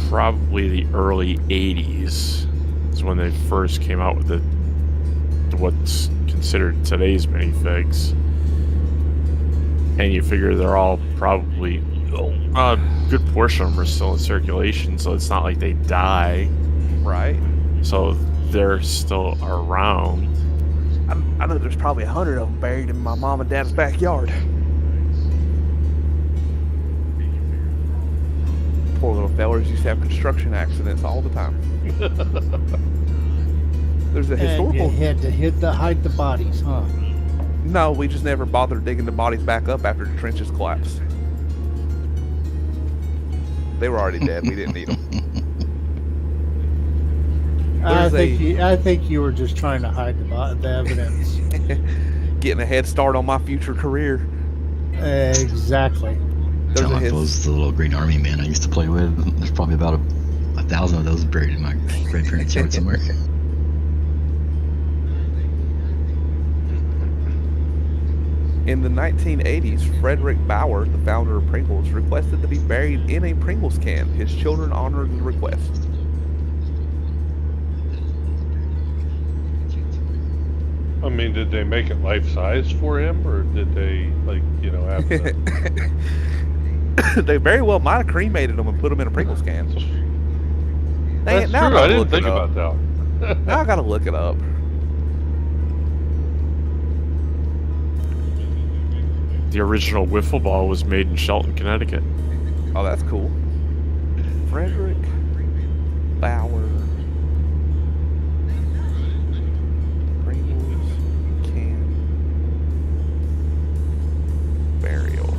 probably the early 80s. Is when they first came out with what's considered today's minifigs. And you figure they're all probably a good portion of them are still in circulation, so it's not like they die. Right. So they're still around. I know there's probably 100 of them buried in my mom and dad's backyard. Poor little fellers used to have construction accidents all the time. There's a historical. And you had to hide the bodies, huh? No, we just never bothered digging the bodies back up after the trenches collapsed. They were already dead. We didn't need them. I think you were just trying to hide the evidence. Getting a head start on my future career. Exactly. Tell like those little green army men I used to play with. There's probably about 1,000 of those buried in my grandparents' yard somewhere. In the 1980s, Frederick Bauer, the founder of Pringles, requested to be buried in a Pringles can. His children honored the request. I mean, did they make it life-size for him, or did they, have to... They very well might have cremated them and put them in a Pringles can. That's true. I didn't think about that. Now I gotta look it up. The original wiffle ball was made in Shelton, Connecticut. Oh, that's cool. Frederick Bauer. Pringles can burial.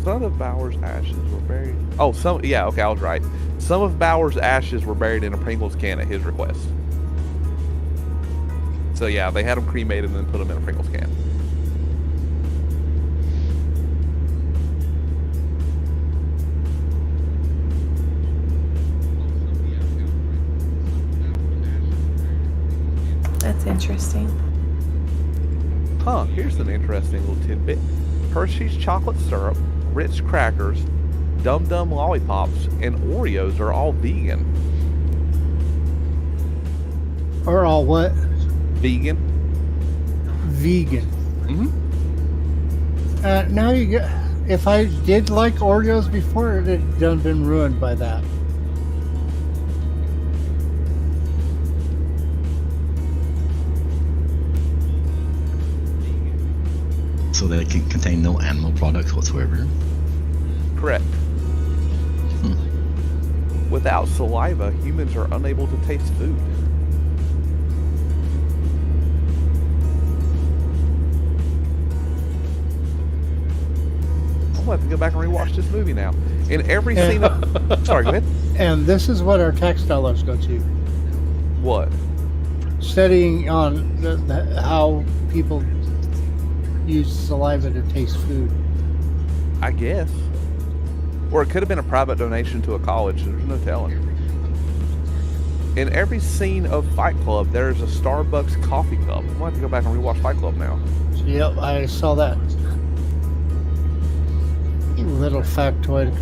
Some of Bauer's ashes were buried. Oh, okay, I was right. Some of Bauer's ashes were buried in a Pringles can at his request. So yeah, they had them cremated and then put them in a Pringles can. That's interesting. Huh, here's an interesting little tidbit. Hershey's chocolate syrup, Ritz crackers, Dum Dum lollipops, and Oreos are all vegan. Or all what? Vegan. Vegan. Mm-hmm. Now you get. If I did like Oreos before, it had done been ruined by that. So they can contain no animal products whatsoever. Correct. Without saliva, humans are unable to taste food. I'm gonna have to go back and rewatch this movie now. In every scene of... Sorry, go ahead. And this is what our tax dollars go to. What? Studying on how people use saliva to taste food. I guess. Or it could have been a private donation to a college. There's no telling. In every scene of Fight Club, there's a Starbucks coffee cup. I'm going to have to go back and rewatch Fight Club now. Yep, I saw that. Little factoid a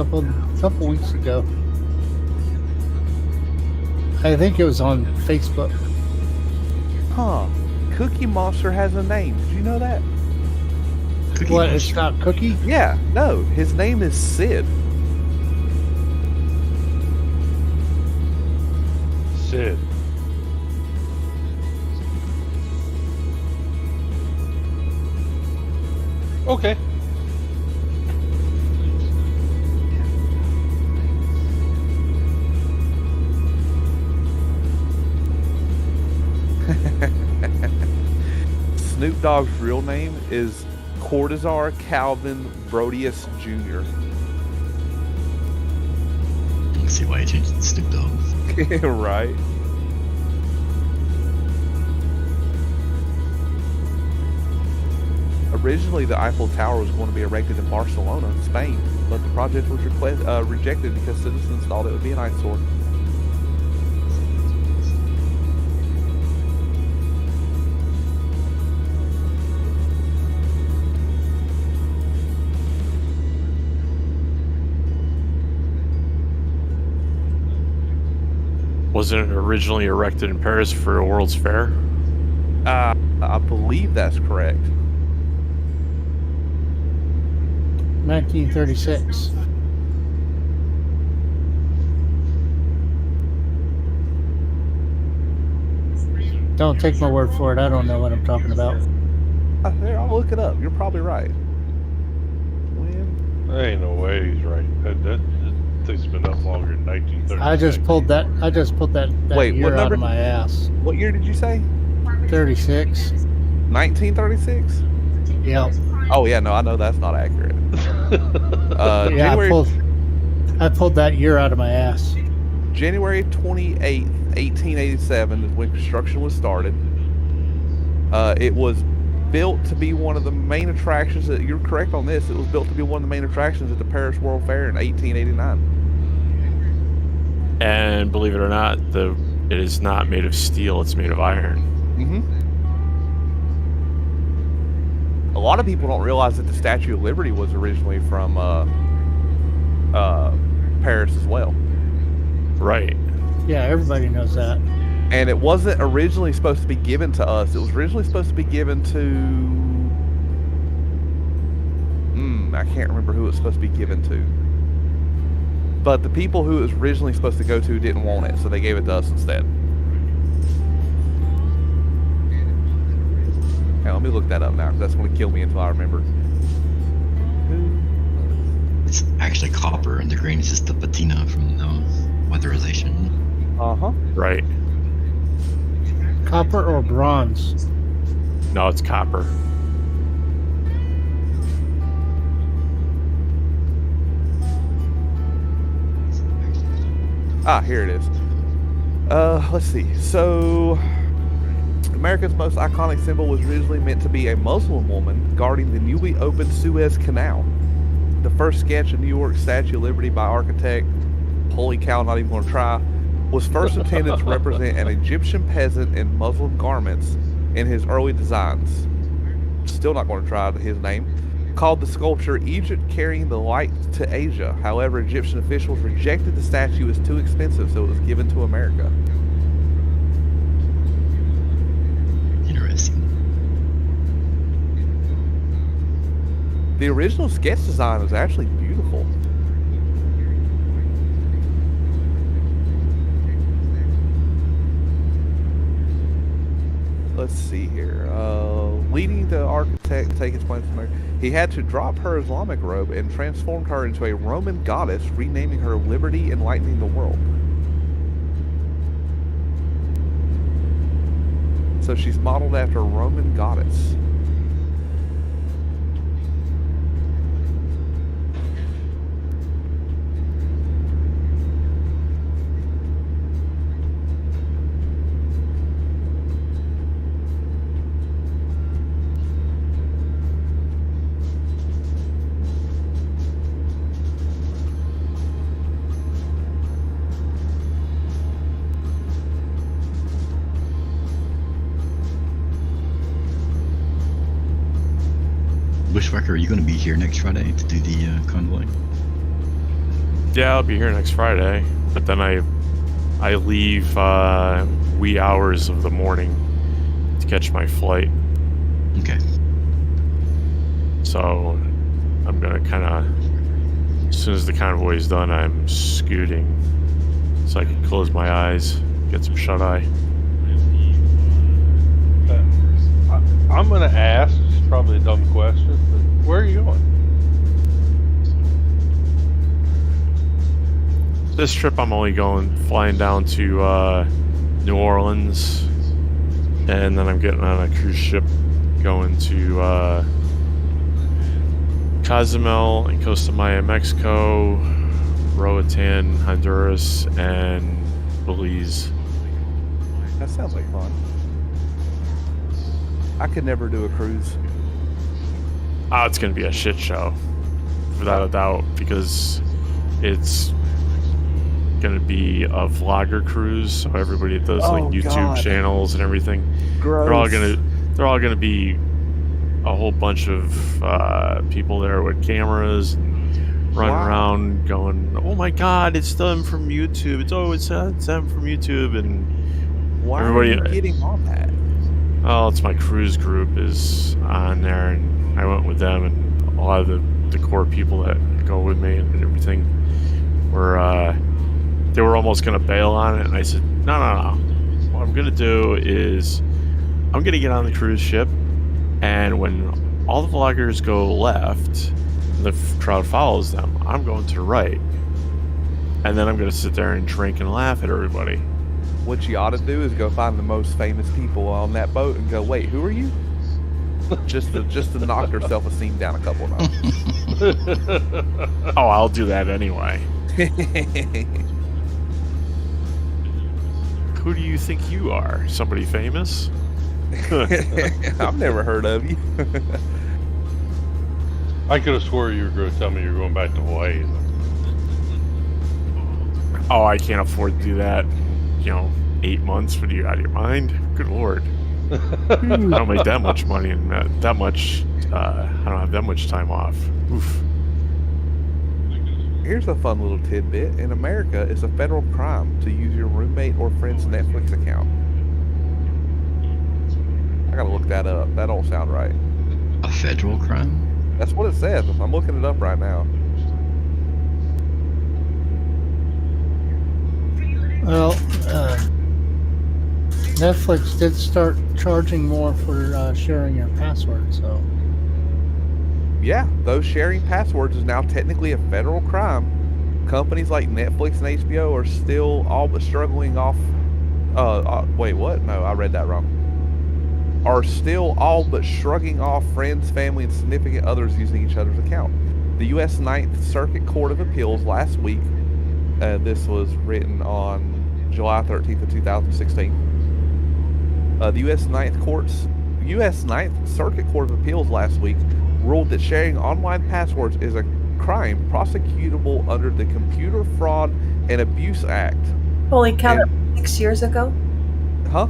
couple weeks ago. I think it was on Facebook. Huh. Cookie Monster has a name. Did you know that? What, it's not Cookie? Yeah, no. His name is Sid. Sid. Okay. Snoop Dogg's real name is Cortazar Calvin Brodius Jr. Let's see why he changed it to Snoop Dogg. Right. Originally, the Eiffel Tower was going to be erected in Barcelona, Spain, but the project was rejected because citizens thought it would be an eyesore. Wasn't it originally erected in Paris for a World's Fair? I believe that's correct. 1936. Don't take my word for it. I don't know what I'm talking about. Here, I'll look it up. You're probably right. When? There ain't no way he's right. That thing's been up longer than 1936. I just pulled that Wait, year what out number? of my ass. What year did you say? 36. 1936? Yep. Oh yeah, no, I know that's not accurate. Yeah, January, I pulled that year out of my ass. January 28th, 1887 is when construction was started. It was built to be one of the main attractions. You're correct on this. It was built to be one of the main attractions at the Paris World Fair in 1889. And believe it or not, it is not made of steel, it's made of iron. Mm-hmm. A lot of people don't realize that the Statue of Liberty was originally from Paris as well. Right. Yeah, everybody knows that. And it wasn't originally supposed to be given to us. It was originally supposed to be given to... I can't remember who it was supposed to be given to. But the people who it was originally supposed to go to didn't want it, so they gave it to us instead. Hey, let me look that up now, because that's going to kill me until I remember. It's actually copper, and the green is just the patina from the weatherization. Uh-huh. Right. Copper or bronze? No, it's copper. Here it is. Let's see. So, America's most iconic symbol was originally meant to be a Muslim woman guarding the newly opened Suez Canal. The first sketch of New York Statue of Liberty by architect, holy cow, not even going to try, was first intended to represent an Egyptian peasant in Muslim garments in his early designs. Still not going to try his name. Called the sculpture Egypt Carrying the Light to Asia. However, Egyptian officials rejected the statue as too expensive, so it was given to America. Interesting. The original sketch design was actually beautiful. Let's see here. Leading the architect to take his place from her, he had to drop her Islamic robe and transformed her into a Roman goddess, renaming her Liberty, enlightening the world. So she's modeled after a Roman goddess. Bushwhacker, are you going to be here next Friday to do the convoy? Yeah, I'll be here next Friday, but then I leave wee hours of the morning to catch my flight. Okay. So I'm gonna kind of, as soon as the convoy is done, I'm scooting so I can close my eyes, get some shut eye. I'm gonna ask. It's probably a dumb question, but where are you going? This trip I'm only flying down to New Orleans, and then I'm getting on a cruise ship going to Cozumel and Costa Maya, Mexico, Roatan, Honduras, and Belize. That sounds like fun. I could never do a cruise. Oh, it's gonna be a shit show, without a doubt, because it's gonna be a vlogger cruise. So everybody that does like YouTube channels and everything, Gross. they're all gonna be a whole bunch of people there with cameras and running around going, "Oh my God, it's them from YouTube! It's them from YouTube!" And why everybody, are you getting on that? Oh, it's my cruise group is on there, and I went with them, and a lot of the core people that go with me and everything were they were almost gonna bail on it, and I said, no. What I'm gonna do is I'm gonna get on the cruise ship, and when all the vloggers go left, and the crowd follows them, I'm going to the right, and then I'm gonna sit there and drink and laugh at everybody. What you ought to do is go find the most famous people on that boat and go, wait, who are you? just to knock yourself a scene down a couple of times. Oh, I'll do that anyway. Who do you think you are? Somebody famous? I've never heard of you. I could have swore you were going to tell me you're going back to Hawaii. Oh, I can't afford to do that. 8 months. What are you, out of your mind? Good Lord. I don't make that much money and that much. I don't have that much time off. Oof. Here's a fun little tidbit. In America, it's a federal crime to use your roommate or friend's Netflix account. I gotta look that up. That don't sound right. A federal crime? That's what it says. I'm looking it up right now. Well, Netflix did start charging more for sharing your password, so. Yeah, those sharing passwords is now technically a federal crime. Companies like Netflix and HBO are still all but struggling off. Wait, what? No, I read that wrong. Are still all but shrugging off friends, family, and significant others using each other's account. The U.S. Ninth Circuit Court of Appeals last week, this was written on July 13th of 2016. The U.S. Ninth Circuit Court of Appeals last week ruled that sharing online passwords is a crime prosecutable under the Computer Fraud and Abuse Act. Holy cow, that was 6 years ago? Huh?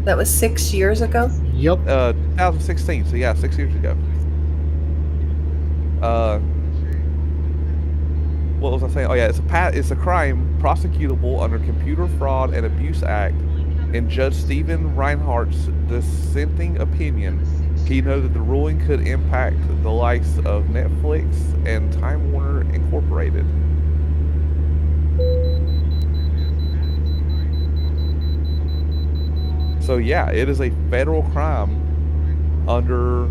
That was 6 years ago? Yep. 2016, so yeah, 6 years ago. What was I saying? Oh yeah, it's a crime prosecutable under Computer Fraud and Abuse Act. In Judge Stephen Reinhart's dissenting opinion, he noted the ruling could impact the likes of Netflix and Time Warner Incorporated. So yeah, it is a federal crime under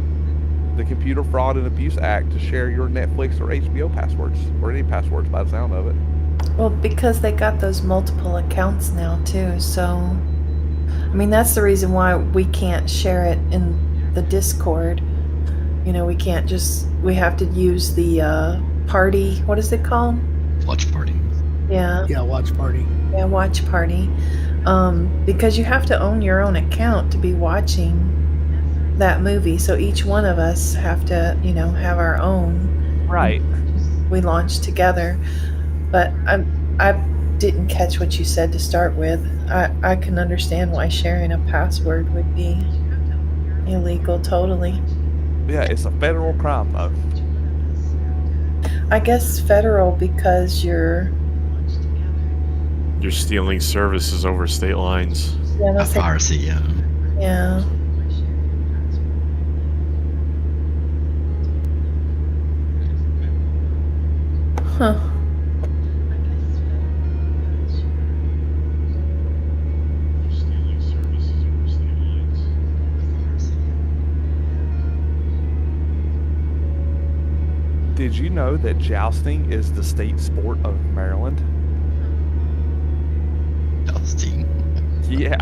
the Computer Fraud and Abuse Act to share your Netflix or HBO passwords, or any passwords by the sound of it. Well, because they got those multiple accounts now too, so I mean that's the reason why we can't share it in the Discord. You know, we can't just, we have to use the party, what is it called? Watch party. Yeah. Yeah, watch party. Yeah, watch party. Because you have to own your own account to be watching that movie. So each one of us have to, you know, have our own. Right. We launch together. But I didn't catch what you said to start with. I can understand why sharing a password would be illegal totally. Yeah, it's a federal crime though. I guess federal because you're stealing services over state lines. yeah, that's like, Piracy, yeah. yeah. Huh. Did you know that jousting is the state sport of Maryland? Jousting. Yeah.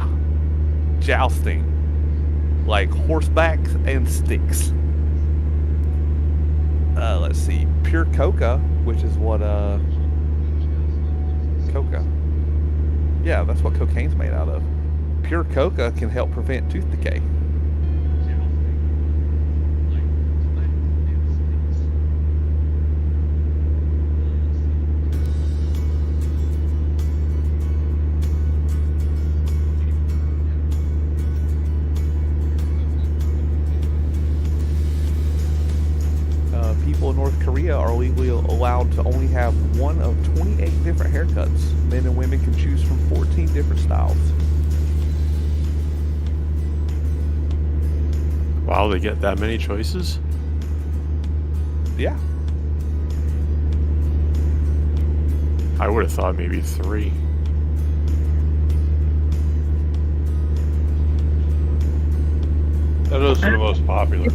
Jousting. Like horseback and sticks. Let's see. Pure coca, which is what, coca. Yeah, that's what cocaine's made out of. Pure coca can help prevent tooth decay. People in North Korea are legally allowed to only have one of 28 different haircuts. Men and women can choose from 14 different styles. Wow, they get that many choices? Yeah. I would have thought maybe 3. Those are the most popular.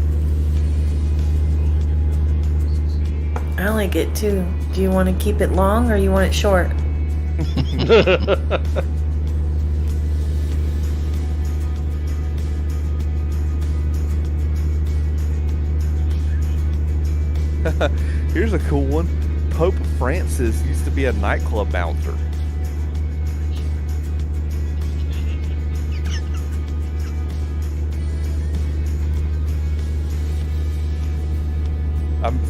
I only get 2. Do you want to keep it long or you want it short? Here's a cool one. Pope Francis used to be a nightclub bouncer.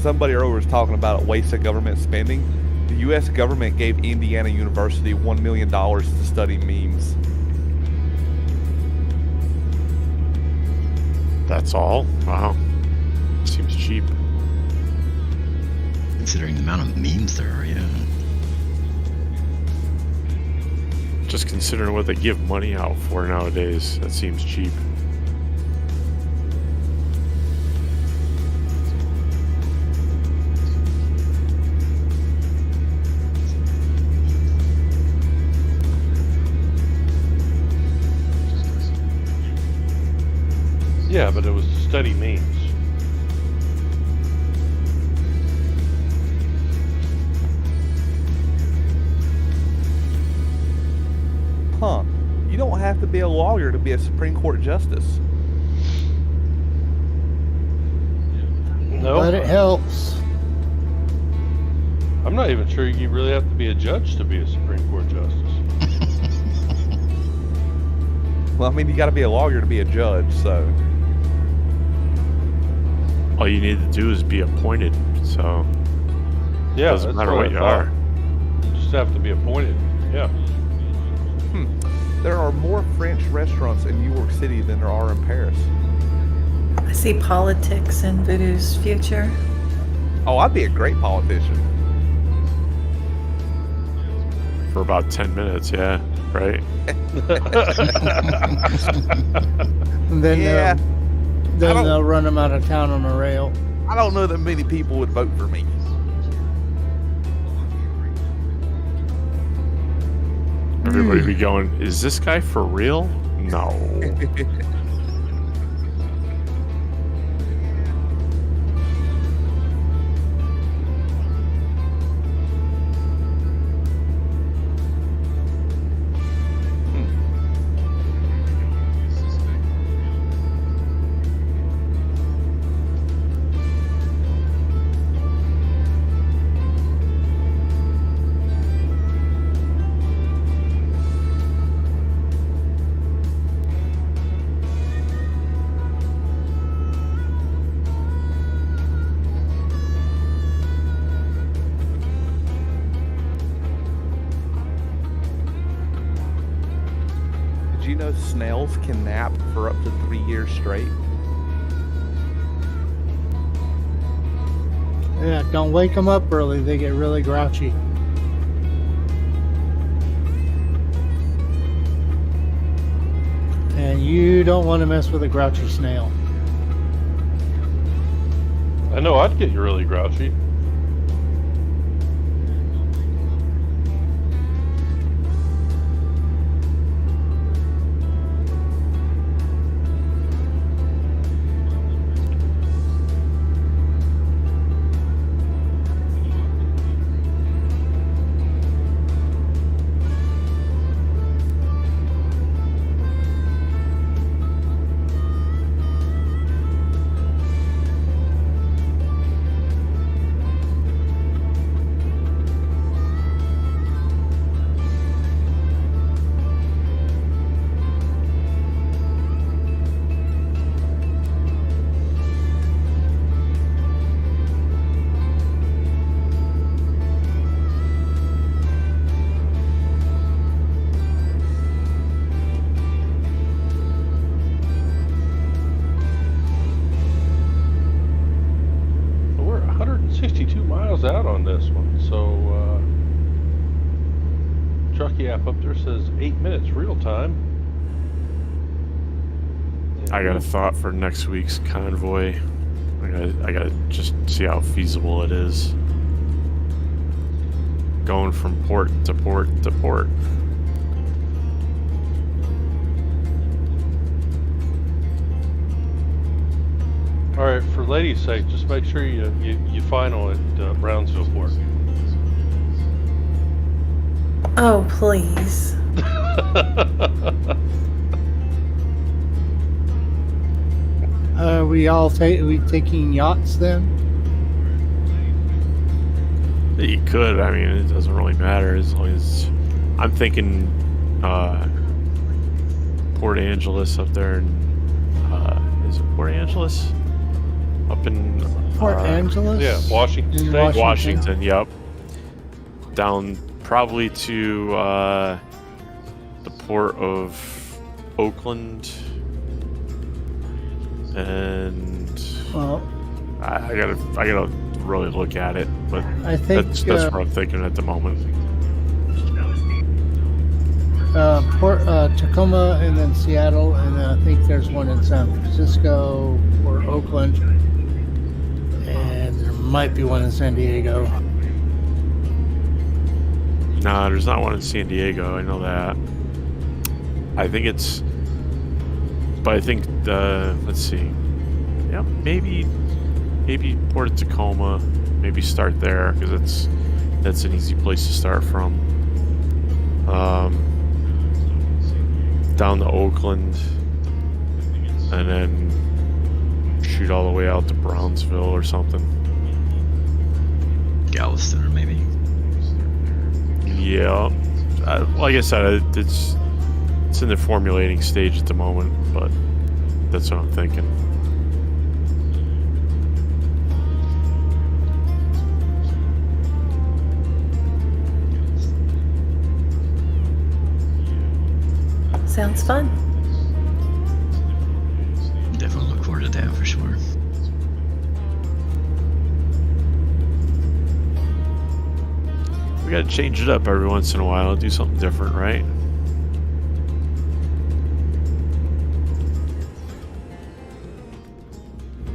Somebody earlier was talking about a waste of government spending. The U.S. government gave Indiana University $1 million to study memes. That's all? Wow. Seems cheap. Considering the amount of memes there are, yeah. Just considering what they give money out for nowadays, that seems cheap. Yeah, but it was to study memes. Huh. You don't have to be a lawyer to be a Supreme Court justice. No. But it helps. I'm not even sure you really have to be a judge to be a Supreme Court justice. Well, I mean, you got to be a lawyer to be a judge, so. All you need to do is be appointed, so Yeah, it doesn't matter what you are. You just have to be appointed. Yeah. There are more French restaurants in New York City than there are in Paris. I see politics in Voodoo's future. Oh, I'd be a great politician. For about 10 minutes, yeah, right? And then Yeah. they'll run them out of town on a rail. I don't know that many people would vote for me. Everybody be going, is this guy for real? No. you know snails can nap for up to 3 years straight? Yeah, don't wake them up early. They get really grouchy. And you don't want to mess with a grouchy snail. I know I'd get really grouchy. We're 162 miles out on this one, so Truckee app up there says 8 minutes real time. I got a thought for next week's convoy. I gotta just see how feasible it is. Going from port to port to port. All right, for ladies' sake, just make sure you final at Brownsville Port. Oh, please. We taking yachts then? You could. I mean, it doesn't really matter as long as I'm thinking Port Angeles up there. Is it Port Angeles? Up in Port Angeles? Yeah, Washington In State. Washington, yep. Down probably to the port of Oakland, and Well, I gotta really look at it, but I think that's what I'm thinking at the moment. Port Tacoma, and then Seattle, and then I think there's one in San Francisco or Oakland, and there might be one in San Diego. Nah, there's not one in San Diego. I know that. I think it's, but I think let's see. Yeah, maybe Port of Tacoma. Maybe start there because that's an easy place to start from. Down to Oakland, and then shoot all the way out to Brownsville or something. Galveston, or maybe. Yeah, like I said, it's in the formulating stage at the moment, but that's what I'm thinking. Sounds fun. Definitely look forward to that for sure. We gotta change it up every once in a while, do something different, right?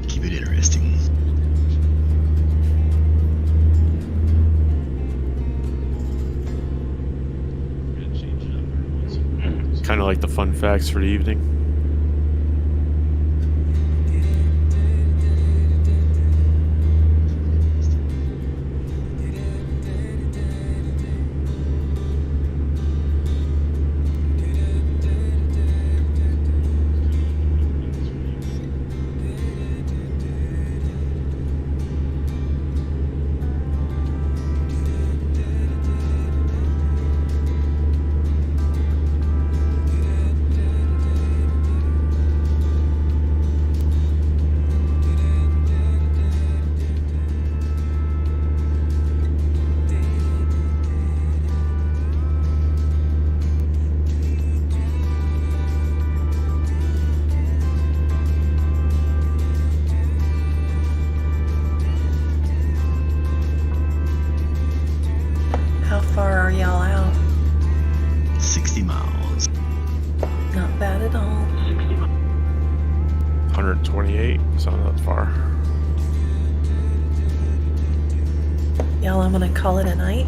Keep it interesting. Kind of like the fun facts for the evening. miles. Not bad at all. 128. It's not that far. Y'all, I'm gonna call it a night.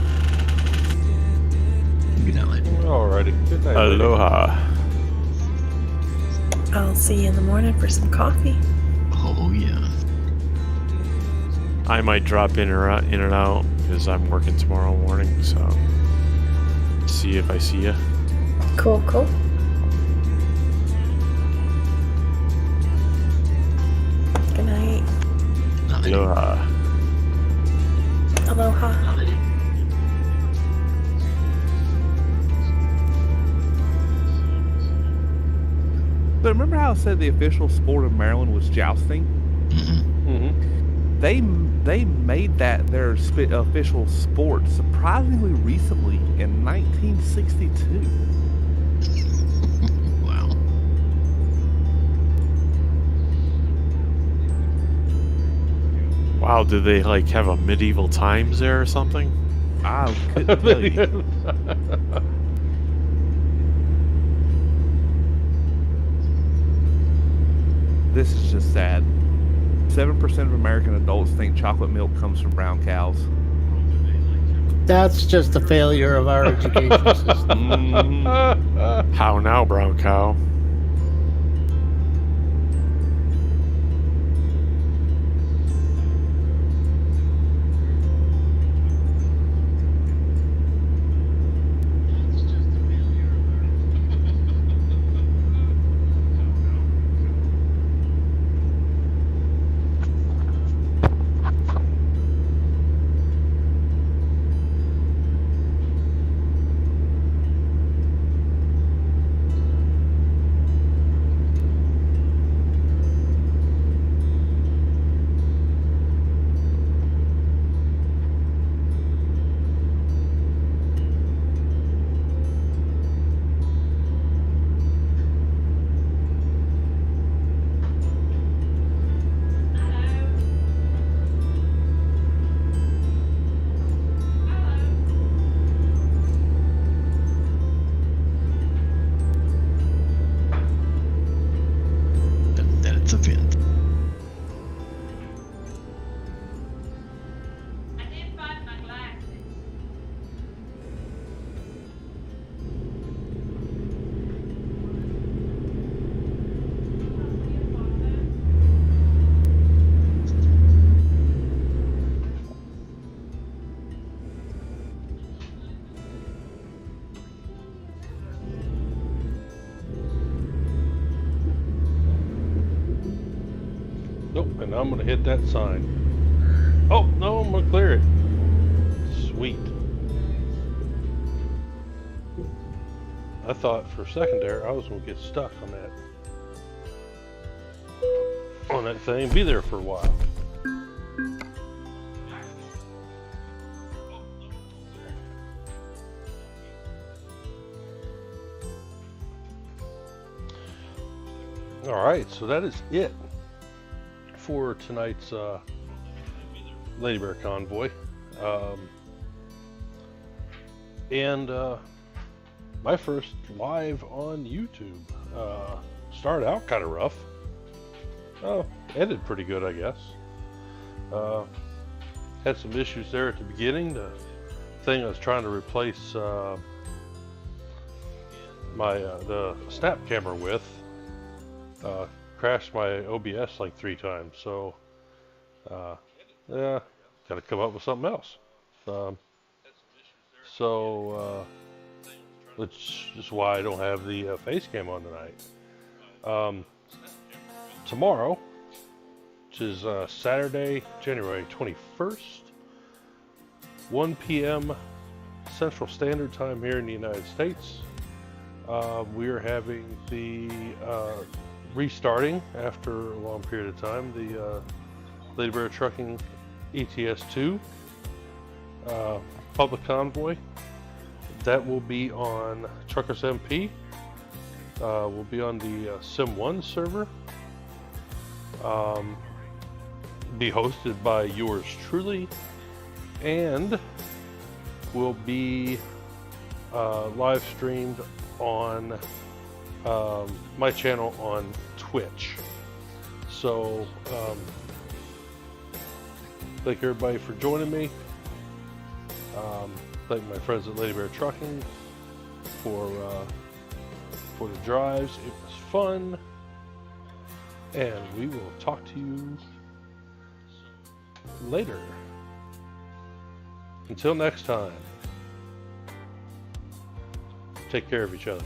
Good night. Alrighty. Good night. lady. Aloha. I'll see you in the morning for some coffee. Oh yeah. I might drop in and out because I'm working tomorrow morning. So see if I see you. Cool, cool. Good night. Aloha. Aloha. So remember how I said the official sport of Maryland was jousting? Mm-hmm. They made that their official sport surprisingly recently in 1962. Wow. Wow, did they like have a medieval times there or something? I couldn't tell you. This is just sad. 7% of American adults think chocolate milk comes from brown cows. That's just a failure of our education system. How now, brown cow? That's a vent. Nope, and I'm gonna hit that sign. Oh, no, I'm gonna clear it. Sweet. I thought for a second there I was gonna get stuck on that thing, be there for a while. Alright, so that is it for tonight's Lady Bear Convoy. And my first live on YouTube. Started out kind of rough. Ended pretty good, I guess. Had some issues there at the beginning. The thing I was trying to replace the snap camera with crashed my OBS like 3 times, so yeah, gotta come up with something else. Which is why I don't have the face cam on tonight. Tomorrow, which is Saturday, January 21st, 1 p.m. Central Standard Time here in the United States. We are having the restarting after a long period of time, the Lady Bear Trucking ETS2 public convoy. That will be on Truckers MP. Will be on the Sim1 server. Be hosted by yours truly, and will be live streamed on my channel on Twitch. So, thank everybody for joining me. Thank my friends at Lady Bear Trucking for the drives. It was fun, and we will talk to you later. Until next time, take care of each other.